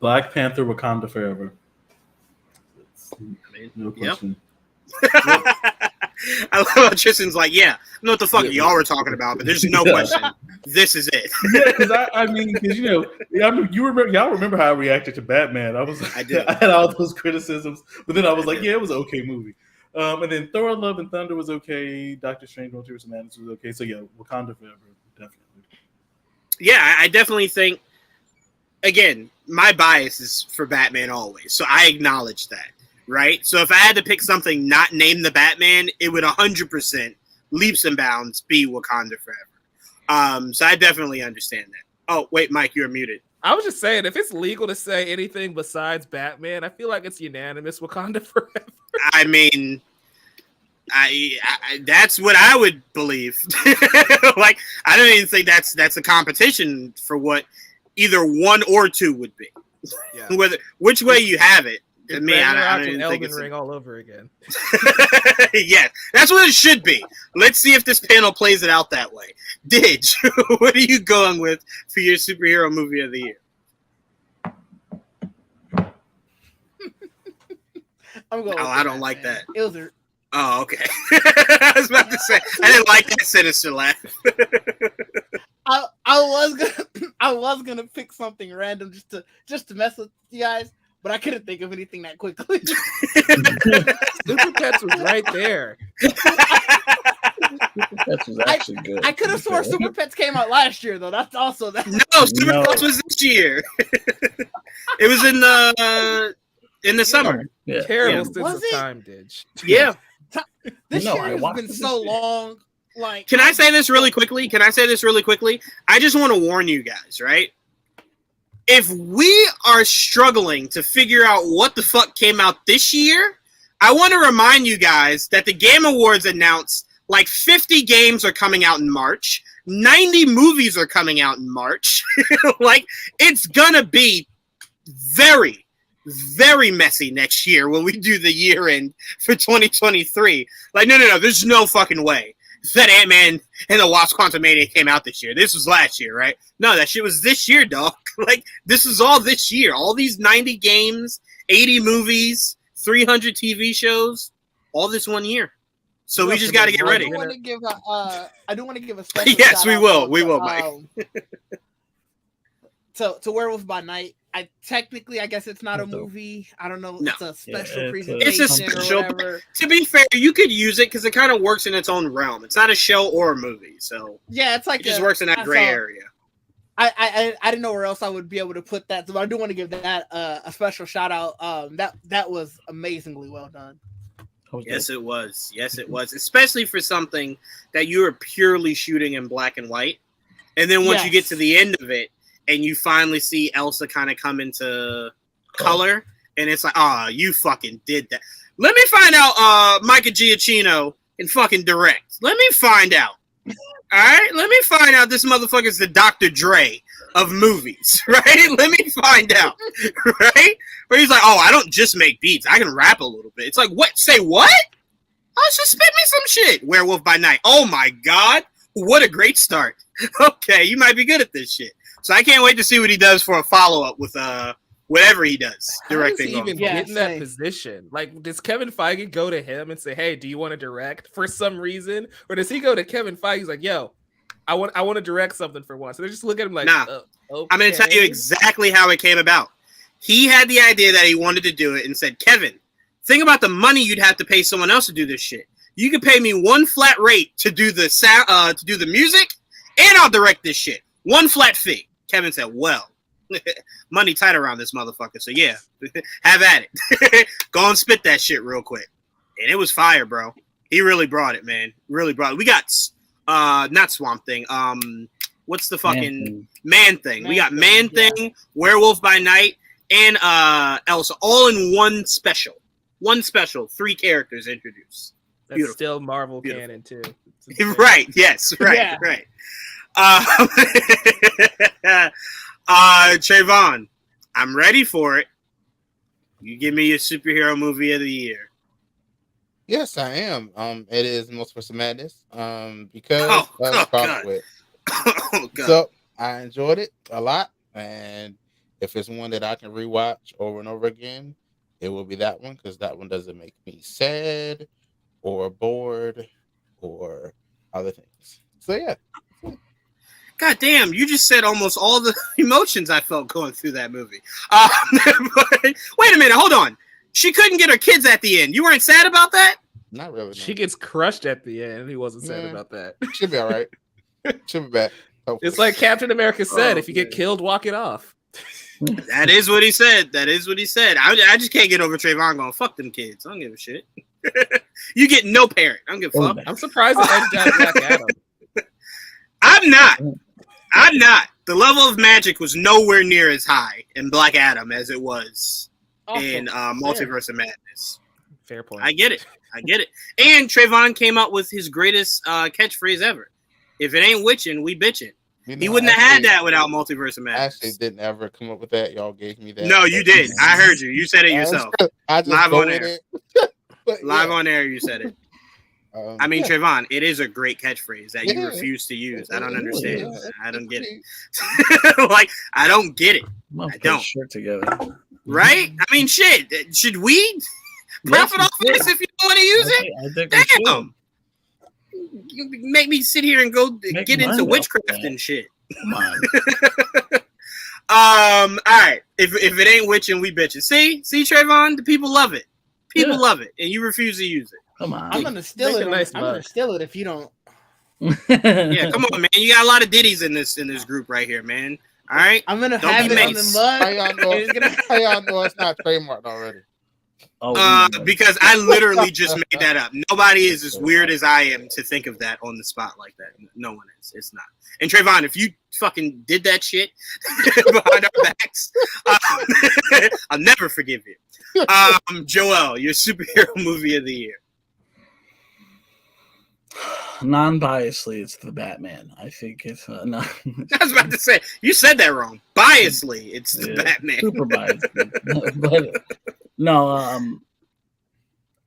Black Panther, Wakanda Forever. No question. I love how Tristan's like, yeah, I know what the fuck y'all were talking about, but there's no question. This is it. Yeah, because y'all remember how I reacted to Batman. I had all those criticisms, but then I was like, yeah, it was an okay movie. And then Thor: Love and Thunder was okay. Doctor Strange: Multiverse of Madness was okay. So yeah, Wakanda Forever, definitely. Yeah, I definitely think. Again, my bias is for Batman always, so I acknowledge that. Right? So if I had to pick something not named the Batman, it would 100% leaps and bounds be Wakanda Forever. So I definitely understand that. Oh, wait, Mike, you're muted. I was just saying, if it's legal to say anything besides Batman, I feel like it's unanimous Wakanda Forever. I mean, I that's what I would believe. Like, I don't even think that's a competition for what either 1 or 2 would be. Yeah. Which way you have it. To me, I don't even think it's Ring all over again. Yeah, that's what it should be. Let's see if this panel plays it out that way. Didge, what are you going with for your superhero movie of the year? I'm going. I don't like that. Ilzer. Oh, okay. I was about to say I didn't like that sinister laugh. I was gonna pick something random just to mess with you guys. But I couldn't think of anything that quickly. Super Pets was right there. Super Pets was actually good. I could have sworn Super Pets came out last year, though. That's also that. No, Super Pets was this year. It was in the summer. Yeah. Terrible sense of time, Didge. Yeah. This year has been so long. Like, Can I say this really quickly? I just want to warn you guys, right? If we are struggling to figure out what the fuck came out this year, I want to remind you guys that the Game Awards announced like 50 games are coming out in March, 90 movies are coming out in March. Like, it's gonna be very, very messy next year when we do the year end for 2023. Like, no, there's no fucking way that Ant-Man and the Wasp: Quantumania came out this year. This was last year, right? No, that shit was this year, dog. Like, this is all this year. All these 90 games, 80 movies, 300 TV shows, all this one year. So we just got to get ready. I do want to give a special yes, we will. We will, Mike. To Werewolf by Night. I guess it's not a movie. I don't know. No. It's a special presentation. It's a special. To be fair, you could use it because it kind of works in its own realm. It's not a show or a movie, so yeah, it's like it just works in that gray area. I didn't know where else I would be able to put that, so I do want to give that a special shout out. That was amazingly well done. Yes, it was. Especially for something that you were purely shooting in black and white, and then once you get to the end of it, and you finally see Elsa kind of come into color, and it's like, you fucking did that. Let me find out Micah Giacchino can fucking direct. Let me find out. All right? Let me find out this motherfucker's the Dr. Dre of movies, right? Let me find out, right? Where he's like, I don't just make beats. I can rap a little bit. It's like, what? Say what? Just spit me some shit. Werewolf by Night. Oh, my God. What a great start. Okay, you might be good at this shit. So I can't wait to see what he does for a follow-up with whatever he does directing. How does he even get in that position? Like, does Kevin Feige go to him and say, "Hey, do you want to direct?" for some reason, or does he go to Kevin Feige? He's like, "Yo, I want to direct something for once." So they just look at him like, "Nah." Okay. I'm going to tell you exactly how it came about. He had the idea that he wanted to do it and said, "Kevin, think about the money you'd have to pay someone else to do this shit. You could pay me one flat rate to do the sound, to do the music, and I'll direct this shit. One flat fee." Kevin said, "Well, money tight around this motherfucker, so yeah, have at it. Go and spit that shit real quick." And it was fire, bro. He really brought it, man. Really brought it. We got not Swamp Thing. What's the fucking Man Thing? We got Man Thing, Werewolf by Night, and Elsa, all in one special. 3 characters introduced. That's beautiful. Still Marvel canon too. Right? Yes. Right. Yeah. Right. Trayvon, I'm ready for it. You give me your superhero movie of the year. Yes, I am. It is Multiverse of Madness. Because so I enjoyed it a lot, and if it's one that I can rewatch over and over again, it will be that one, because that one doesn't make me sad or bored or other things. So yeah. God damn, you just said almost all the emotions I felt going through that movie. Wait a minute, hold on. She couldn't get her kids at the end. You weren't sad about that? Not really. No. She gets crushed at the end. He wasn't sad about that. She'll be all right. She'll be back. Hopefully. It's like Captain America said, if you get killed, walk it off. That is what he said. I just can't get over Trayvon going, fuck them kids. I don't give a shit. You get no parent. I don't give a fuck. I'm surprised that edged out Black Adam. I'm not. The level of magic was nowhere near as high in Black Adam as it was in Multiverse of Madness. Fair point. I get it. And Trayvon came up with his greatest catchphrase ever. If it ain't witching, we bitching. He wouldn't have had that without Multiverse of Madness. I actually didn't ever come up with that. Y'all gave me that. No, you did. I heard you. You said it yourself. I just live on air. Live on air, you said it. I mean, Trayvon, it is a great catchphrase that you refuse to use. I don't understand. I don't get it. Like, I don't get it. I don't. Shirt together. Right? I mean, shit. Should we profit off of this if you don't want to use it? Damn. You make me sit here and go get into witchcraft and shit. Come on. All right. If it ain't witching, we bitching. See, Trayvon, the people love it. People love it, and you refuse to use it. Come on. I'm gonna steal it. I'm gonna steal it if you don't. Yeah, come on, man. You got a lot of ditties in this group right here, man. All right. I'm gonna have it on the mud. How y'all know it's not trademarked already? Because I literally just made that up. Nobody is as weird as I am to think of that on the spot like that. No one is. It's not. And Trayvon, if you fucking did that shit behind our backs, I'll never forgive you. Joel, your superhero movie of the year. Non-biasly, it's the Batman. I think it's not. I was about to say, you said that wrong. Biasly, it's the Batman. Super biased. But no, I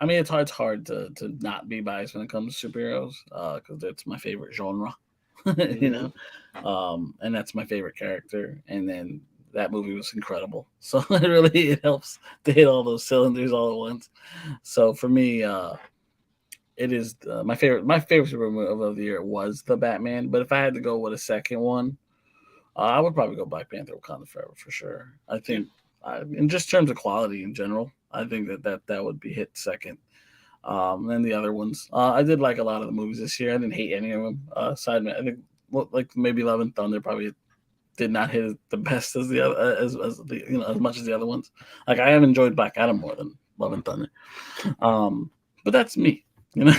mean, it's hard to not be biased when it comes to superheroes, because it's my favorite genre, you know, and that's my favorite character. And then that movie was incredible, so it helps to hit all those cylinders all at once. So for me, it is my favorite superhero movie of the year was the Batman. But if I had to go with a second one, I would probably go Black Panther: Wakanda Forever for sure. I think, in just terms of quality in general, I think that would be hit second. And the other ones, I did like a lot of the movies this year. I didn't hate any of them. I think like maybe Love and Thunder probably did not hit the best as the other as much as the other ones. Like, I have enjoyed Black Adam more than Love and Thunder. But that's me. You know,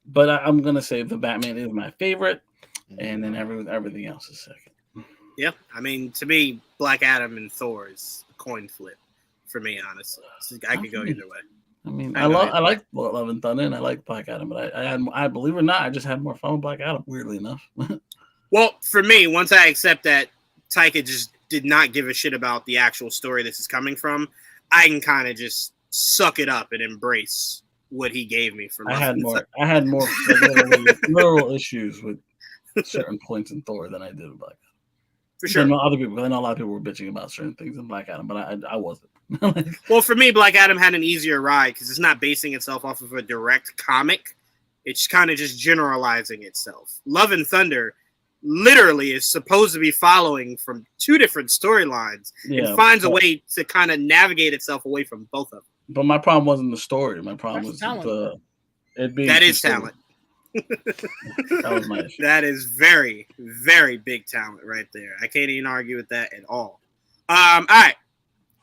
but I'm gonna say the Batman is my favorite. and then everything else is second. Yeah, I mean, to me, Black Adam and Thor is a coin flip for me, honestly. I could go either way. I mean, I like Love and Thunder, and I like Black Adam, but I believe it or not, I just had more fun with Black Adam. Weirdly enough. Well, for me, once I accept that Taika just did not give a shit about the actual story this is coming from, I can kind of just suck it up and embrace what he gave me for. I had more literal issues with certain points in Thor than I did with Black Adam. For sure. I know a lot of people were bitching about certain things in Black Adam, but I wasn't. Well, for me, Black Adam had an easier ride because it's not basing itself off of a direct comic. It's kind of just generalizing itself. Love and Thunder literally is supposed to be following from two different storylines and finds a way to kind of navigate itself away from both of them. But my problem wasn't the story. My problem was it being that is talent. That was my issue. That is very, very big talent right there. I can't even argue with that at all. All right.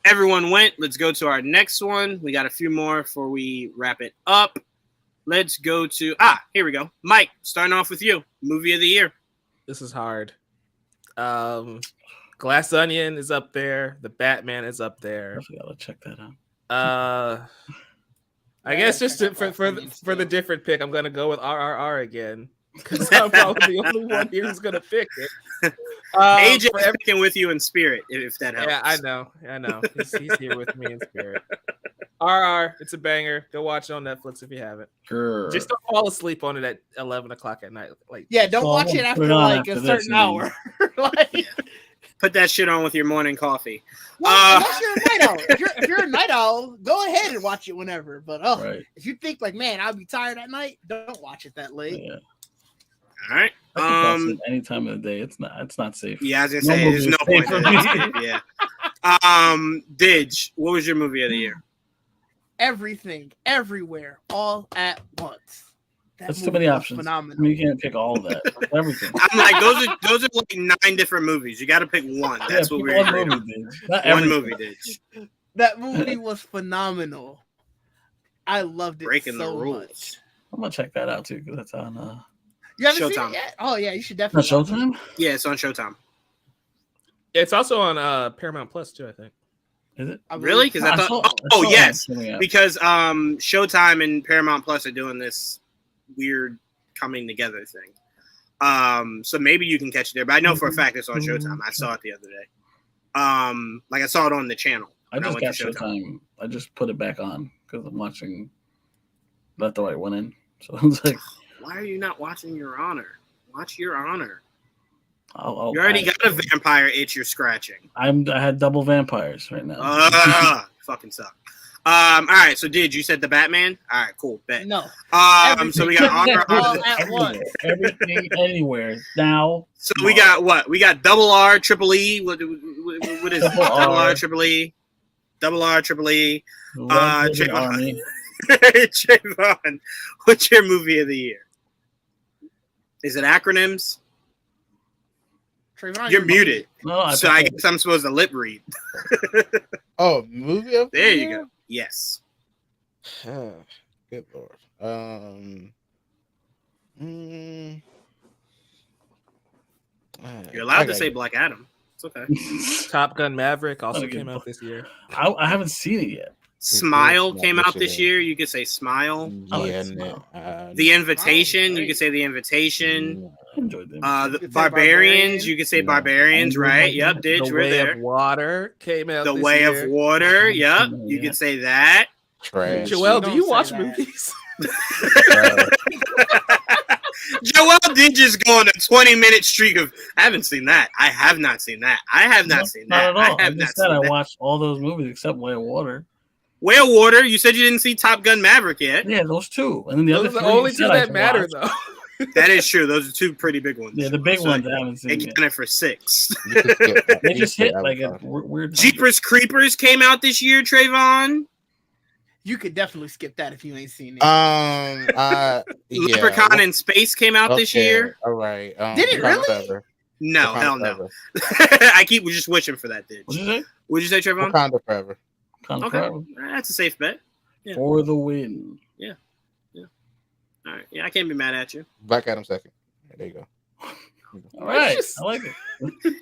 Everyone went. Let's go to our next one. We got a few more before we wrap it up. Let's go to here we go. Mike, starting off with you. Movie of the year. This is hard. Glass Onion is up there. The Batman is up there. I gotta check that out. I guess just for the different pick, I'm gonna go with RRR again because I'm probably the only one here who's gonna pick it. AJ is picking with you in spirit, if that helps. Yeah, I know. He's here with me in spirit. RR, it's a banger. Go watch it on Netflix if you haven't. Sure. Just don't fall asleep on it at 11 o'clock at night. Don't watch it after like a certain hour. Put that shit on with your morning coffee. Well, unless you're a night owl. If you're a night owl, go ahead and watch it whenever. But if you think like, man, I'll be tired at night, don't watch it that late. Yeah. All right. Any time of the day, it's not safe. Yeah, I was gonna say there's no point. Yeah. Didge, what was your movie of the year? Everything, everywhere, all at once. That's too many options. Phenomenal. You can't pick all of that. Everything. I'm like, those are like 9 different movies. You got to pick one. That's what we're doing. One movie, Didge. That movie was phenomenal. I loved it. Breaking so the rules. Much. I'm gonna check that out too because that's on. You haven't Showtime. seen it yet? Oh yeah, you should definitely. Showtime? Yeah, it's on Showtime. It's also on Paramount Plus too, I think. Is it really? Because I thought. Yes, because Showtime and Paramount Plus are doing this weird coming together thing. So maybe you can catch it there, but I know for a fact it's on Showtime. I saw it the other day. Like I saw it on the channel. I just got Showtime. I just put it back on because I'm watching Let the Right One In. So I was like, why are you not watching Your Honor? Watch Your Honor. You You already got a vampire itch you're scratching. I had double vampires right now. Fucking suck. All right, so you said the Batman? All right, cool, bet. No. So we got honor all at once. Everything anywhere now. So we got what? We got double R, triple E. What is it? Double R, triple E. Double R, triple E. Trayvon. Trayvon, what's your movie of the year? Is it acronyms? Trayvon, you're muted. No, so I guess I'm supposed to lip read. Movie of the There year? you go. Yes. Good Lord. You're allowed to say Black Adam. It's okay. Top Gun Maverick also came out this year. I haven't seen it yet. Smile came out this year. You could say Smile. Yeah, The Invitation. You could say The Invitation. I enjoyed them. The Barbarians. You could say Barbarians, right? Yep, Didge. The We're Way there. of Water came out The this Way year. of Water. Yep. You could say that. Trash. Joel, do you Don't watch say that. movies? Joel did just go on a 20-minute streak of I haven't seen that. I have not seen that. I have not seen that. Not at all. I have not seen I that. watched all those movies except Way of Water. Way of Water. You said you didn't see Top Gun Maverick yet. Yeah, those two. And then the Those other are the only two that matter, though. That is true. Those are two pretty big ones. Yeah, the big ones I haven't seen They yet. counted for 6. They just hit like a weird. Jeepers Creepers came out this year, Trayvon. You could definitely skip that if you ain't seen it. Yeah. Leprechaun in Space came out this year. All right. Did it really? No, hell no. I keep just wishing for that, Didge. What'd you say? What'd you say, Trayvon? Wakanda Forever. Okay. That's a safe bet. Yeah. For the win. All right. Yeah, I can't be mad at you. Black Adam second. There you go. All right, I like it.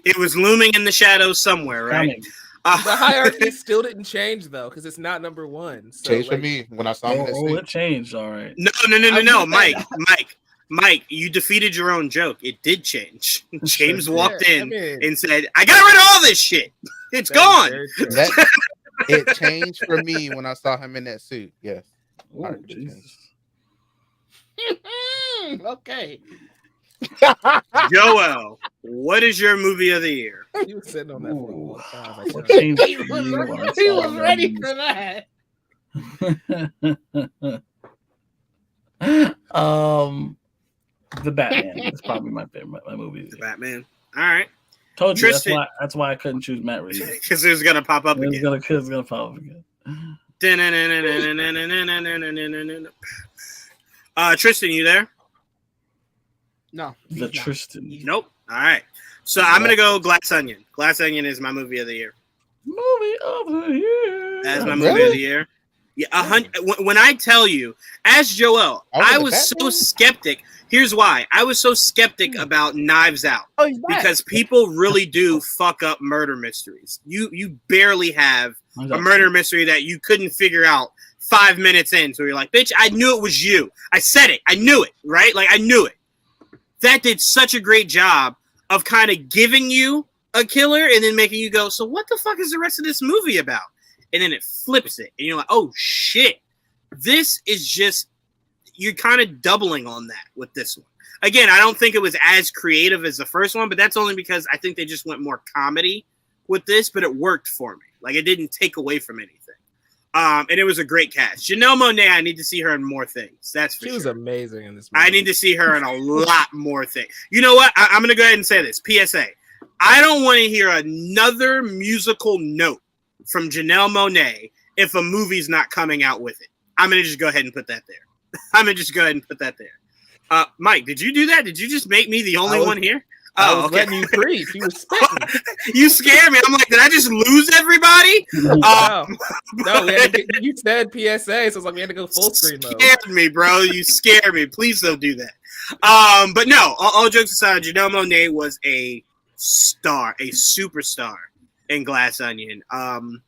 It was looming in the shadows somewhere, right? The hierarchy still didn't change though, because it's not number one. So, changed for me when I saw him. It changed. All right. No, Mike, you defeated your own joke. It did change. James walked in and said, "I got rid of all this shit. It's gone." It changed for me when I saw him in that suit. Yes. Ooh, Jesus. Okay. Joel, what is your movie of the year? He was sitting on that for a long time. He was ready for that. The Batman. That's probably my favorite movie. The Batman. All right. Told you that's why I couldn't choose Matt Reeves. Because it was gonna pop up again. It's gonna pop up again. Tristan, you there? No. Tristan. Nope. All right. So I'm gonna go Glass Onion. Glass Onion is my movie of the year. Movie of the year. That's my movie of the year. Yeah, when I tell you, as Joel, I was so skeptic. Here's why. I was so skeptic about Knives Out. Because people really do fuck up murder mysteries. You barely have a murder mystery that you couldn't figure out 5 minutes in. So you're like, bitch, I knew it was you. I said it. I knew it, right? Like, I knew it. That did such a great job of kind of giving you a killer and then making you go, so what the fuck is the rest of this movie about? And then it flips it. And you're like, oh, shit. This is just, you're kind of doubling on that with this one. Again, I don't think it was as creative as the first one, but that's only because I think they just went more comedy with this, but it worked for me. Like, it didn't take away from anything. And it was a great cast. Janelle Monáe, I need to see her in more things. That's for sure. She was amazing in this movie. I need to see her in a lot more things. You know what? I'm going to go ahead and say this. PSA. I don't want to hear another musical note from Janelle Monáe if a movie's not coming out with it. I'm going to just go ahead and put that there. Mike, did you do that? Did you just make me the only one here? I was letting you preach. You were spitting. You scared me. I'm like, did I just lose everybody? No, you said PSA, so it's like we had to go full screen mode. You scared me, bro. You scared me. Please don't do that. But no, all jokes aside, Janelle Monáe was a star, a superstar in Glass Onion. And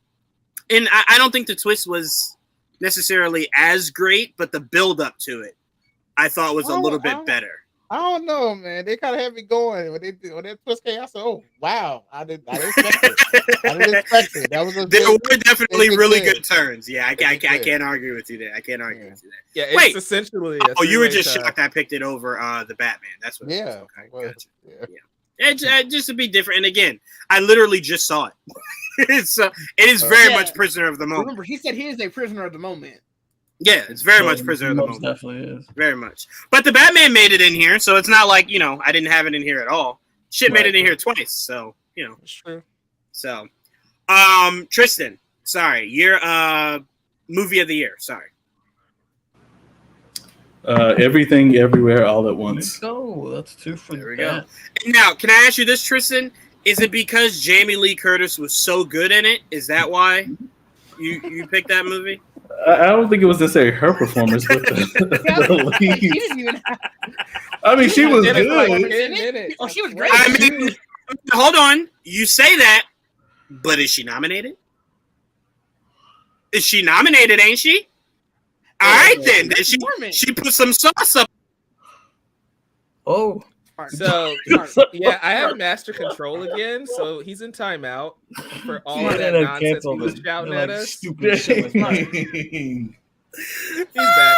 I don't think the twist was necessarily as great, but the build up to it, I thought was a little bit better. I don't know, man. They kind of had me going when that twist came. I said, "Oh, wow! I didn't expect it. I didn't expect it." That was there were definitely really good turns. Yeah, I can't argue with you there. Yeah, it's essentially. You were just shocked I picked it over the Batman. That's what. Yeah. Okay, gotcha. Yeah. Just to be different. And again, I literally just saw it. It is very much prisoner of the moment. Remember, he said he is a prisoner of the moment. Yeah, it's very much prisoner of the moment. Definitely is. Very much. But the Batman made it in here, so it's not like, I didn't have it in here at all. Shit made it in here twice, so, That's true. So, Tristan, sorry, your movie of the year, sorry. Everything, Everywhere, All at Once. Oh, that's two for There we go. Now, can I ask you this, Tristan? Is it because Jamie Lee Curtis was so good in it? Is that why you picked that movie? I don't think it was necessarily her performance, but the lead. I mean, she was good. Oh, she was great. I mean, hold on. You say that, but is she nominated? Is she nominated, ain't she? All right, then. She put some sauce up. Oh. So, yeah, I have master control again, so he's in timeout for all of that nonsense he was shouting at us. Stupid shit. He's back.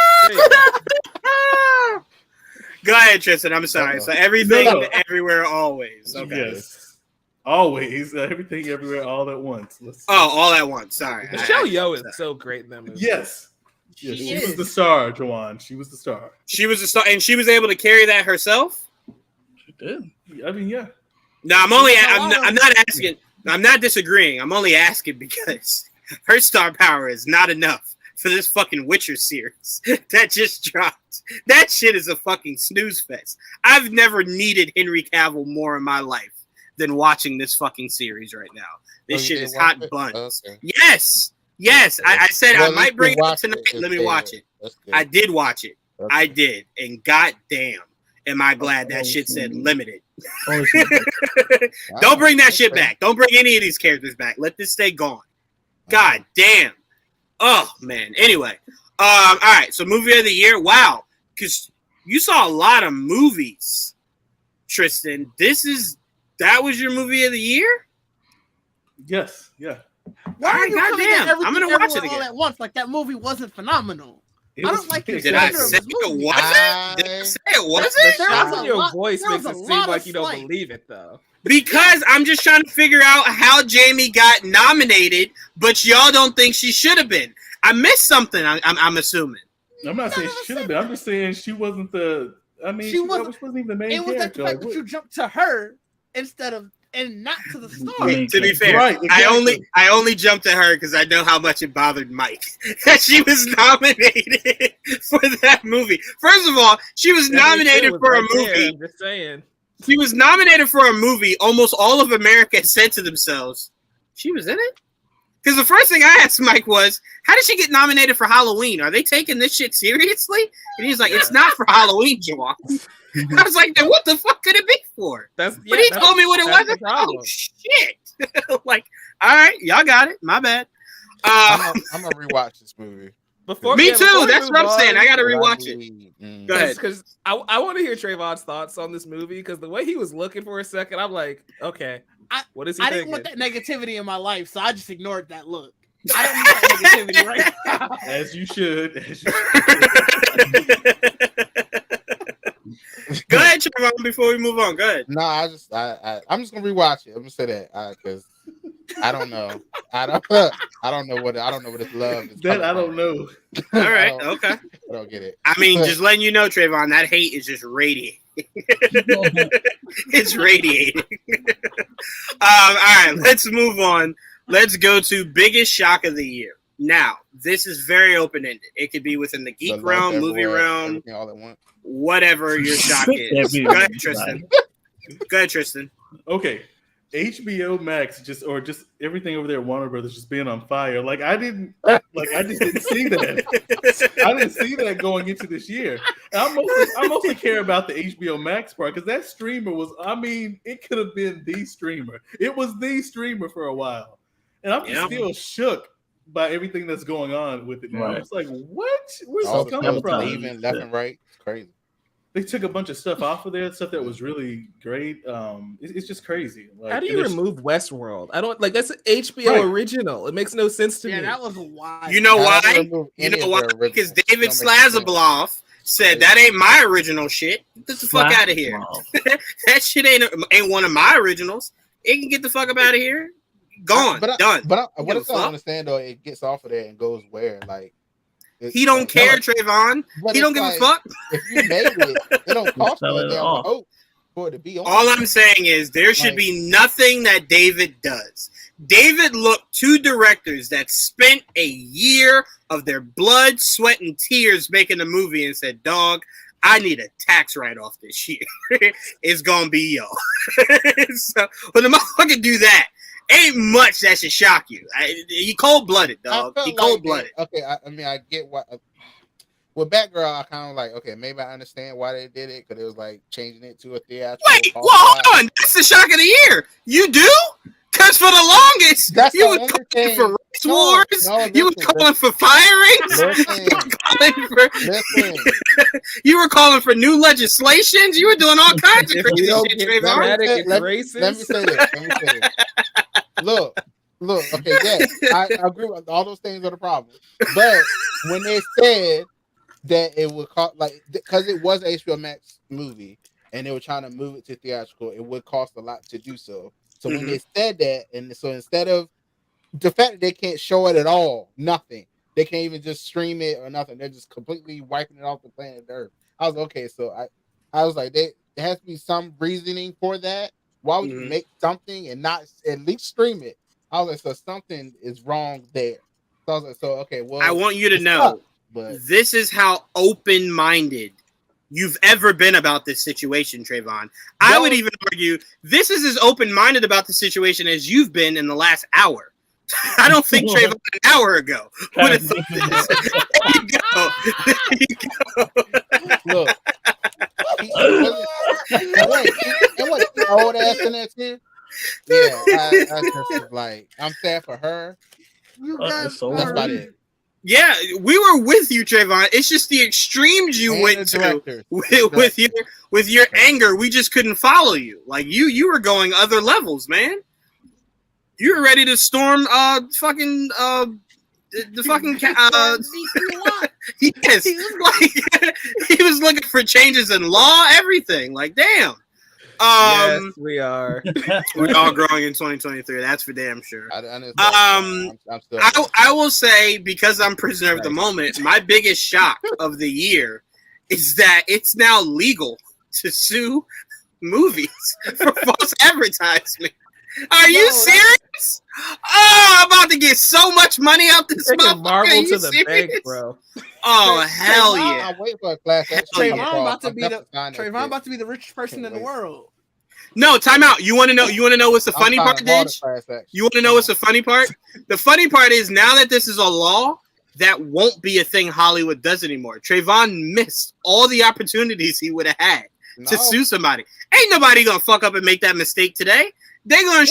Go ahead, Tristan. I'm sorry. So everything, everywhere, always. Okay. Yes. Always. Everything, everywhere, all at once. All at once. Sorry. Michelle Yeoh is so great in that movie. Yes. She was the star, Joanne. She was the star. She was the star, and she was able to carry that herself. Did. I mean, yeah. No, I'm not asking. I'm not disagreeing. I'm only asking because her star power is not enough for this fucking Witcher series that just dropped. That shit is a fucking snooze fest. I've never needed Henry Cavill more in my life than watching this fucking series right now. This shit is hot buns. Okay. Yes. I said I might bring it up tonight. Let me watch it. I did watch it. Okay. I did, and goddamn. am I glad that shit said limited. Don't bring that shit back. Don't bring any of these characters back. Let this stay gone. God damn. Oh man. Anyway, all right. So movie of the year. Wow, because you saw a lot of movies, Tristan. That was your movie of the year? Yes. Yeah. Why are you goddamn? I'm gonna watch it again all at once. Like that movie wasn't phenomenal. I don't like the Did I say it wasn't? Did I say it wasn't? The sound in your voice makes it seem like you don't believe it, though. Because I'm just trying to figure out how Jamie got nominated, but y'all don't think she should have been. I missed something. I'm assuming. I'm not saying she should have been. I'm just saying she wasn't the. I mean, she wasn't even the main character. It was the fact that you jumped to her instead of and not to the story. To be fair, right, exactly. I only jumped at her because I know how much it bothered Mike that she was nominated for that movie. First of all, she was nominated for a movie. I'm just saying. She was nominated for a movie. Almost all of America said to themselves, "She was in it." Because the first thing I asked Mike was, "How did she get nominated for Halloween? Are they taking this shit seriously?" And he's like, "It's not for Halloween, Jawan." I was like, "Then what the fuck could it be for?" But he told me what it was. Oh shit! Like, all right, y'all got it. My bad. I'm gonna rewatch this movie. Me too. That's what I'm saying. I gotta rewatch it. Go ahead. Because I want to hear Trayvon's thoughts on this movie. Because the way he was looking for a second, I'm like, okay, what is he thinking? I didn't want that negativity in my life, so I just ignored that look. I don't need that negativity right now. As you should. Go ahead, Trayvon, before we move on. Go ahead. No, I'm just gonna rewatch it. I'm gonna say that because I don't know. I don't know what it's love is. That I don't know. All right, okay. I don't get it. I mean, just letting you know, Trayvon, that hate is just radiating. It's radiating. All right, let's move on. Let's go to biggest shock of the year. Now, this is very open-ended. It could be within the geek realm, movie realm, all at once. Whatever your shock is. Go ahead, Tristan. Okay. HBO Max just everything over there at Warner Brothers just being on fire. I just didn't see that. I didn't see that going into this year. I mostly care about the HBO Max part because that streamer was, it could have been the streamer. It was the streamer for a while. And I'm just still shook by everything that's going on with it now. Right. It's like, what? Where's this coming from? Even left and right. It's crazy. They took a bunch of stuff off of there, stuff that was really great. It's just crazy. How do you remove Westworld? I don't that's an HBO original. It makes no sense to me. Yeah, that was wild. You know why? Because David Slazabloff said that ain't my original shit. Get the fuck out of here. That shit ain't one of my originals. It can get the fuck up out of here. Gone. Done. But what I don't understand though, it gets off of there and goes where? He don't care, Trayvon. He don't give a fuck. If you made it don't cost you a damn hope for it to be on. All I'm saying is there should be nothing that David does. David looked to directors that spent a year of their blood, sweat, and tears making a movie and said, "Dog, I need a tax write-off this year. It's gonna be y'all." So when the motherfucker do that, ain't much that should shock you. He cold-blooded, dog. He cold-blooded. Okay, I get what. With Batgirl, I kind of okay, maybe I understand why they did it because it was changing it to a theatrical. Wait, hold on. That's the shock of the year. You do? Because for the longest, you were calling for race wars. You were calling for firings. You were calling for new legislations. You were doing all kinds of crazy shit, Trayvon. Let me say this. Look. Okay, yes, I agree with all those things are the problem. But when they said that it would cost, because it was an HBO Max movie and they were trying to move it to theatrical, it would cost a lot to do so. So when they said that, and so instead of the fact that they can't show it at all, nothing, they can't even just stream it or nothing. They're just completely wiping it off the planet Earth. I was okay. So I was like, there has to be some reasoning for that. Why would you make something and not at least stream it? I was like, so something is wrong there. So I was like, okay, well, I want you to know, this is how open-minded you've ever been about this situation, Trayvon. I would even argue this is as open-minded about the situation as you've been in the last hour. I don't think Trayvon an hour ago would have thought this. There you go. Look, what old ass in that too? Yeah, I just like I'm sad for her. That's about it. Yeah, we were with you, Trayvon. It's just the extremes you went to with your anger. We just couldn't follow you. Like you were going other levels, man. You were ready to storm the fucking yes, like he was looking for changes in law, everything. Like damn. Yes, we are. We're all growing in 2023. That's for damn sure. I will say, because I'm prisoner of the moment, my biggest shock of the year is that it's now legal to sue movies for false advertisement. Are you serious? Oh, I'm about to get so much money out this motherfucker. Marvel to the bank, bro. Oh hell yeah! I'm waiting for a class action. Trayvon about to be the richest person in the world. No, time out. You want to know? You want to know what's the funny part, Ditch? You want to know what's the funny part? The funny part is now that this is a law, that won't be a thing Hollywood does anymore. Trayvon missed all the opportunities he would have had to sue somebody. Ain't nobody gonna fuck up and make that mistake today. They might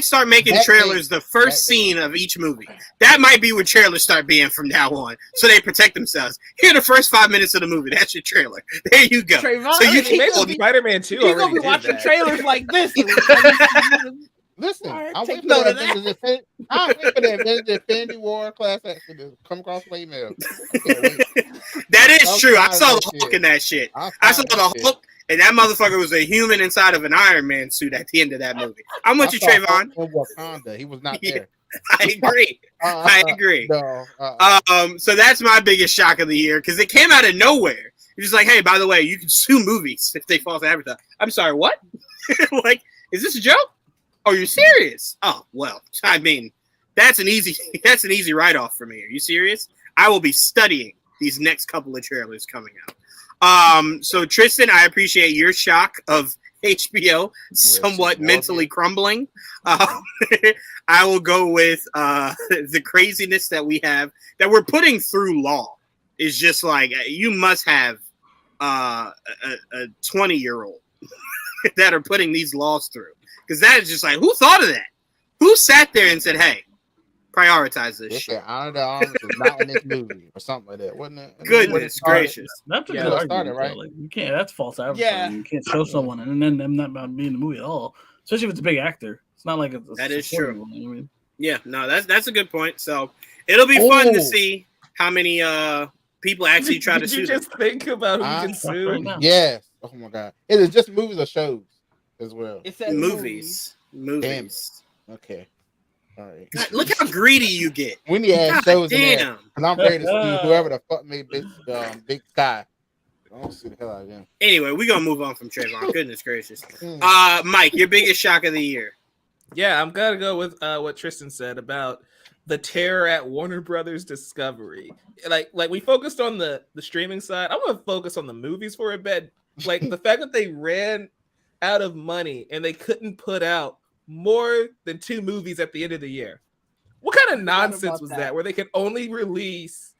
start making trailers the first scene of each movie. That might be what trailers start being from now on, so they protect themselves. Here, the first 5 minutes of the movie, that's your trailer. There you go. Trayvon, so you can Spider-Man 2. He's gonna be watching trailers like this. Listen, I'm waiting for the Infinity War class action to come across my email. That is true. I saw the Hulk in that shit. I saw the Hulk. And that motherfucker was a human inside of an Iron Man suit at the end of that movie. I'm with you, Trayvon. In Wakanda, he was not there. I agree. I agree. So that's my biggest shock of the year because it came out of nowhere. It's just like, hey, by the way, you can sue movies if they false advertise. I'm sorry, what? Like, is this a joke? Are you serious? Oh well, I mean, that's an easy write-off for me. Are you serious? I will be studying these next couple of trailers coming out. So Tristan, I appreciate your shock of HBO somewhat mentally crumbling. I will go with the craziness that we have that we're putting through law is just like you must have a 20-year-old that are putting these laws through because that is just like who thought of that? Who sat there and said, "Hey, prioritize this shit"? Honor the Arms was not in this movie or something like that, wasn't it? Goodness gracious! That's a good argument, right? Like, you can't. That's false advertising. Yeah. You can't show someone and then them not being in the movie at all, especially if it's a big actor. It's not like that is true. One, you know I mean? Yeah, no, that's a good point. So it'll be fun to see how many people actually try to sue. You just think about who you can sue. Right now. Yes. Oh my god! Is it just movies or shows as well? It's movies. Movies. Damn. Okay. All right. God, look how greedy you get. We need to add shows in there. And I'm ready to see whoever the fuck made Big Sky. I don't see the hell out of them. Anyway, we're gonna move on from Trayvon. Goodness gracious. Mike, your biggest shock of the year. Yeah, I'm gonna go with what Tristan said about the terror at Warner Brothers Discovery. Like we focused on the streaming side. I want to focus on the movies for a bit. Like the fact that they ran out of money and they couldn't put out more than 2 movies at the end of the year. What kind of nonsense was that? Where they could only release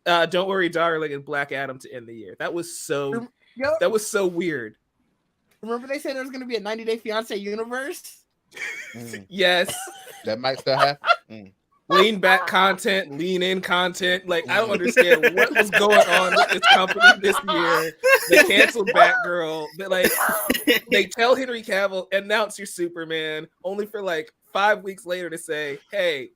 Don't Worry Darling and Black Adam to end the year. That was so weird. Remember they said there was going to be a 90 Day Fiance universe? Yes. That might still happen. Lean back content, lean in content. Like, I don't understand what was going on with this company this year. They canceled Batgirl. They tell Henry Cavill, announce your Superman, only for like 5 weeks later to say, hey,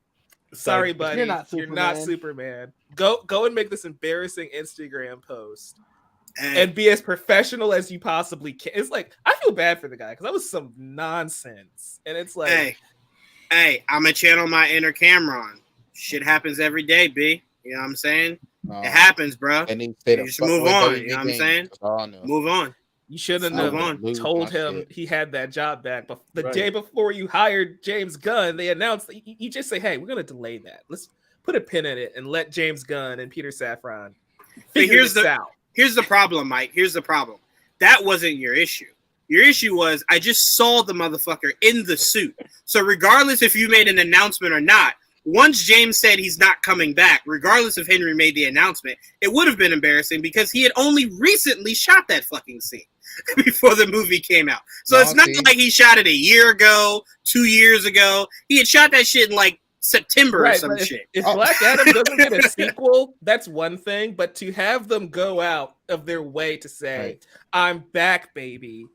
sorry, buddy, you're not Superman. Go and make this embarrassing Instagram post. And be as professional as you possibly can. It's like, I feel bad for the guy because that was some nonsense. And it's like... Hey, I'm going to channel my inner Cameron. Shit happens every day, B. You know what I'm saying? It happens, bro. And you just move on. You know what I'm saying? Move on. You shouldn't have told him he had that job back. But the day before you hired James Gunn, they announced, you just say, hey, we're going to delay that. Let's put a pin in it and let James Gunn and Peter Safran figure this out. Here's the problem, Mike. Here's the problem. That wasn't your issue. Your issue was I just saw the motherfucker in the suit. So regardless if you made an announcement or not, once James said he's not coming back, regardless if Henry made the announcement, it would have been embarrassing because he had only recently shot that fucking scene before the movie came out. So it's not like he shot it a year ago, 2 years ago. He had shot that shit in like September or some shit. If Black Adam doesn't get a sequel, that's one thing. But to have them go out of their way to say, I'm back, baby,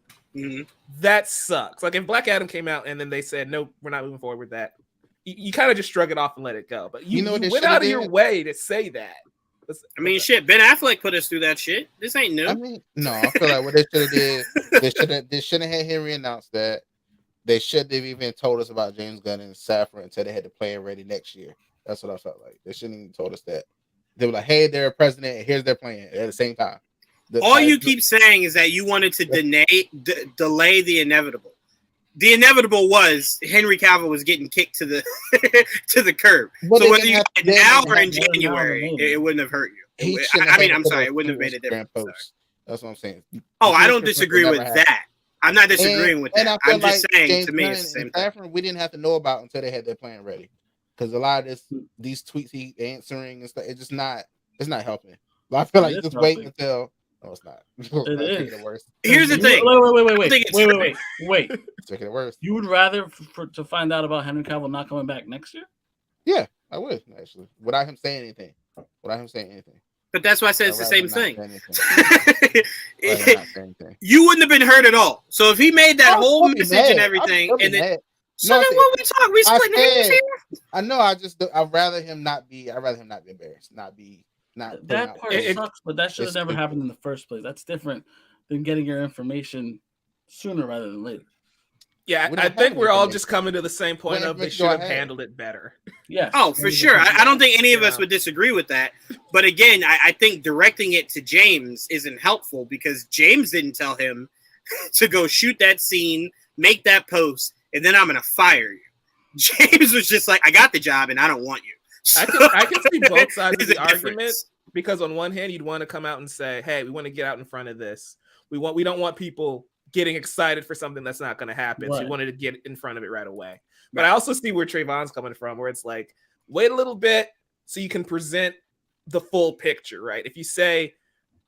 that sucks. Like if Black Adam came out and then they said, no, we're not moving forward with that, you kind of just shrug it off and let it go. But you went out of your way to say that. I mean, shit, Ben Affleck put us through that shit. This ain't new. I mean, no, I feel like what they should have did, they shouldn't have had Henry announce that. They should have even told us about James Gunn and Safran until they had the plan ready next year. That's what I felt like. They shouldn't even told us that. They were like, hey, they're a president, and here's their plan at the same time. All you keep saying is that you wanted to delay the inevitable. The inevitable was Henry Cavill was getting kicked to the to the curb. But so whether you had it now or in January, it wouldn't have hurt you. I'm sorry, it wouldn't have made a difference. That's what I'm saying. Oh, I don't disagree with that. I'm not disagreeing with that. I'm just saying, James, to me, it's the same thing. We didn't have to know about until they had their plan ready, because a lot of these tweets he answering and stuff, it's not helping. But I feel like just wait until. No, it's not. It is. The worst. Here's the thing. Wait. It's making it worse. You would rather to find out about Henry Cavill not coming back next year? Yeah, I would actually, without him saying anything. But that's why I said it's the same thing. You wouldn't have been hurt at all. So if he made that whole message and everything, and then so then what we talk? We splitting hairs here. I know. I'd rather him not be. I'd rather him not be embarrassed. That part sucks, but that should have never happened in the first place. That's different than getting your information sooner rather than later. Yeah, I think we're all just coming to the same point of they should have handled it better. Yeah. Oh, for sure. I don't think any of us would disagree with that. But again, I think directing it to James isn't helpful because James didn't tell him to go shoot that scene, make that post, and then I'm going to fire you. James was just like, I got the job and I don't want you. So, I can see both sides of the argument because on one hand, you'd want to come out and say, hey, we want to get out in front of this. We don't want people getting excited for something that's not going to happen. Right. So you wanted to get in front of it right away. But I also see where Trayvon's coming from, where it's like, wait a little bit so you can present the full picture, right? If you say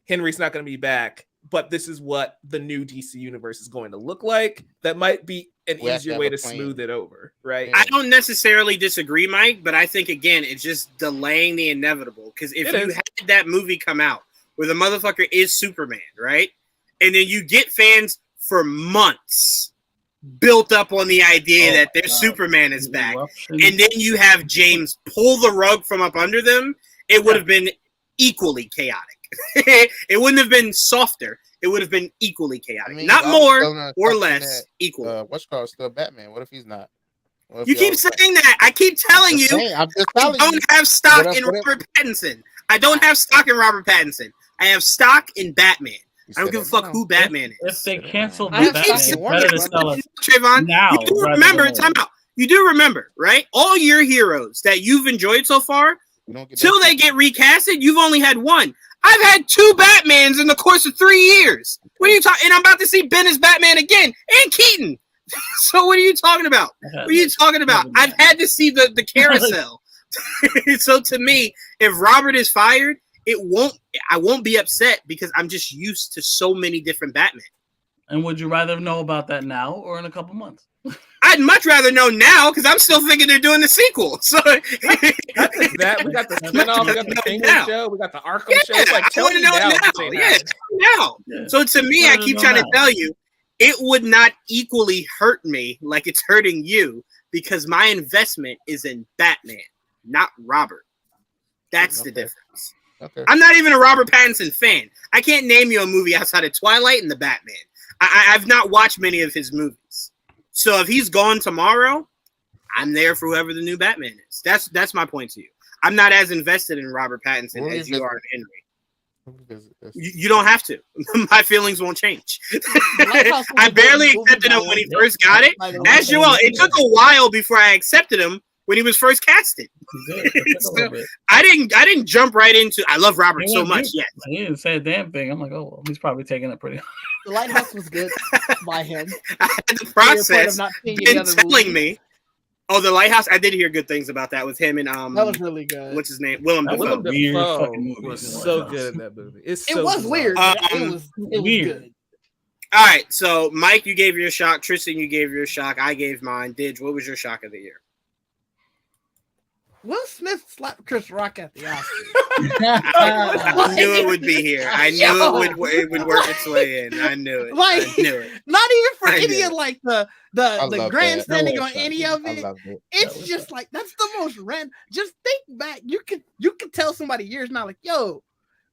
Henry's not going to be back, but this is what the new DC universe is going to look like, that might be an easier way to smooth it over, right? I don't necessarily disagree, Mike, but I think, again, it's just delaying the inevitable. Because if you had that movie come out where the motherfucker is Superman, right? And then you get fans for months built up on the idea that their Superman is back, and then you have James pull the rug from up under them, it would have been equally chaotic. It wouldn't have been softer. It would have been equally chaotic. I mean, not more or less, equal. What's called still Batman? What if he's not? You keep saying that. I keep telling you, I don't have stock in Robert Pattinson. I don't have stock in Robert Pattinson. I have stock in Batman. I don't give a fuck who Batman is. If they cancel Batman, better to tell us Trayvon, now. You do remember, time out. You do remember, right? All your heroes that you've enjoyed so far, till they get recasted, you've only had one. I've had 2 Batmans in the course of 3 years. What are you talking? And I'm about to see Ben as Batman again, and Keaton. So what are you talking about? What are you talking about? I've had to see the carousel. So to me, if Robert is fired, I won't be upset because I'm just used to so many different Batman. And would you rather know about that now or in a couple months? I'd much rather know now because I'm still thinking they're doing the sequel. So that we got the spin-off, we got the Penguin show, we got the Arkham show. It's like, I want to know now. So to me, I keep trying to tell you, it would not equally hurt me like it's hurting you because my investment is in Batman, not Robert. That's the difference. Okay. I'm not even a Robert Pattinson fan. I can't name you a movie outside of Twilight and the Batman. I've not watched many of his movies. So if he's gone tomorrow, I'm there for whoever the new Batman is. That's my point to you. I'm not as invested in Robert Pattinson as you are in Henry. You don't have to. My feelings won't change. I barely accepted him when he first got it. As you will, it took a while before I accepted him when he was first casted. So, I didn't jump right into. I love Robert so much. Yes, he didn't say a damn thing. I'm like, oh well, he's probably taking it pretty. The Lighthouse was good by him. I had the process been telling me. Oh, The Lighthouse. I did hear good things about that with him and that was really good. What's his name? Willem Dafoe. Was so good in that movie. It was weird. It was weird. Good. All right, so Mike, you gave your shock. Tristan, you gave your shock. I gave mine. Didge, what was your shock of the year? Will Smith slapped Chris Rock at the Oscars. I knew it would be here. I knew it would work its way in. I knew it. I knew it. Not even for any of like the grandstanding on any of it. It's just like that's the most random. Just think back. You could tell somebody years now, like, yo,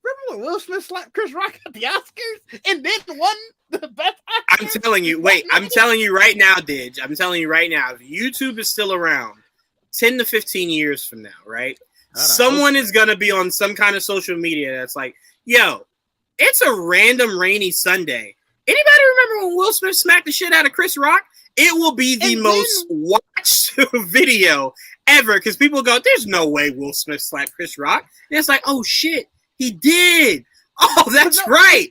remember when Will Smith slapped Chris Rock at the Oscars and then won the best actor? I'm telling you. Wait, I'm telling you right now, Didge. I'm telling you right now. If YouTube is still around 10 to 15 years from now, right? Someone is going to be on some kind of social media that's like, yo, it's a random rainy Sunday. Anybody remember when Will Smith smacked the shit out of Chris Rock? It will be the most watched video ever because people go, there's no way Will Smith slapped Chris Rock. And it's like, oh, shit, he did. Oh, that's right.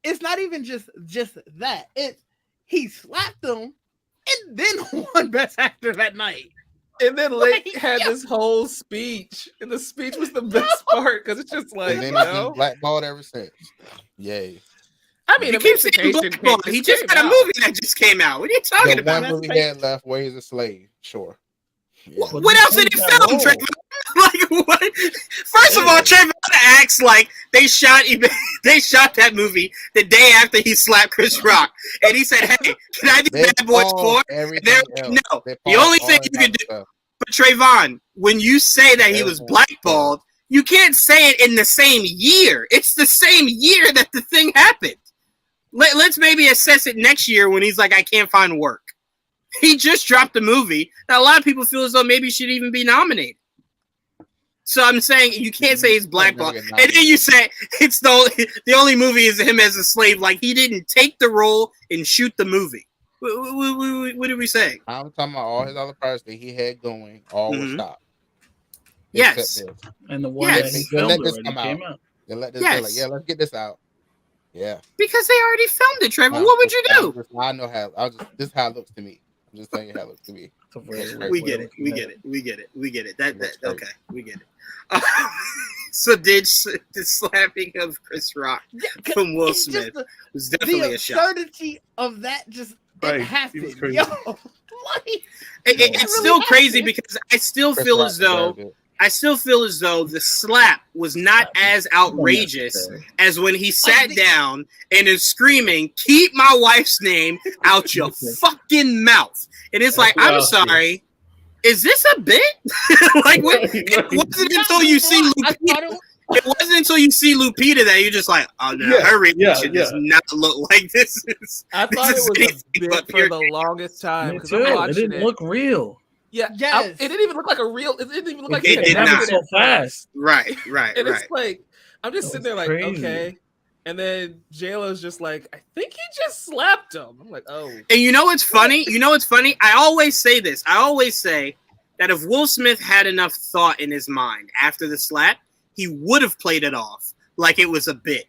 It's not even just that. He slapped him and then won Best Actor that night. And then Lake had this whole speech, and the speech was the best part because it's just like, and then he's been blackballed ever since. Yay! I mean, he just had a movie that just came out. What are you talking about? One movie he had left where he's a slave. Sure. Yeah. What else did he film, Trayvon? Like what? First of all, Trayvon acts like they shot that movie the day after he slapped Chris Rock, and he said, "Hey, can I do Bad Boys 4?" No, the only thing you can do. But Trayvon, when you say that he was blackballed, you can't say it in the same year. It's the same year that the thing happened. Let's maybe assess it next year when he's like, "I can't find work." He just dropped a movie that a lot of people feel as though maybe he should even be nominated. So I'm saying you can't say he's blackballed. And then you say it's the only movie is him as a slave. Like he didn't take the role and shoot the movie. What did we say? I'm talking about all his other parts that he had going, all was stopped. Yes. And the one that he filmed already came out. They let this go, like, yeah, let's get this out. Yeah. Because they already filmed it, Trevor. What would you do? I know how. This is how it looks to me. I'm just telling you how it looks to me. We get it. That okay. We get it. So did the slapping of Chris Rock from Will Smith was definitely a shock. The absurdity of that just happened. Yo, it's still crazy because I still feel as though the slap was not as outrageous as when he sat down and is screaming, "Keep my wife's name out your fucking mouth." And it's like, I'm sorry, is this a bit? Like, it wasn't until you see Lupita. It wasn't until you see Lupita that you're just like, oh no, her reaction does not look like this. I thought it was a bit for the longest time because it didn't look real. Yeah, it didn't even look like a real. It didn't even look like it did not so fast. Right. And it's like I'm just sitting there like, okay. And then JLo's just like, I think he just slapped him. I'm like, oh. And you know what's funny? I always say this. I always say that if Will Smith had enough thought in his mind after the slap, he would have played it off like it was a bit.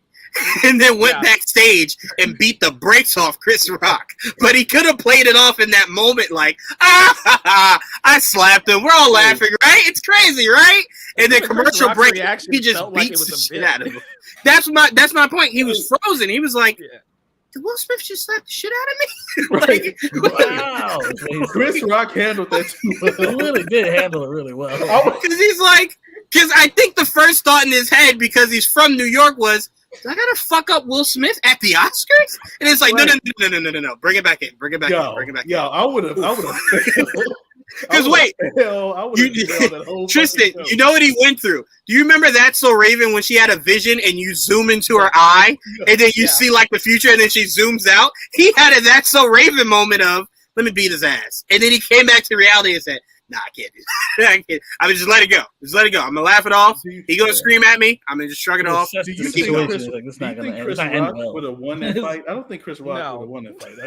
And then went backstage and beat the brakes off Chris Rock. But he could have played it off in that moment like, I slapped him. We're all laughing, right? It's crazy, right? And then commercial break, he just beats the shit out of him. That's my point. He was frozen. He was like, did Will Smith just slap the shit out of me? Wow. Chris Rock handled that too well. He really did handle it really well. Because I think the first thought in his head, because he's from New York, was, do I gotta fuck up Will Smith at the Oscars? And it's like, no. Bring it back in. I would have. Because wait, Tristan, you know what he went through? Do you remember That's So Raven when she had a vision and you zoom into her eye and then you see like the future and then she zooms out? He had a That's So Raven moment of, let me beat his ass. And then he came back to reality and said, nah, I can't do that. I can't. I mean, just let it go. I'm gonna laugh it off. He gonna scream at me. I'm gonna just shrug it off. Do you think Chris Rock would have won that fight? I don't think Chris Rock would have won that fight.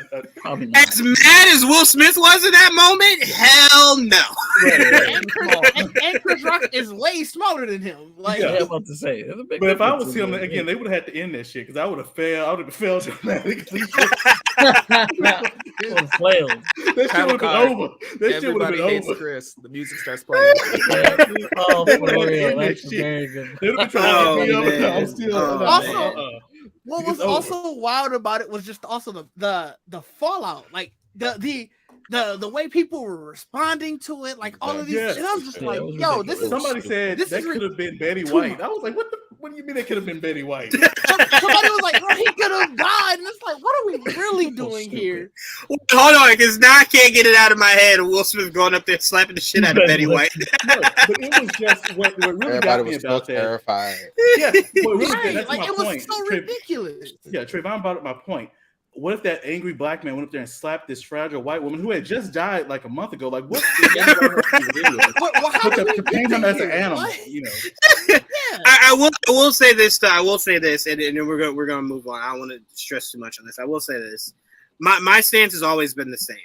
As mad as Will Smith was in that moment, hell no. And Chris Rock is way smaller than him. Like, yeah, I'm about to say. But if I was him again, they would have had to end that shit because I would have failed. I would have failed dramatically. Flailed. That shit would have been over. That shit would have been hates over. Chris. The music starts playing. Oh, for real. That's very good. They would have been trying to get me up. I'm still also, what was also wild about it was just also the fallout, like the way people were responding to it, like all of these. And I was just like, yo, this is somebody said that could have been Betty White. I was like, what do you mean it could have been Betty White? Somebody was like, bro, he could have died. And it's like, what are we really doing here? Hold on, because now I can't get it out of my head. Will Smith going up there slapping the shit out of Betty White. No, but it was just what really got me about that. Terrified. Yeah, what really that's like, my it point. was so ridiculous. Yeah, Trayvon brought up my point. What if that angry black man went up there and slapped this fragile white woman who had just died like a month ago? Like, what? To paint him as an animal, you know. Yeah. I will say this though. I will say this, and then we're gonna move on. I don't want to stress too much on this. I will say this. My stance has always been the same.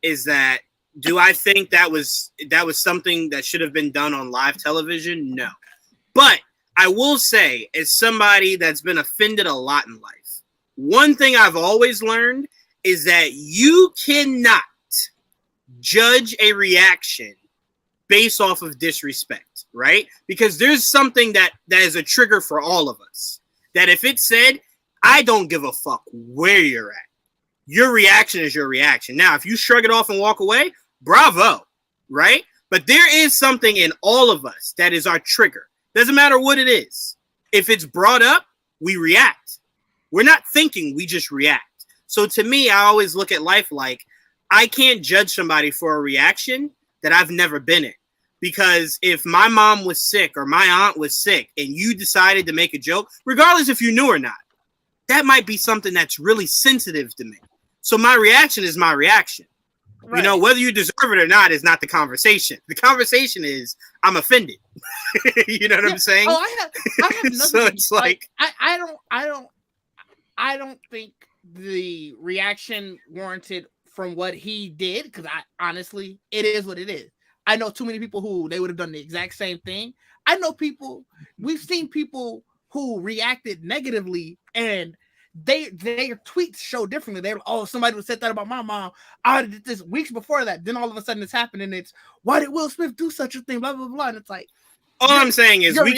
Is that do I think that was something that should have been done on live television? No. But I will say, as somebody that's been offended a lot in life, one thing I've always learned is that you cannot judge a reaction based off of disrespect, right? Because there's something that is a trigger for all of us. That if it said, I don't give a fuck where you're at, your reaction is your reaction. Now, if you shrug it off and walk away, bravo, right? But there is something in all of us that is our trigger. Doesn't matter what it is. If it's brought up, we react. We're not thinking, we just react. So to me, I always look at life like I can't judge somebody for a reaction that I've never been in. Because if my mom was sick or my aunt was sick and you decided to make a joke, regardless if you knew or not, that might be something that's really sensitive to me. So my reaction is my reaction. Right. You know, whether you deserve it or not is not the conversation. The conversation is I'm offended. You know what I'm saying? Oh, I have nothing. So it's like I don't think the reaction warranted from what he did, because I honestly, it is what it is. I know too many people who they would have done the exact same thing. I know people, we've seen people who reacted negatively and their tweets show differently. They were, oh, somebody would said that about my mom. I did this weeks before that. Then all of a sudden it's happened and it's, why did Will Smith do such a thing? Blah, blah, blah. And it's like, all I'm saying is we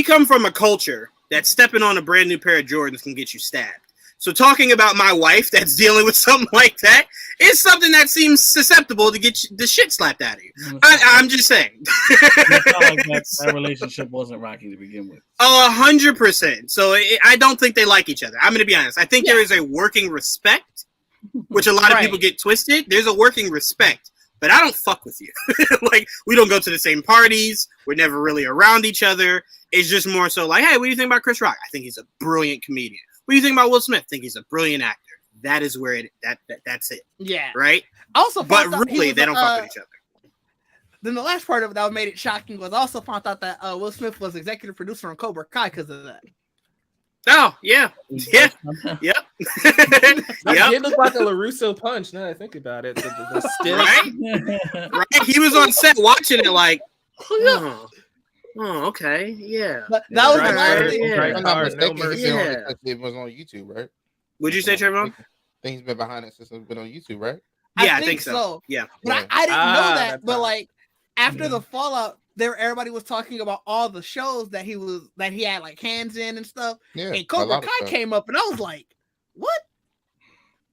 come from a culture that stepping on a brand new pair of Jordans can get you stabbed. So talking about my wife that's dealing with something like that is something that seems susceptible to get the shit slapped out of you. I'm just saying. That relationship wasn't rocky to begin with. 100%. So I don't think they like each other. I'm going to be honest. I think there is a working respect, which a lot of people get twisted. There's a working respect, but I don't fuck with you. Like, we don't go to the same parties. We're never really around each other. It's just more so like, hey, what do you think about Chris Rock? I think he's a brilliant comedian. What do you think about Will Smith? I think he's a brilliant actor. That is where that's it. Yeah. Right? Also, but really, they don't fuck with each other. Then the last part of it that made it shocking was I also found out that Will Smith was executive producer on Cobra Kai because of that. Oh, yeah. Yeah. Yep. That did look like a LaRusso punch, now that I think about it. The stick. Right? He was on set watching it like, oh, okay, yeah. But that was the last thing. It was on YouTube, right? Would you say, Trevor? I think he's been behind it since it's been on YouTube, right? Yeah, I think so. Yeah. But I didn't know that. But like after the fallout, everybody was talking about all the shows that he had like hands in and stuff. Yeah, and Cobra Kai came up, and I was like, what?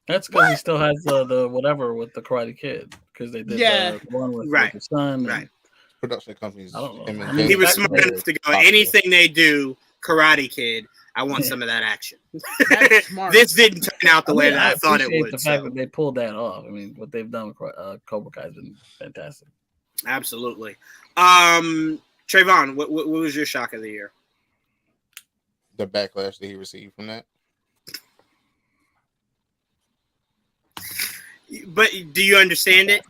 That's because he still has the whatever with the Karate Kid, because they did the one with the son. Right. Production companies. I don't know. He was smart enough to go, anything they do, Karate Kid, I want some of that action. This didn't turn out the way that I thought it would. The fact that they pulled that off. I mean, what they've done with Cobra Kai has been fantastic. Absolutely. Trayvon, what was your shock of the year? The backlash that he received from that. But do you understand it?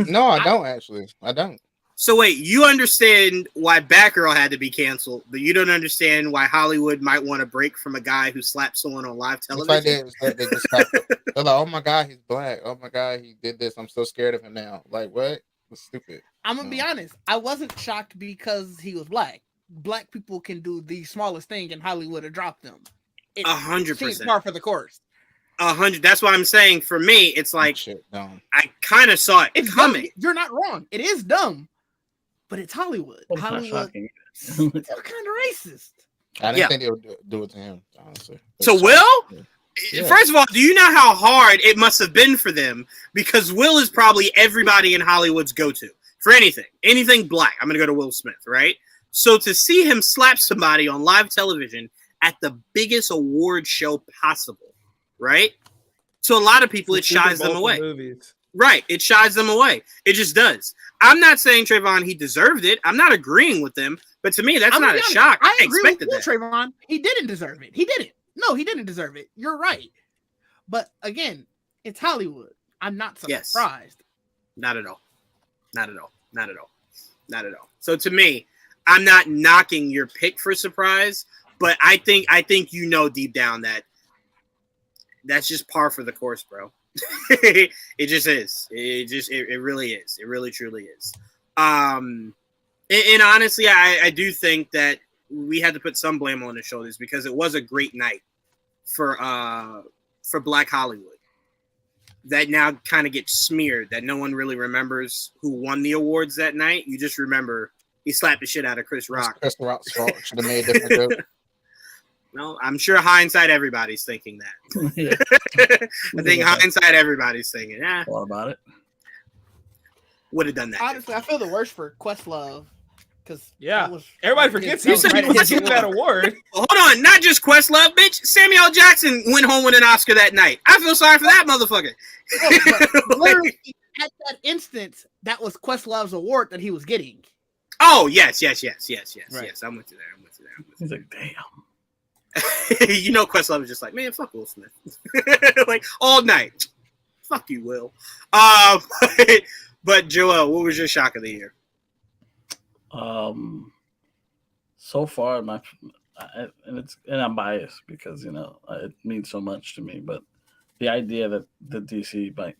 No, I don't actually. I don't. So wait, you understand why Batgirl had to be canceled, but you don't understand why Hollywood might want to break from a guy who slapped someone on live television? They just slapped him. They're like, oh my God, he's black. Oh my God, he did this. I'm so scared of him now. Like, what? That's stupid. I'm going to be honest. I wasn't shocked because he was black. Black people can do the smallest thing and Hollywood will drop them. 100%. Par for the course. 100. That's why I'm saying for me, it's like I kind of saw it coming. Dumb. You're not wrong. It is dumb. But it's Hollywood. Well, Hollywood still kind of racist. I didn't think they would do it to him, honestly. So Will? Yeah. First of all, do you know how hard it must have been for them? Because Will is probably everybody in Hollywood's go-to for anything black. I'm going to go to Will Smith, right? So to see him slap somebody on live television at the biggest award show possible, right? So a lot of people, it shies them away. Right. It shies them away. It just does. I'm not saying Trayvon, he deserved it. I'm not agreeing with them. But to me, that's not a shock. I expected that. Trayvon, he didn't deserve it. He didn't. No, he didn't deserve it. You're right. But again, it's Hollywood. I'm not surprised. Not at all. Not at all. Not at all. Not at all. So to me, I'm not knocking your pick for surprise, but I think you know deep down that that's just par for the course, bro. It just is. It really is. It really truly is. And honestly, I do think that we had to put some blame on his shoulders because it was a great night for Black Hollywood. That now kind of gets smeared. That no one really remembers who won the awards that night. You just remember he slapped the shit out of Chris Rock. Chris Rock's fault. Should have made a different joke. No, I'm sure hindsight everybody's thinking that. I think hindsight everybody's thinking. What about it? Would have done that. Honestly, I feel the worst for Questlove because everybody forgets he was getting that award. Hold on, not just Questlove, bitch. Samuel L. Jackson went home with an Oscar that night. I feel sorry for that motherfucker. Literally, at that instance, that was Questlove's award that he was getting. Oh yes. I'm with you there. He's like, damn. You know, Questlove was just like, man, fuck Will Smith. Like all night. Fuck you, Will. But Joel, what was your shock of the year? So far, and I'm biased because it means so much to me. But the idea that the DC might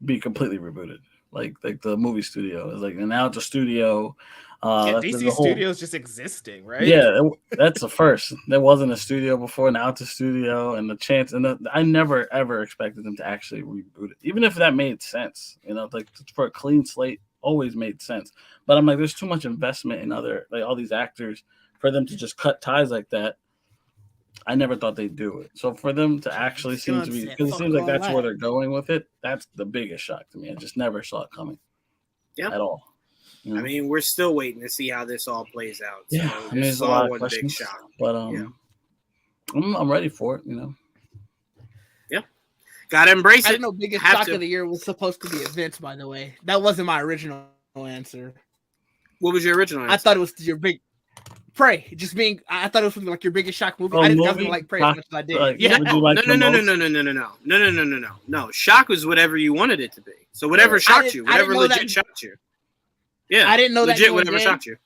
be completely rebooted, like the movie studio is like, and now it's a studio. DC Studios just existing, right? Yeah, that's the first. There wasn't a studio before. Now it's a studio, and the chance. And I never ever expected them to actually reboot it, even if that made sense. Like for a clean slate, always made sense. But I'm like, there's too much investment in all these actors for them to just cut ties like that. I never thought they'd do it. So for them to actually seem to be, because it seems like that's where they're going with it. That's the biggest shock to me. I just never saw it coming. Yeah, at all. I mean, we're still waiting to see how this all plays out. So yeah, I mean, there's a lot of questions, big shock. But I'm ready for it. Yeah, gotta embrace it. I didn't know biggest shock of the year was supposed to be events. By the way, that wasn't my original answer. What was your original answer? I thought it was your big Prey. I thought it was like your biggest shock movie. I didn't like Prey as much as I did. No. Shock was whatever you wanted it to be. So whatever shocked you, whatever legit shocked you. Yeah, I didn't know legit that whatever shocked you.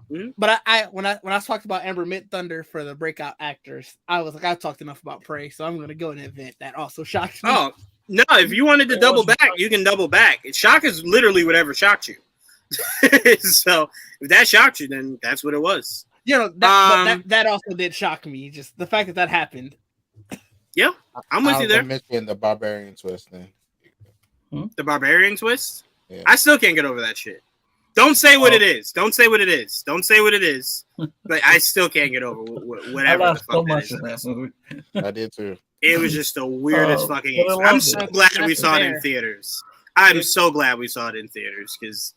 Mm-hmm. But when I talked about Amber Mid-Thunder for the breakout actors, I was like, I've talked enough about Prey, so I'm going to go in an event that also shocked me. Oh no! If you wanted to double back, you can double back. Shock is literally whatever shocked you. So if that shocked you, then that's what it was. That also did shock me. Just the fact that happened. Yeah, I'm with you there. Mentioning the Barbarian twist thing. The Barbarian twist. Yeah. I still can't get over that shit. Don't say what it is. Don't say what it is. But I still can't get over whatever the fuck that is. That movie. I did too. It was just the weirdest fucking experience. I'm so glad we saw it in theaters. I'm so glad we saw it in theaters because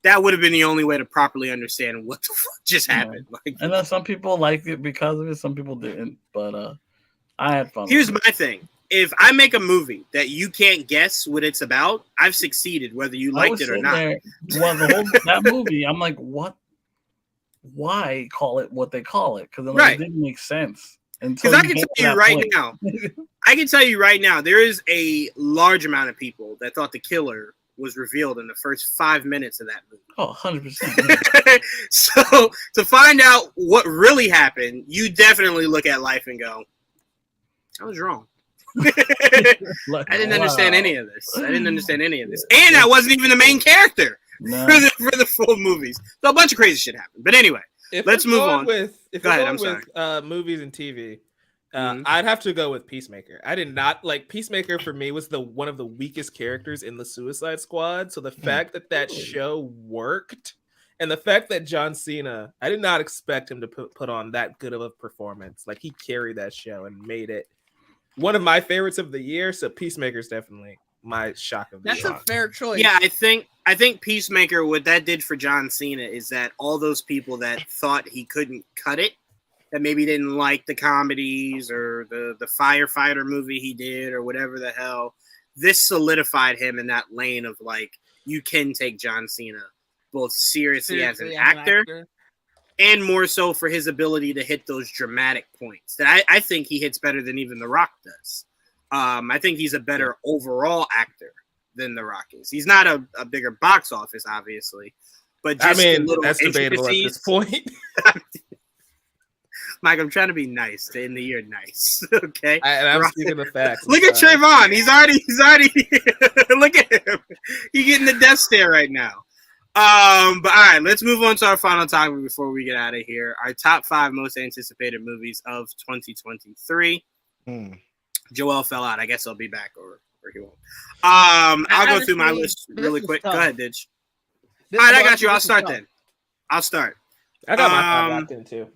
that would have been the only way to properly understand what the fuck just happened. Like, and then some people liked it because of it. Some people didn't. But I had fun. Here's my thing. If I make a movie that you can't guess what it's about, I've succeeded, whether you liked it or not. That movie, I'm like, what? Why call it what they call it? Because it didn't make sense. Because I can tell you right now, there is a large amount of people that thought The Killer was revealed in the first 5 minutes of that movie. Oh, 100%. So to find out what really happened, you definitely look at life and go, I was wrong. I didn't understand any of this. And I wasn't even the main character for the full movies. So a bunch of crazy shit happened. But anyway, let's move on. Go ahead, I'm sorry. Movies and TV. I'd have to go with Peacemaker. I did not like Peacemaker. For me, was one of the weakest characters in the Suicide Squad. So the fact that show worked, and the fact that John Cena, I did not expect him to put on that good of a performance. Like, he carried that show and made it one of my favorites of the year. So Peacemaker is definitely my shock of the year. That's a fair choice. Yeah, I think Peacemaker, what that did for John Cena is that all those people that thought he couldn't cut it, that maybe didn't like the comedies or the firefighter movie he did or whatever the hell, this solidified him in that lane of, like, you can take John Cena both seriously as an actor and more so for his ability to hit those dramatic points that I think he hits better than even The Rock does. I think he's a better overall actor than The Rock is. He's not a bigger box office, obviously, but just that's debatable at this point. Mike, I'm trying to be nice to end the year nice. Okay. And I'm speaking the facts. Look at Trayvon. He's already look at him. He's getting the death stare right now. But all right, let's move on to our final topic before we get out of here. Our top 5 most anticipated movies of 2023. Joel fell out. I guess he'll be back or he won't. I'll go through my list really quick. Go ahead, Ditch. All right, I got you. I'll start then. I'll start. I got my 5 locked in too.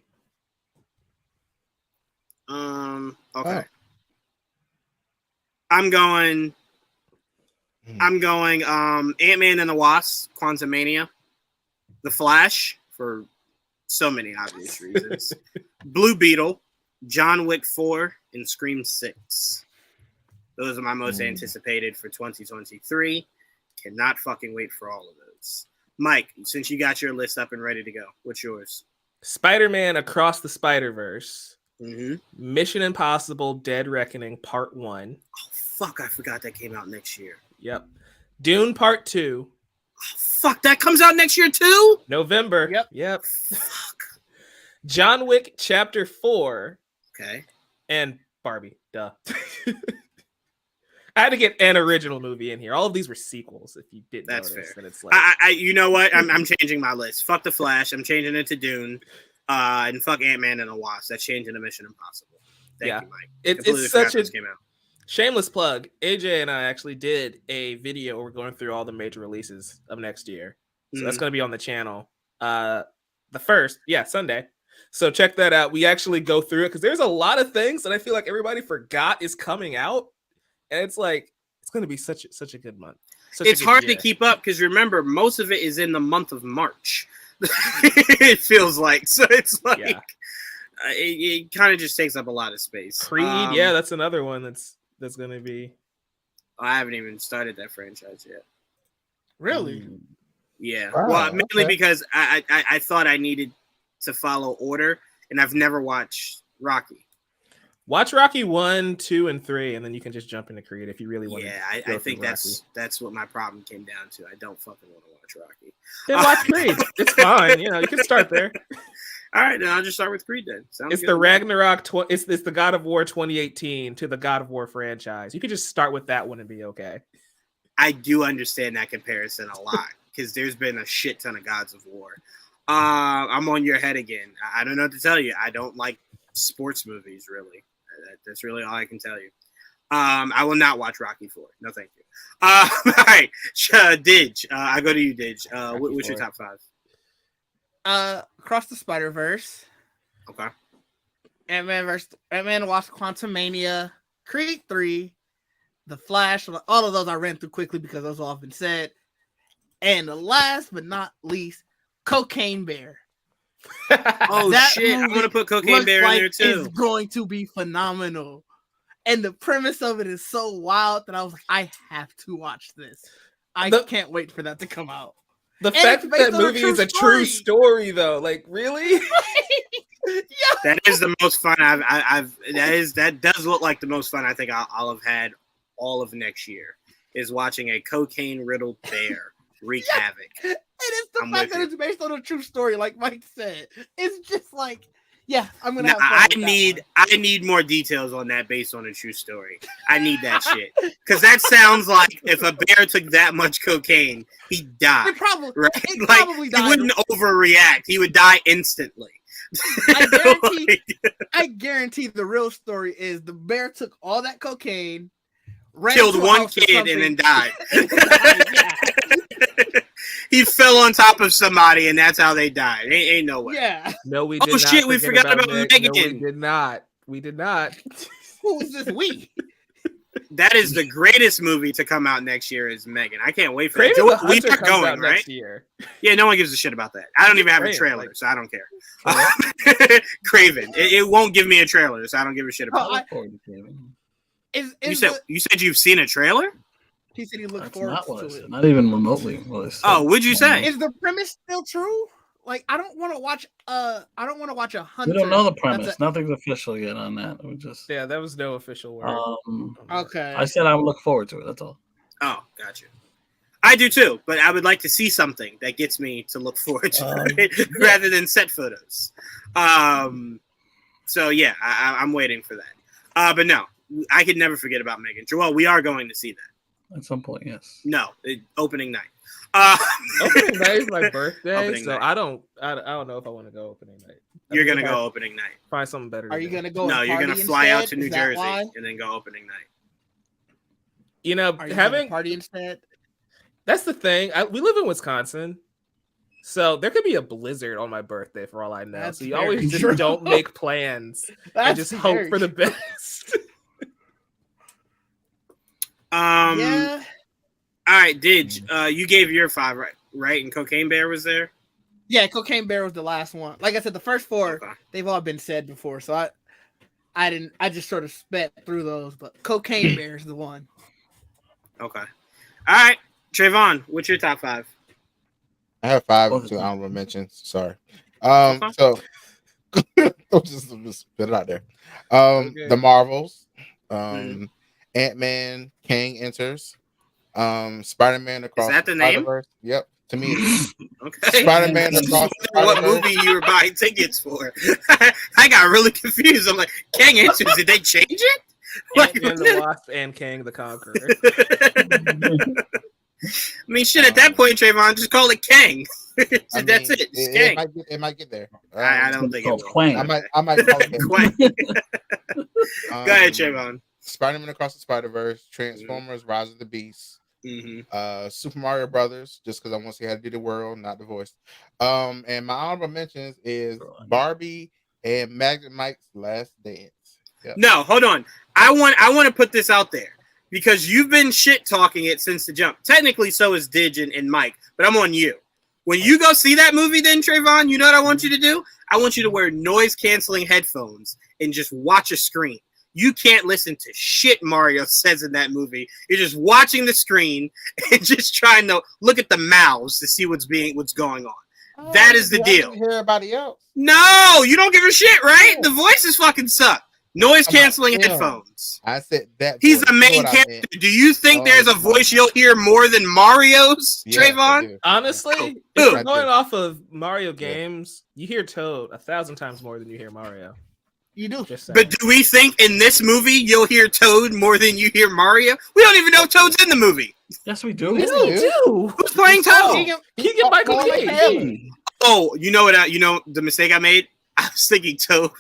Okay. I'm going Ant-Man and the Wasp, Quantumania, The Flash for so many obvious reasons. Blue Beetle, John Wick 4, and Scream 6. Those are my most anticipated for 2023. Cannot fucking wait for all of those. Mike, since you got your list up and ready to go, what's yours? Spider-Man Across the Spider-Verse. Mission Impossible Dead Reckoning Part 1. Oh, fuck, I forgot that came out next year. Yep. Dune Part 2. Oh, fuck, that comes out next year too? November. Yep. Fuck. John Wick Chapter 4. Okay. And Barbie. Duh. I had to get an original movie in here. All of these were sequels, if you didn't notice. Fair. That it's like... you know what? I'm changing my list. Fuck The Flash. I'm changing it to Dune. And fuck Ant-Man and the Wasp. That's changing to Mission Impossible. Thank you, Mike. It's such a shameless plug. AJ and I actually did a video where we're going through all the major releases of next year. So that's going to be on the channel. The first, Sunday. So check that out. We actually go through it because there's a lot of things that I feel like everybody forgot is coming out. And it's like, it's going to be such a good month. It's hard to keep up because remember, most of it is in the month of March. It feels like. So it's like, it kind of just takes up a lot of space. Creed, that's another one that's going to be. I haven't even started that franchise yet. Really? Yeah. Wow, mainly because I thought I needed to follow order, and I've never watched Rocky. Watch Rocky 1, 2, and 3, and then you can just jump into Creed if you really want to. Yeah, I think that's what my problem came down to. I don't fucking want to watch Rocky. Then watch Creed. It's fine. You can start there. All right, then I'll just start with Creed then. It's good. The Ragnarok. It's the God of War 2018 to the God of War franchise. You could just start with that one and be okay. I do understand that comparison a lot because there's been a shit ton of Gods of War. I'm on your head again. I don't know what to tell you. I don't like sports movies, really. That's really all I can tell you. I will not watch Rocky 4. No, thank you. All right, Didge. I go to you, Didge. What's your top 5? Across the Spider-Verse. Okay. Ant-Man and Wasp: Quantumania, Creed 3, The Flash. All of those I ran through quickly because those all have been said. And the last but not least, Cocaine Bear. Oh shit! I'm gonna put Cocaine Bear in there too. It's going to be phenomenal, and the premise of it is so wild that I was like, I have to watch this. I can't wait for that to come out. The fact that that movie is a true story, though, like really, that is the most fun I've. That does look like the most fun I think I'll have had all of next year. is watching a cocaine-riddled bear wreak havoc. And it's the fact that it's based on a true story, like Mike said. It's just like, yeah, I'm gonna. I need more details on that based on a true story. I need that shit because that sounds like if a bear took that much cocaine, he'd die. It probably, right? It like probably died. He wouldn't overreact. He would die instantly. I guarantee the real story is the bear took all that cocaine, killed one kid, and then died. He fell on top of somebody, and that's how they died. Ain't no way. Yeah. No, we did not. Oh shit, we forgot about Megan. No, we did not. We did not. Who is this we? That is the greatest movie to come out next year is Megan. I can't wait for it. We are going, right? Next year. Yeah, no one gives a shit about that. I don't even have a trailer, so I don't care. Craven. It won't give me a trailer, so I don't give a shit about it. You said you've seen a trailer? He said he looked forward to it. Not even remotely. What'd you say? Is the premise still true? Like, I don't want to watch a hunter. We don't know the premise. Nothing's official yet on that. There was no official word. Okay. I said I would look forward to it. That's all. Oh, gotcha. I do too, but I would like to see something that gets me to look forward to it rather than set photos. So yeah, I'm waiting for that. But no, I could never forget about Megan. Joel, we are going to see that. At some point, yes. No, opening night. Opening night is my birthday, so I don't know if I want to go opening night. You're gonna go opening night. Find something better. Are you gonna go? No, you're gonna fly out to New Jersey and then go opening night. You know, having party instead. That's the thing. We live in Wisconsin, so there could be a blizzard on my birthday for all I know. So you always just don't make plans. I just hope for the best. Yeah. All right, you gave your 5 right? And Cocaine Bear was there? Yeah, Cocaine Bear was the last one. Like I said, the first 4, they've all been said before, so I just sort of sped through those, but Cocaine Bear is the one. Okay. All right, Trayvon, what's your top 5? I have 5 to honorable mentions. Sorry. So just put it out there. The Marvels, Ant-Man, Kang Enters, Spider-Man Across the Spider-Verse. Yep, to me. Okay. Spider-Man Across the What movie you were buying tickets for? I got really confused. I'm like, Kang Enters, did they change it? Ant-Man the Wasp and Kang the Conqueror. I mean, shit, at that point, Trayvon, just call it Kang. That's it. It might get there. I don't think it will. Quang. I might call it Quang. Go ahead, Trayvon. Spider-Man Across the Spider-Verse, Transformers, Rise of the Beast, Super Mario Brothers, just because I want to see how to do the world, not the voice. And my honorable mentions is Barbie and Magic Mike's Last Dance. Yep. No, hold on. I want to put this out there because you've been shit talking it since the jump. Technically, so is Dig and Mike, but I'm on you. When you go see that movie, then Trayvon, you know what I want you to do? I want you to wear noise canceling headphones and just watch a screen. You can't listen to shit Mario says in that movie. You're just watching the screen and just trying to look at the mouths to see what's going on. That is the deal. Hear everybody else. No, you don't give a shit, right? The voices fucking suck. Noise canceling headphones. I said that. He's the main character. Do you think there's a voice you'll hear more than Mario's, Trayvon? Honestly, if you're going off of Mario games, you hear Toad 1,000 times more than you hear Mario. You do. But do we think in this movie you'll hear Toad more than you hear Mario? We don't even know Toad's in the movie. Yes, we do. Yes, we do. Who's playing Toad? Keegan Michael Kay. Oh, you know what? You know the mistake I made? I was thinking Toad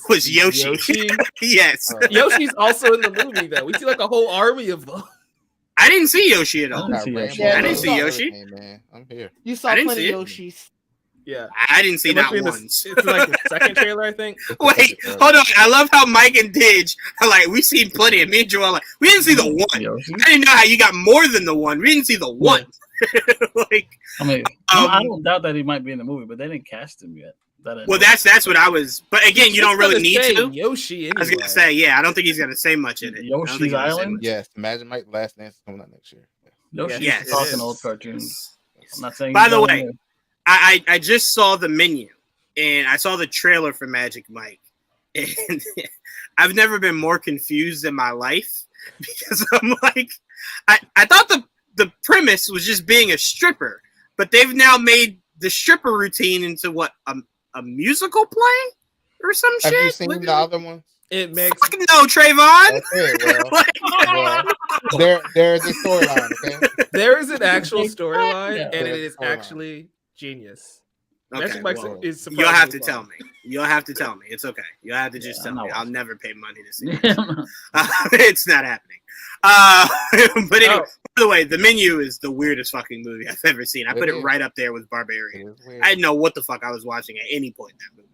was Yoshi. Yes. Yoshi's also in the movie, though. We see like a whole army of them. I didn't see Yoshi at all. I didn't see Yoshi. Hey, man, I'm here. You saw plenty of Yoshis. Yeah, I didn't see that once. It's like the second trailer, I think. Wait, hold on. I love how Mike and Dig are like, we've seen plenty. And me and Joel are like, we didn't see the one. I didn't know how you got more than the one. We didn't see the one. Like, I mean, I don't doubt that he might be in the movie, but they didn't cast him yet. Well, that's what I was. But again, you don't really need to. Yoshi. Anyway. I was gonna say, yeah, I don't think he's gonna say much in it. Yoshi's Island. Yes, Magic Mike Last Dance is coming out next year. Yoshi's talking old cartoons. I'm not saying. By the way, I just saw the menu and I saw the trailer for Magic Mike, and I've never been more confused in my life because I'm like, I thought the premise was just being a stripper, but they've now made the stripper routine into what a musical play or some shit. Have you seen the other one? It makes no, Trayvon. Okay, there's a storyline. Okay, there is an actual storyline, and it is actually genius. Okay, is you'll have to tell me. You'll have to tell me. It's okay. You'll have to just tell me. I'll never pay money to see it. It's not happening. But anyway, by the way, The Menu is the weirdest fucking movie I've ever seen. I put it right up there with Barbarian. I didn't know what the fuck I was watching at any point in that movie.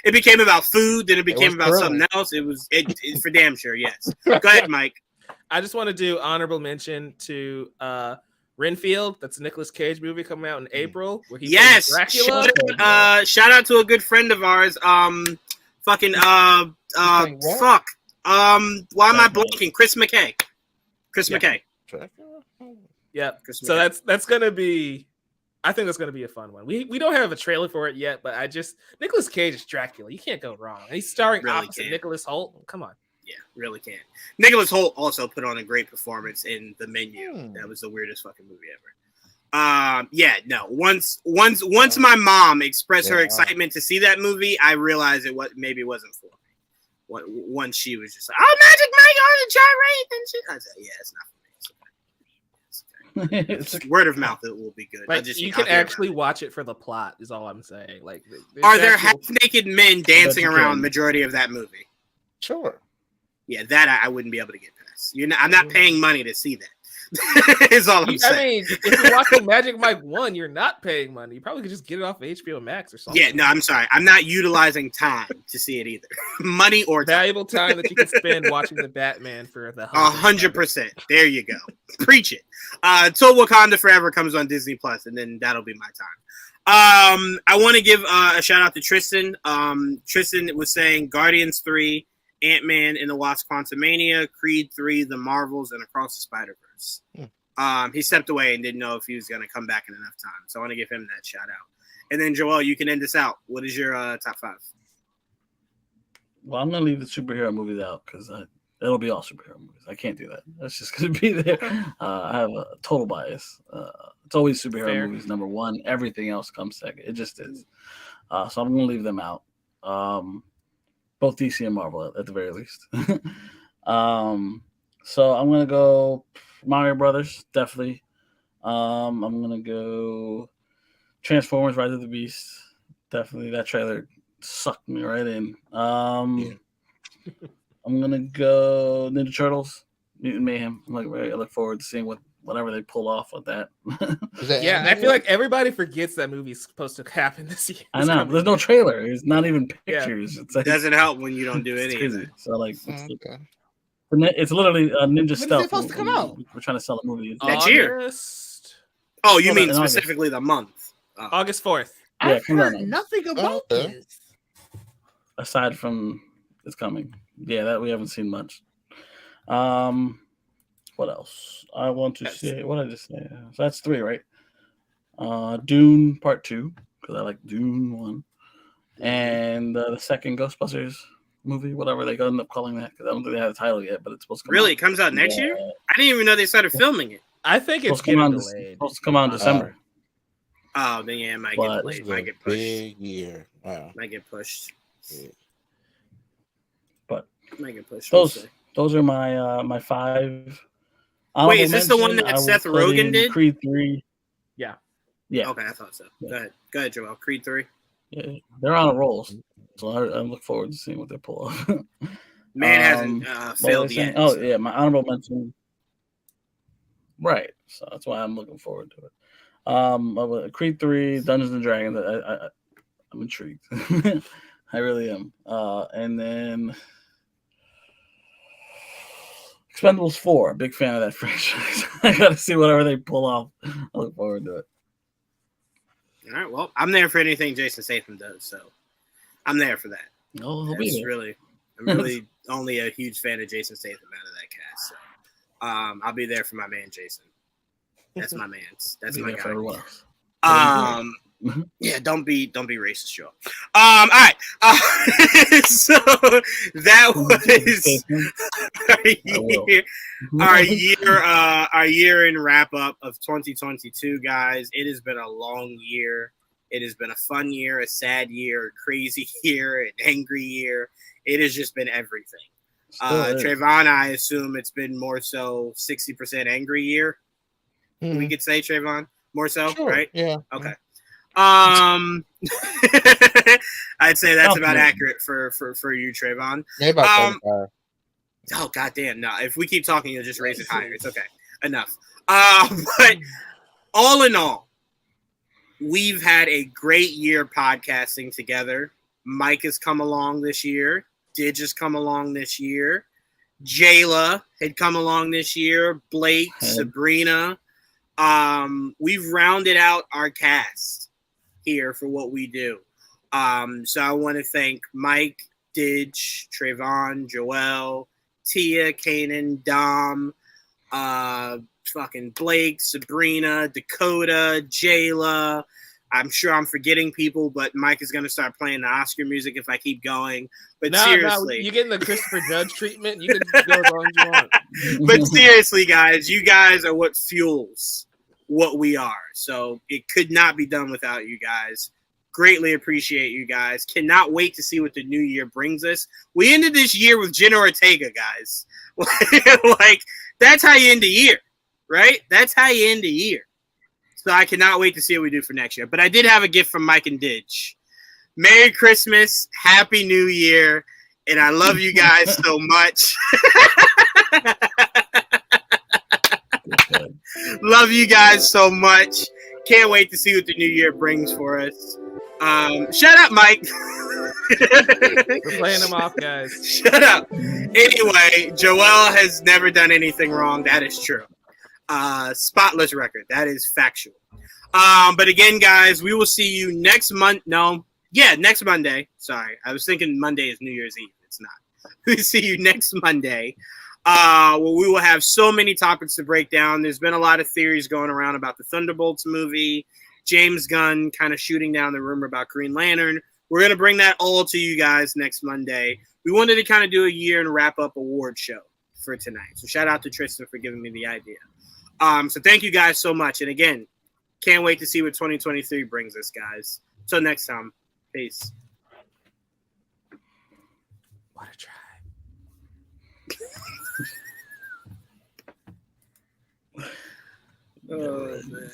It became about food, then it became about something else. It's for damn sure, yes. Go ahead, Mike. I just want to do honorable mention to Renfield. That's a Nicolas Cage movie coming out in April. Where he Dracula. Shout out to a good friend of ours. Fuck. Why am I blanking? Chris McKay. McKay. Yeah. So that's gonna be. I think that's gonna be a fun one. We don't have a trailer for it yet, but Nicolas Cage is Dracula. You can't go wrong. And he's starring opposite Nicholas Hoult. Come on. Yeah, really can't. Nicholas Hoult also put on a great performance in The Menu. That was the weirdest fucking movie ever. Once my mom expressed her excitement to see that movie, I realized maybe it wasn't for me. Once she was just like, "Oh, Magic Mike on the gyrate," and shit, I said, "Yeah, it's not for me." It's okay. Word of mouth, it will be good. Like, you can actually watch it for the plot. Is all I'm saying. Like, are there half-naked men dancing around majority of that movie? Sure. Yeah, that I wouldn't be able to get past. I'm not paying money to see that. Is all I'm saying. I mean, if you're watching Magic Mike 1, you're not paying money. You probably could just get it off of HBO Max or something. Yeah, no, I'm sorry. I'm not utilizing time to see it either. Money or time. Valuable time that you can spend watching the Batman for the 100%. There you go. Preach it. Till Wakanda Forever comes on Disney Plus, and then that'll be my time. I want to give a shout out to Tristan. Tristan was saying Guardians 3, Ant-Man and the Wasp: Quantumania, Creed 3, The Marvels, and Across the Spider-Verse. He stepped away and didn't know if he was going to come back in enough time. So I want to give him that shout out. And then, Joel, you can end this out. What is your top 5? Well, I'm going to leave the superhero movies out because it'll be all superhero movies. I can't do that. That's just going to be there. I have a total bias. It's always superhero movies, number one. Everything else comes second. It just is. So I'm going to leave them out. Both DC and Marvel at the very least. So I'm gonna go Mario Brothers, definitely. I'm gonna go Transformers: Rise of the Beast. Definitely, that trailer sucked me right in. I'm gonna go Ninja Turtles, Mutant Mayhem. I look forward to seeing whatever they pull off with that. Yeah, I feel like everybody forgets that movie's supposed to happen this year. I know. There's no trailer. It's not even pictures. Yeah. It doesn't help when you don't do anything. So it's literally a Ninja Stealth. When is it supposed to come out? We're trying to sell a movie next year. Oh, you mean specifically the month? August 4th. I've heard nothing about this. Aside from it's coming. Yeah, that we haven't seen much. What else? I want to say. What did I just say? So that's 3, right? Dune Part 2, because I like Dune 1, and the second Ghostbusters movie, whatever they end up calling that, because I don't think they have a title yet, but it's supposed to come out. It comes out next year? I didn't even know they started filming it. I think it's getting delayed. Supposed to come out in December. Oh, then yeah, it might get delayed. Might get pushed. Big year. Wow. Might get pushed. Yeah. But might get pushed. Those are my 5. Wait, is this the one that Seth Rogen did? Creed 3. Yeah. Okay, I thought so. Yeah. Go ahead, Joel. Creed 3. Yeah, they're on a roll, so I look forward to seeing what they pull off. Man hasn't failed yet. Oh yeah, my honorable mention. Right, so that's why I'm looking forward to it. Creed 3, Dungeons and Dragons. I'm intrigued. I really am. And then Expendables 4, big fan of that franchise. I got to see whatever they pull off. I look forward to it. All right, well, I'm there for anything Jason Statham does, so I'm there for that. Oh, I'm really only a huge fan of Jason Statham out of that cast. So, I'll be there for my man Jason. That's my man's. That's my guy. Yeah, don't be racist, Joe. All right. So that was our year in wrap up of 2022, guys. It has been a long year. It has been a fun year, a sad year, a crazy year, an angry year. It has just been everything. Trayvon, I assume it's been more so 60% angry year. We could say, Trayvon, more so, sure. Right? Yeah. Okay. I'd say that's about accurate for you, Trayvon. Maybe about 35. Oh, goddamn. No, if we keep talking, you'll just raise it higher. It's okay. Enough. But all in all, we've had a great year podcasting together. Mike has come along this year. Didge has come along this year. Jayla had come along this year. Blake, Sabrina. We've rounded out our cast here for what we do. So I want to thank Mike, Didge, Trayvon, Joel, Tia, Kanan, Dom, fucking Blake, Sabrina, Dakota, Jayla. I'm sure I'm forgetting people, but Mike is going to start playing the Oscar music if I keep going. But seriously. You're getting the Christopher Judge treatment. You can go as long as you want. But seriously, guys, you guys are what fuels what we are. So it could not be done without you guys. Greatly appreciate you guys. Cannot wait to see what the new year brings us. We ended this year with Jenna Ortega, guys. Like, that's how you end the year, right? That's how you end the year. So I cannot wait to see what we do for next year. But I did have a gift from Mike and Didge. Merry Christmas, Happy New Year, and I love you guys so much. Love you guys so much. Can't wait to see what the new year brings for us. Shut up, Mike. We're playing them off, guys. Shut up. Anyway, Joel has never done anything wrong. That is true. Spotless record. That is factual. But again, guys, we will see you next month. Next Monday. Sorry. I was thinking Monday is New Year's Eve. It's not. We'll see you next Monday. Well, we will have so many topics to break down. There's been a lot of theories going around about the Thunderbolts movie, James Gunn kind of shooting down the rumor about Green Lantern. We're going to bring that all to you guys next Monday. We wanted to kind of do a year and wrap up award show for tonight. So shout out to Tristan for giving me the idea. So thank you guys so much. And again, can't wait to see what 2023 brings us, guys. Till next time. Peace. What a try. Oh, man.